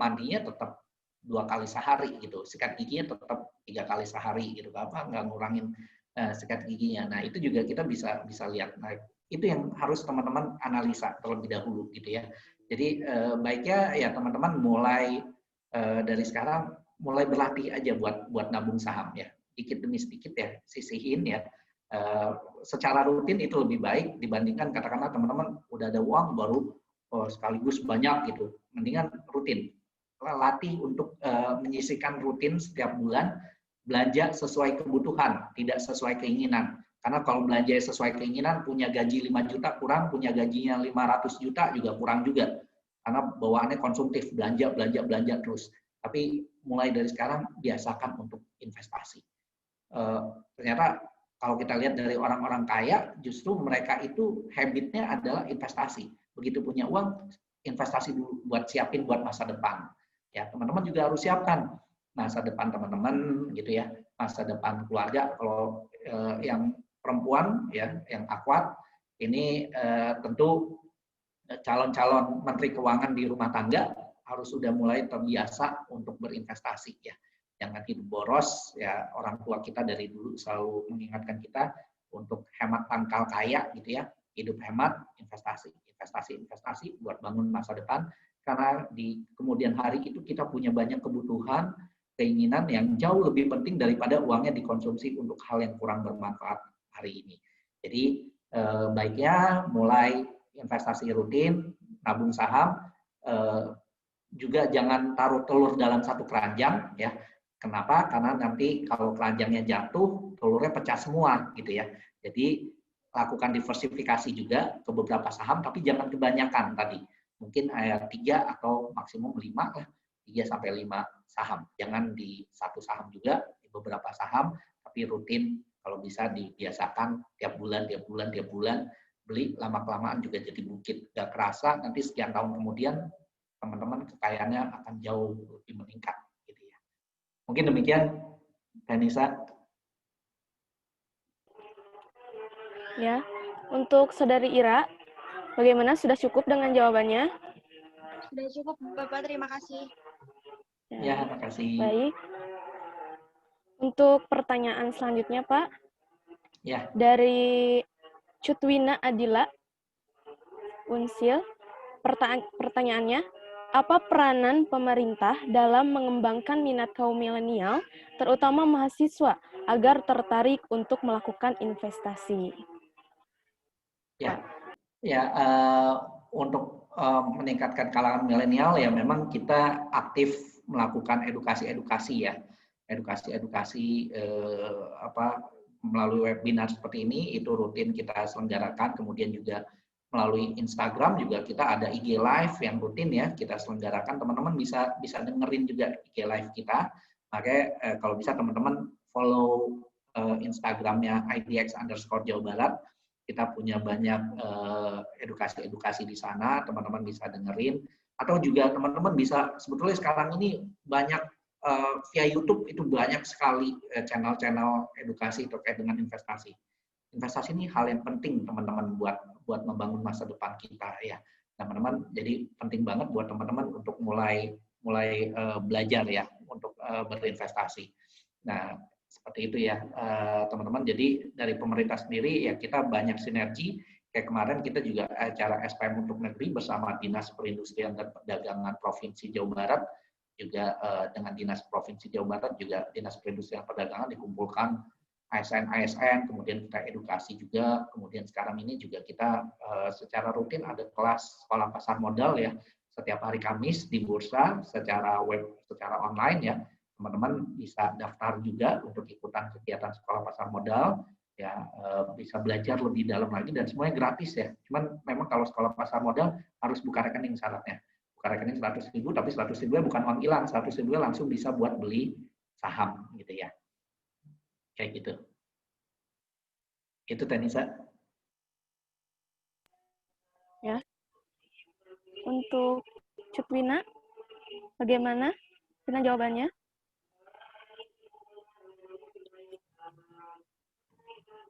mandinya tetap 2 kali sehari gitu. Sikat giginya tetap 3 kali sehari gitu. Apa nggak ngurangin sikat giginya. Nah, itu juga kita bisa lihat. Nah, itu yang harus teman-teman analisa terlebih dahulu gitu ya. Jadi baiknya ya teman-teman mulai dari sekarang mulai berlatih aja buat nabung saham ya. Sedikit demi sedikit ya, sisihin ya. Secara rutin itu lebih baik dibandingkan katakanlah teman-teman udah ada uang baru sekaligus banyak gitu. Mendingan rutin. Latih untuk menyisihkan rutin setiap bulan, belanja sesuai kebutuhan, tidak sesuai keinginan. Karena kalau belanja sesuai keinginan, punya gaji 5 juta kurang, punya gajinya 500 juta juga kurang juga. Karena bawaannya konsumtif, belanja terus. Tapi mulai dari sekarang biasakan untuk investasi. Ternyata kalau kita lihat dari orang-orang kaya, justru mereka itu habitnya adalah investasi. Begitu punya uang, investasi dulu buat siapin buat masa depan. Ya, teman-teman juga harus siapkan masa depan teman-teman gitu ya, masa depan keluarga. Kalau yang perempuan ya, yang akwat ini tentu calon-calon menteri keuangan di rumah tangga harus sudah mulai terbiasa untuk berinvestasi ya. Jangan hidup boros ya, orang tua kita dari dulu selalu mengingatkan kita untuk hemat pangkal kaya gitu ya, hidup hemat, investasi buat bangun masa depan, karena di kemudian hari itu kita punya banyak kebutuhan, keinginan yang jauh lebih penting daripada uangnya dikonsumsi untuk hal yang kurang bermanfaat hari ini. Jadi baiknya mulai investasi rutin, nabung saham, juga jangan taruh telur dalam satu keranjang ya. Kenapa? Karena nanti kalau keranjangnya jatuh, telurnya pecah semua gitu ya. Jadi lakukan diversifikasi juga ke beberapa saham, tapi jangan kebanyakan tadi. Mungkin 3 atau maksimum 5 lah, 3 sampai 5 saham. Jangan di satu saham juga, di beberapa saham, tapi rutin kalau bisa dibiasakan tiap bulan beli, lama-kelamaan juga jadi bukit. Gak kerasa nanti sekian tahun kemudian teman-teman kekayaannya akan jauh lebih meningkat. Mungkin demikian, Tanisa. Ya, untuk Saudari Ira, bagaimana? Sudah cukup dengan jawabannya? Sudah cukup, Bapak. Terima kasih. Ya, terima kasih. Baik. Untuk pertanyaan selanjutnya, Pak. Ya. Dari Cutwina Adila, Unsil. Pertanyaannya, apa peranan pemerintah dalam mengembangkan minat kaum milenial, terutama mahasiswa, agar tertarik untuk melakukan investasi? Untuk meningkatkan kalangan milenial ya memang kita aktif melakukan edukasi ya, edukasi melalui webinar seperti ini itu rutin kita selenggarakan, kemudian juga melalui Instagram juga kita ada IG Live yang rutin ya kita selenggarakan, teman-teman bisa dengerin juga IG Live kita. Makanya kalau bisa teman-teman follow Instagramnya IDX_Jawa Barat, kita punya banyak edukasi di sana, teman-teman bisa dengerin, atau juga teman-teman bisa sebetulnya sekarang ini banyak via YouTube itu banyak sekali channel-channel edukasi terkait dengan investasi. Investasi ini hal yang penting teman-teman buat membangun masa depan kita ya, teman-teman. Jadi penting banget buat teman-teman untuk mulai belajar ya untuk berinvestasi. Nah seperti itu ya teman-teman. Jadi dari pemerintah sendiri ya kita banyak sinergi. Kayak kemarin kita juga acara SPM untuk negeri bersama Dinas Perindustrian dan Perdagangan Provinsi Jawa Barat, juga dengan Dinas Provinsi Jawa Barat juga Dinas Perindustrian dan Perdagangan dikumpulkan ASN, kemudian kita edukasi juga, kemudian sekarang ini juga kita secara rutin ada kelas sekolah pasar modal ya, setiap hari Kamis di bursa secara online ya, teman-teman bisa daftar juga untuk ikutan kegiatan sekolah pasar modal ya, bisa belajar lebih dalam lagi dan semuanya gratis ya, cuman memang kalau sekolah pasar modal harus buka rekening syaratnya, buka rekening 100.000, tapi 100.000 bukan uang hilang, 100.000 langsung bisa buat beli saham gitu ya. Kayak gitu. Itu Tanisa. Ya. Untuk Cutwina, bagaimana? Dengan jawabannya?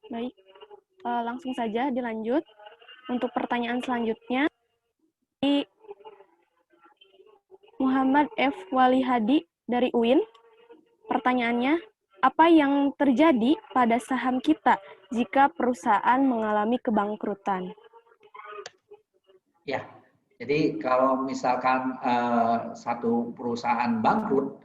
Baik. Langsung saja dilanjut. Untuk pertanyaan selanjutnya, Muhammad F. Walihadi Dari UIN, pertanyaannya, apa yang terjadi pada saham kita jika perusahaan mengalami kebangkrutan? Ya, jadi kalau misalkan satu perusahaan bangkrut,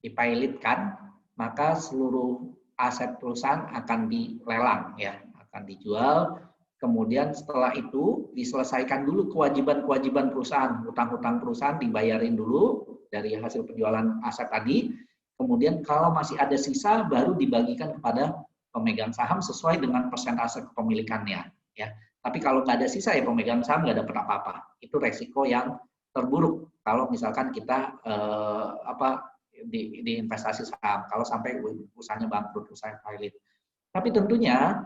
dipilotkan, maka seluruh aset perusahaan akan dilelang, ya, akan dijual. Kemudian setelah itu diselesaikan dulu kewajiban-kewajiban perusahaan, hutang-hutang perusahaan dibayarin dulu dari hasil penjualan aset tadi. Kemudian kalau masih ada sisa, baru dibagikan kepada pemegang saham sesuai dengan persentase kepemilikannya, ya. Tapi kalau nggak ada sisa, ya pemegang saham nggak dapat apa-apa. Itu resiko yang terburuk kalau misalkan kita di investasi saham. Kalau sampai usahanya bangkrut, usaha pilot. Tapi tentunya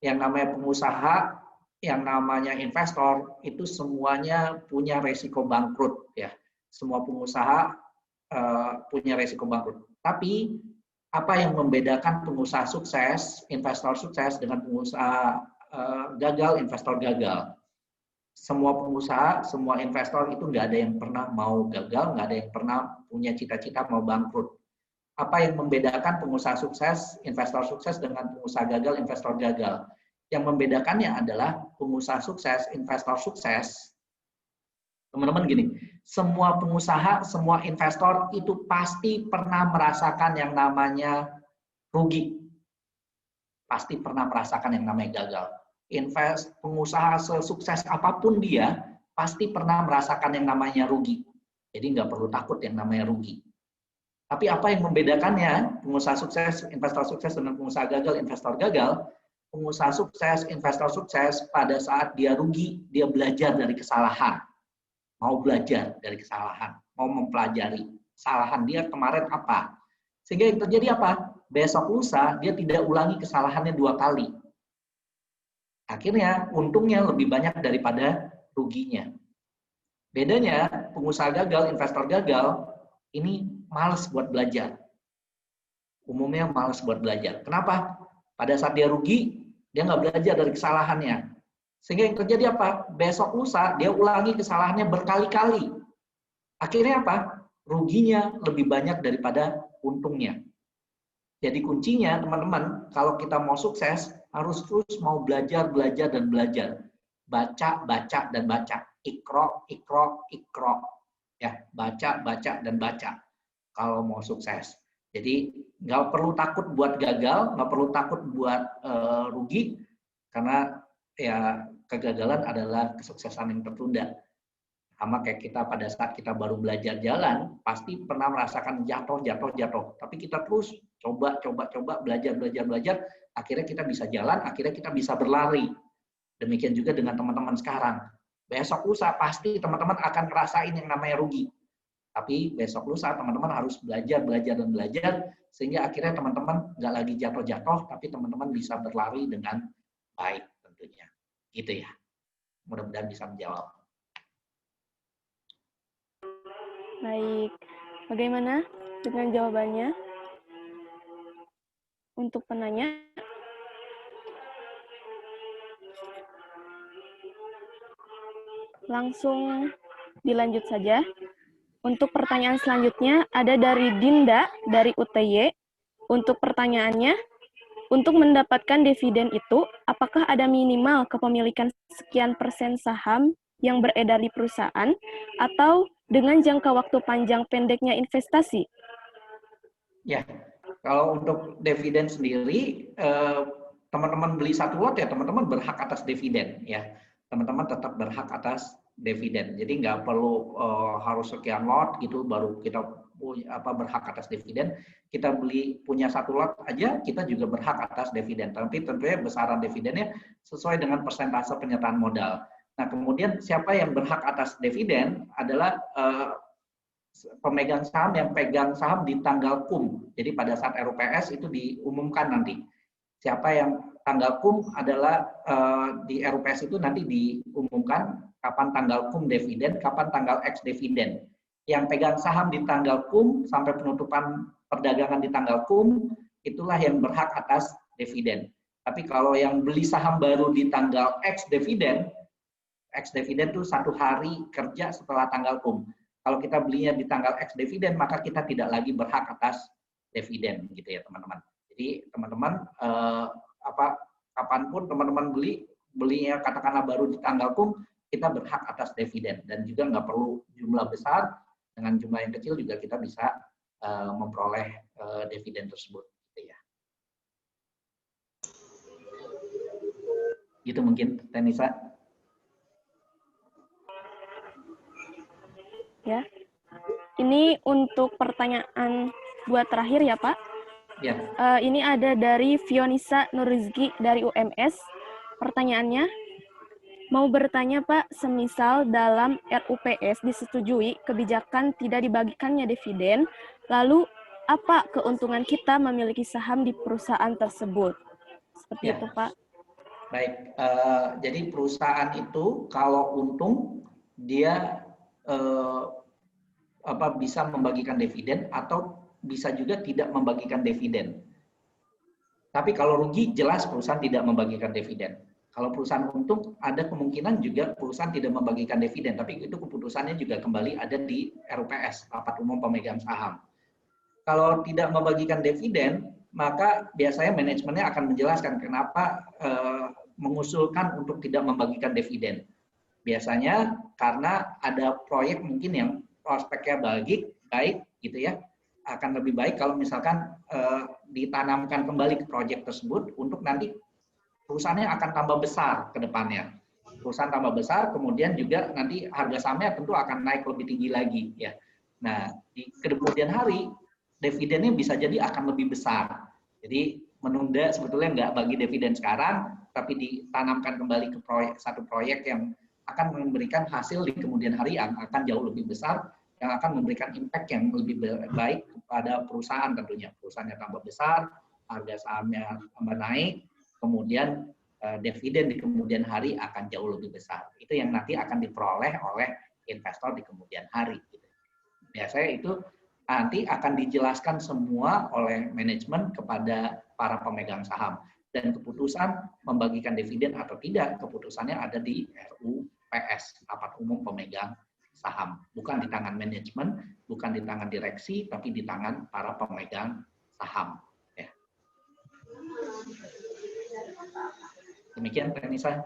yang namanya pengusaha, yang namanya investor, itu semuanya punya resiko bangkrut, ya. Semua pengusaha punya resiko bangkrut. Tapi apa yang membedakan pengusaha sukses, investor sukses dengan pengusaha gagal, investor gagal? Semua pengusaha, semua investor itu nggak ada yang pernah mau gagal, nggak ada yang pernah punya cita-cita mau bangkrut. Apa yang membedakan pengusaha sukses, investor sukses dengan pengusaha gagal, investor gagal? Yang membedakannya adalah pengusaha sukses, investor sukses. Teman-teman gini, semua pengusaha, semua investor itu pasti pernah merasakan yang namanya rugi. Pasti pernah merasakan yang namanya gagal. Pengusaha sesukses apapun dia, pasti pernah merasakan yang namanya rugi. Jadi nggak perlu takut yang namanya rugi. Tapi apa yang membedakannya, pengusaha sukses, investor sukses dengan pengusaha gagal, investor gagal? Pengusaha sukses, investor sukses, pada saat dia rugi, dia belajar dari kesalahan. Mau belajar dari kesalahan, mau mempelajari kesalahan dia kemarin apa. Sehingga yang terjadi apa? Besok lusa dia tidak ulangi kesalahannya 2 kali. Akhirnya untungnya lebih banyak daripada ruginya. Bedanya pengusaha gagal, investor gagal, ini malas buat belajar. Umumnya malas buat belajar. Kenapa? Pada saat dia rugi, dia nggak belajar dari kesalahannya. Sehingga yang terjadi apa? Besok lusa dia ulangi kesalahannya berkali-kali. Akhirnya apa? Ruginya lebih banyak daripada untungnya. Jadi kuncinya teman-teman, kalau kita mau sukses, harus terus mau belajar, belajar, dan belajar. Baca, baca, dan baca. Ikro, ikro, ikro. Ya, baca, baca, dan baca. Kalau mau sukses. Jadi nggak perlu takut buat gagal, nggak perlu takut buat rugi, karena ya kegagalan adalah kesuksesan yang tertunda. Sama kayak kita pada saat kita baru belajar jalan, pasti pernah merasakan jatuh, tapi kita terus coba, belajar, akhirnya kita bisa jalan, akhirnya kita bisa berlari. Demikian juga dengan teman-teman sekarang. Besok lusa pasti teman-teman akan ngerasain yang namanya rugi. Tapi besok lusa teman-teman harus belajar, dan belajar, sehingga akhirnya teman-teman nggak lagi jatuh, tapi teman-teman bisa berlari dengan baik tentunya. Gitu ya. Mudah-mudahan bisa menjawab. Baik, bagaimana dengan jawabannya? Untuk penanya, langsung dilanjut saja. Untuk pertanyaan selanjutnya ada dari Dinda dari UTY. Untuk pertanyaannya, untuk mendapatkan dividen itu, apakah ada minimal kepemilikan sekian persen saham yang beredar di perusahaan atau dengan jangka waktu panjang pendeknya investasi? Ya, kalau untuk dividen sendiri, teman-teman beli satu lot ya teman-teman berhak atas dividen ya. Teman-teman tetap berhak atas dividen. Jadi nggak perlu harus sekian lot gitu baru kita berhak atas dividen. Kita punya satu lot aja kita juga berhak atas dividen. Tapi tentunya besaran dividennya sesuai dengan persentase penyertaan modal. Nah, kemudian siapa yang berhak atas dividen adalah pemegang saham yang pegang saham di tanggal KUM. Jadi pada saat RUPS itu diumumkan nanti. Siapa yang tanggal KUM adalah di RUPS itu nanti diumumkan kapan tanggal KUM dividen, kapan tanggal X dividen. Yang pegang saham di tanggal KUM sampai penutupan perdagangan di tanggal KUM, itulah yang berhak atas dividen. Tapi kalau yang beli saham baru di tanggal X dividen itu 1 hari kerja setelah tanggal KUM. Kalau kita belinya di tanggal X dividen, maka kita tidak lagi berhak atas dividen, gitu ya teman-teman. Jadi teman-teman kapanpun teman-teman belinya katakanlah baru di tanggal kum, kita berhak atas dividen dan juga nggak perlu jumlah besar, dengan jumlah yang kecil juga kita bisa memperoleh dividen tersebut. Gitu ya. Gitu mungkin, Tenisa. Ya. Ini untuk pertanyaan 2 terakhir ya, Pak. Ya. Ini ada dari Fionisa Nurizki dari UMS. Pertanyaannya, mau bertanya Pak, semisal dalam RUPS disetujui kebijakan tidak dibagikannya dividen, lalu apa keuntungan kita memiliki saham di perusahaan tersebut? Seperti Ya. itu Pak. Baik, jadi perusahaan itu kalau untung dia bisa membagikan dividen atau bisa juga tidak membagikan dividen. Tapi kalau rugi jelas perusahaan tidak membagikan dividen. Kalau perusahaan untung ada kemungkinan juga perusahaan tidak membagikan dividen, tapi itu keputusannya juga kembali ada di RUPS, Rapat Umum Pemegang Saham. Kalau tidak membagikan dividen, maka biasanya manajemennya akan menjelaskan kenapa mengusulkan untuk tidak membagikan dividen. Biasanya karena ada proyek mungkin yang prospeknya baik gitu ya, akan lebih baik kalau misalkan ditanamkan kembali ke proyek tersebut untuk nanti perusahaannya akan tambah besar ke depannya. Perusahaan tambah besar, kemudian juga nanti harga sahamnya tentu akan naik lebih tinggi lagi ya. Nah, di kemudian hari dividennya bisa jadi akan lebih besar. Jadi menunda sebetulnya nggak bagi dividen sekarang, tapi ditanamkan kembali ke satu proyek yang akan memberikan hasil di kemudian hari yang akan jauh lebih besar, yang akan memberikan impact yang lebih baik kepada perusahaan tentunya. Perusahaannya tambah besar, harga sahamnya tambah naik, kemudian dividen di kemudian hari akan jauh lebih besar. Itu yang nanti akan diperoleh oleh investor di kemudian hari. Biasanya itu nanti akan dijelaskan semua oleh manajemen kepada para pemegang saham. Dan keputusan membagikan dividen atau tidak, keputusannya ada di RUPS, Rapat Umum Pemegang Saham. Bukan di tangan manajemen, bukan di tangan direksi, tapi di tangan para pemegang saham. Ya. Demikian, Tenisa.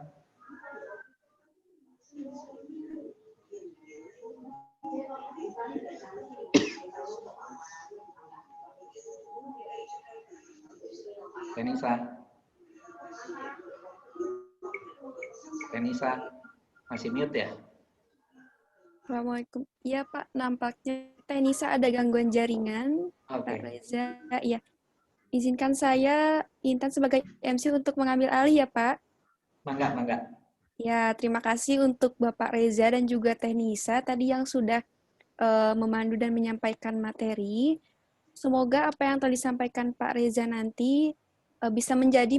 Tenisa, masih mute ya? Assalamualaikum. Iya Pak, nampaknya Tenisa ada gangguan jaringan. Oke. Pak Reza, ya. Izinkan saya Intan sebagai MC untuk mengambil alih ya Pak. Mangga. Ya, terima kasih untuk Bapak Reza dan juga Tenisa tadi yang sudah memandu dan menyampaikan materi. Semoga apa yang telah disampaikan Pak Reza nanti bisa menjadi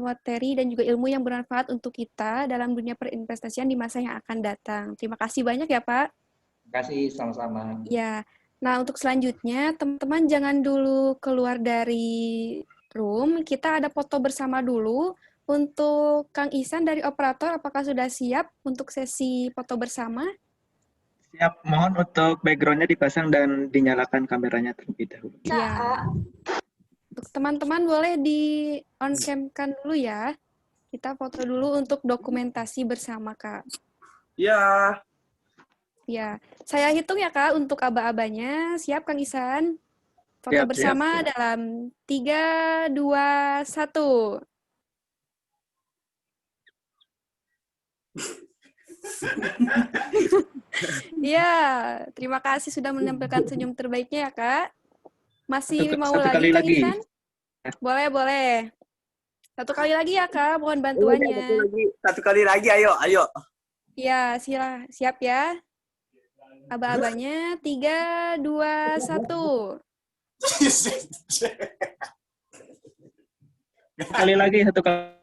materi dan juga ilmu yang bermanfaat untuk kita dalam dunia perinvestasian di masa yang akan datang. Terima kasih banyak ya Pak. Terima kasih, sama-sama. Ya, nah untuk selanjutnya teman-teman jangan dulu keluar dari room. Kita ada foto bersama dulu. Untuk Kang Ihsan dari operator, apakah sudah siap untuk sesi foto bersama? Siap, mohon untuk background-nya dipasang dan dinyalakan kameranya terlebih dahulu. Ya. Untuk teman-teman boleh di on cam-kan dulu ya. Kita foto dulu untuk dokumentasi bersama, Kak. Ya. Ya, saya hitung ya, Kak, untuk aba-abanya. Siap, Kang Ihsan? Foto Siap, bersama dalam 3, 2, 1. Ya, terima kasih sudah menampilkan senyum terbaiknya ya, Kak. Masih mau Satu lagi, kali Kang lagi. Ihsan? Boleh. Satu kali lagi ya, Kak. Mohon bantuannya. Satu kali lagi, ayo. Ya, siap ya. Aba-abanya 3, 2, 1. Sekali lagi, satu kali.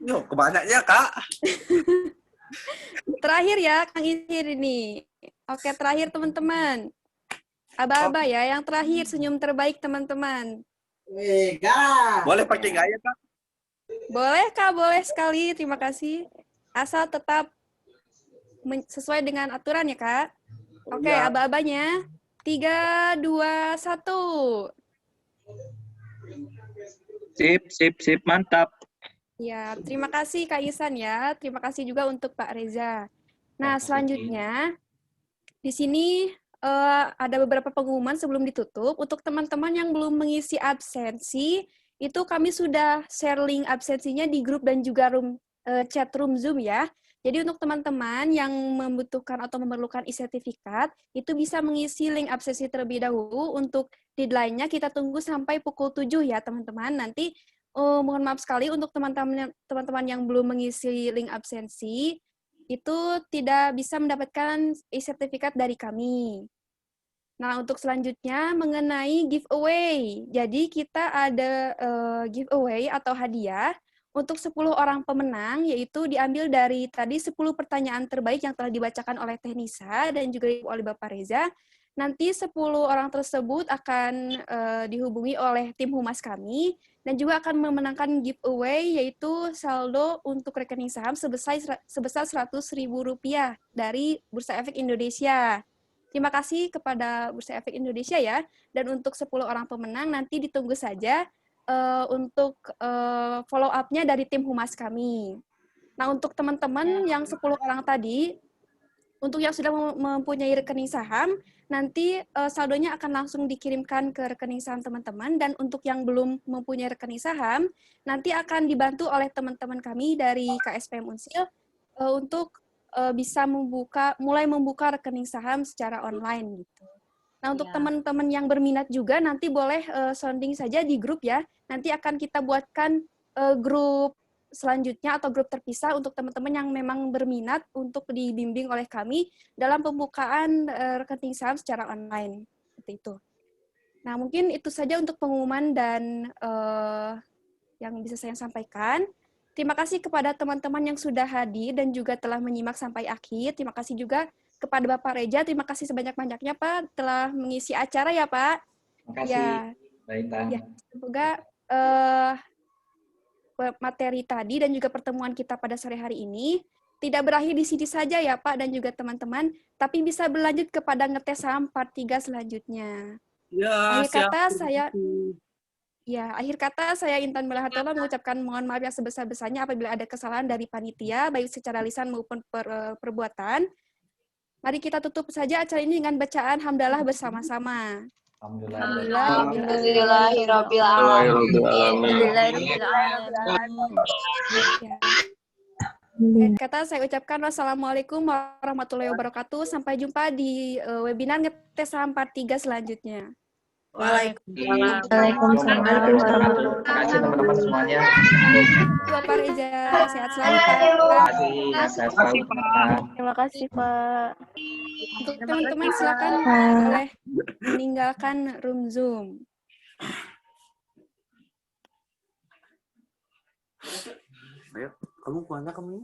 Yo, kebanyakannya, Kak. Terakhir ya, Kang Ihsan ini. Oke, terakhir teman-teman. Aba-aba ya, yang terakhir senyum terbaik teman-teman. Boleh pakai gaya, Kak? Boleh, Kak, boleh sekali. Terima kasih. Asal tetap sesuai dengan aturan ya, Kak. Oke, Iya. aba-abanya. 3, 2, 1. Sip, mantap. Ya, terima kasih Kak Isan ya. Terima kasih juga untuk Pak Reza. Nah, selanjutnya di sini ada beberapa pengumuman sebelum ditutup. Untuk teman-teman yang belum mengisi absensi, itu kami sudah share link absensinya di grup dan juga chat room Zoom ya. Jadi untuk teman-teman yang membutuhkan atau memerlukan e-sertifikat, itu bisa mengisi link absensi terlebih dahulu. Untuk deadline-nya kita tunggu sampai pukul 7 ya teman-teman. Nanti mohon maaf sekali untuk teman-teman yang belum mengisi link absensi, itu tidak bisa mendapatkan e-sertifikat dari kami. Nah, untuk selanjutnya mengenai giveaway. Jadi kita ada giveaway atau hadiah untuk 10 orang pemenang, yaitu diambil dari tadi 10 pertanyaan terbaik yang telah dibacakan oleh Teh Nisa dan juga oleh Bapak Reza. Nanti 10 orang tersebut akan dihubungi oleh tim humas kami dan juga akan memenangkan giveaway, yaitu saldo untuk rekening saham sebesar Rp100.000 dari Bursa Efek Indonesia. Terima kasih kepada Bursa Efek Indonesia ya. Dan untuk 10 orang pemenang nanti ditunggu saja untuk follow up-nya dari tim humas kami. Nah, untuk teman-teman yang 10 orang tadi, untuk yang sudah mempunyai rekening saham, nanti saldonya akan langsung dikirimkan ke rekening saham teman-teman, dan untuk yang belum mempunyai rekening saham, nanti akan dibantu oleh teman-teman kami dari KSPM Unsil untuk bisa mulai membuka rekening saham secara online gitu. Nah, untuk teman-teman yang berminat juga nanti boleh sounding saja di grup ya. Nanti akan kita buatkan grup selanjutnya atau grup terpisah untuk teman-teman yang memang berminat untuk dibimbing oleh kami dalam pembukaan rekening saham secara online. Seperti itu. Nah, mungkin itu saja untuk pengumuman dan yang bisa saya sampaikan. Terima kasih kepada teman-teman yang sudah hadir dan juga telah menyimak sampai akhir. Terima kasih juga kepada Bapak Reja. Terima kasih sebanyak-banyaknya Pak telah mengisi acara ya Pak. Terima kasih. Ya, Baik, Tan. ya, semoga materi tadi dan juga pertemuan kita pada sore hari ini tidak berakhir di sini saja ya Pak dan juga teman-teman, tapi bisa berlanjut kepada ngetes saham part 3 selanjutnya. Ya, akhir kata saya Intan Melahatullah mengucapkan mohon maaf yang sebesar-besarnya apabila ada kesalahan dari panitia, baik secara lisan maupun perbuatan. Mari kita tutup saja acara ini dengan bacaan hamdalah bersama-sama. Alhamdulillahirabbil alamin. Kata saya ucapkan wassalamualaikum warahmatullahi wabarakatuh. Sampai jumpa di webinar ngetes saham part 3 selanjutnya. Waalaikumsalam. Terima kasih teman-teman semuanya. Bapak Reza, sehat selalu Pak. Terima kasih. Sehat selalu teman-teman. Terima kasih, Pak. Untuk teman-teman silakan boleh meninggalkan room Zoom. Ayo, kamu kemana kamu?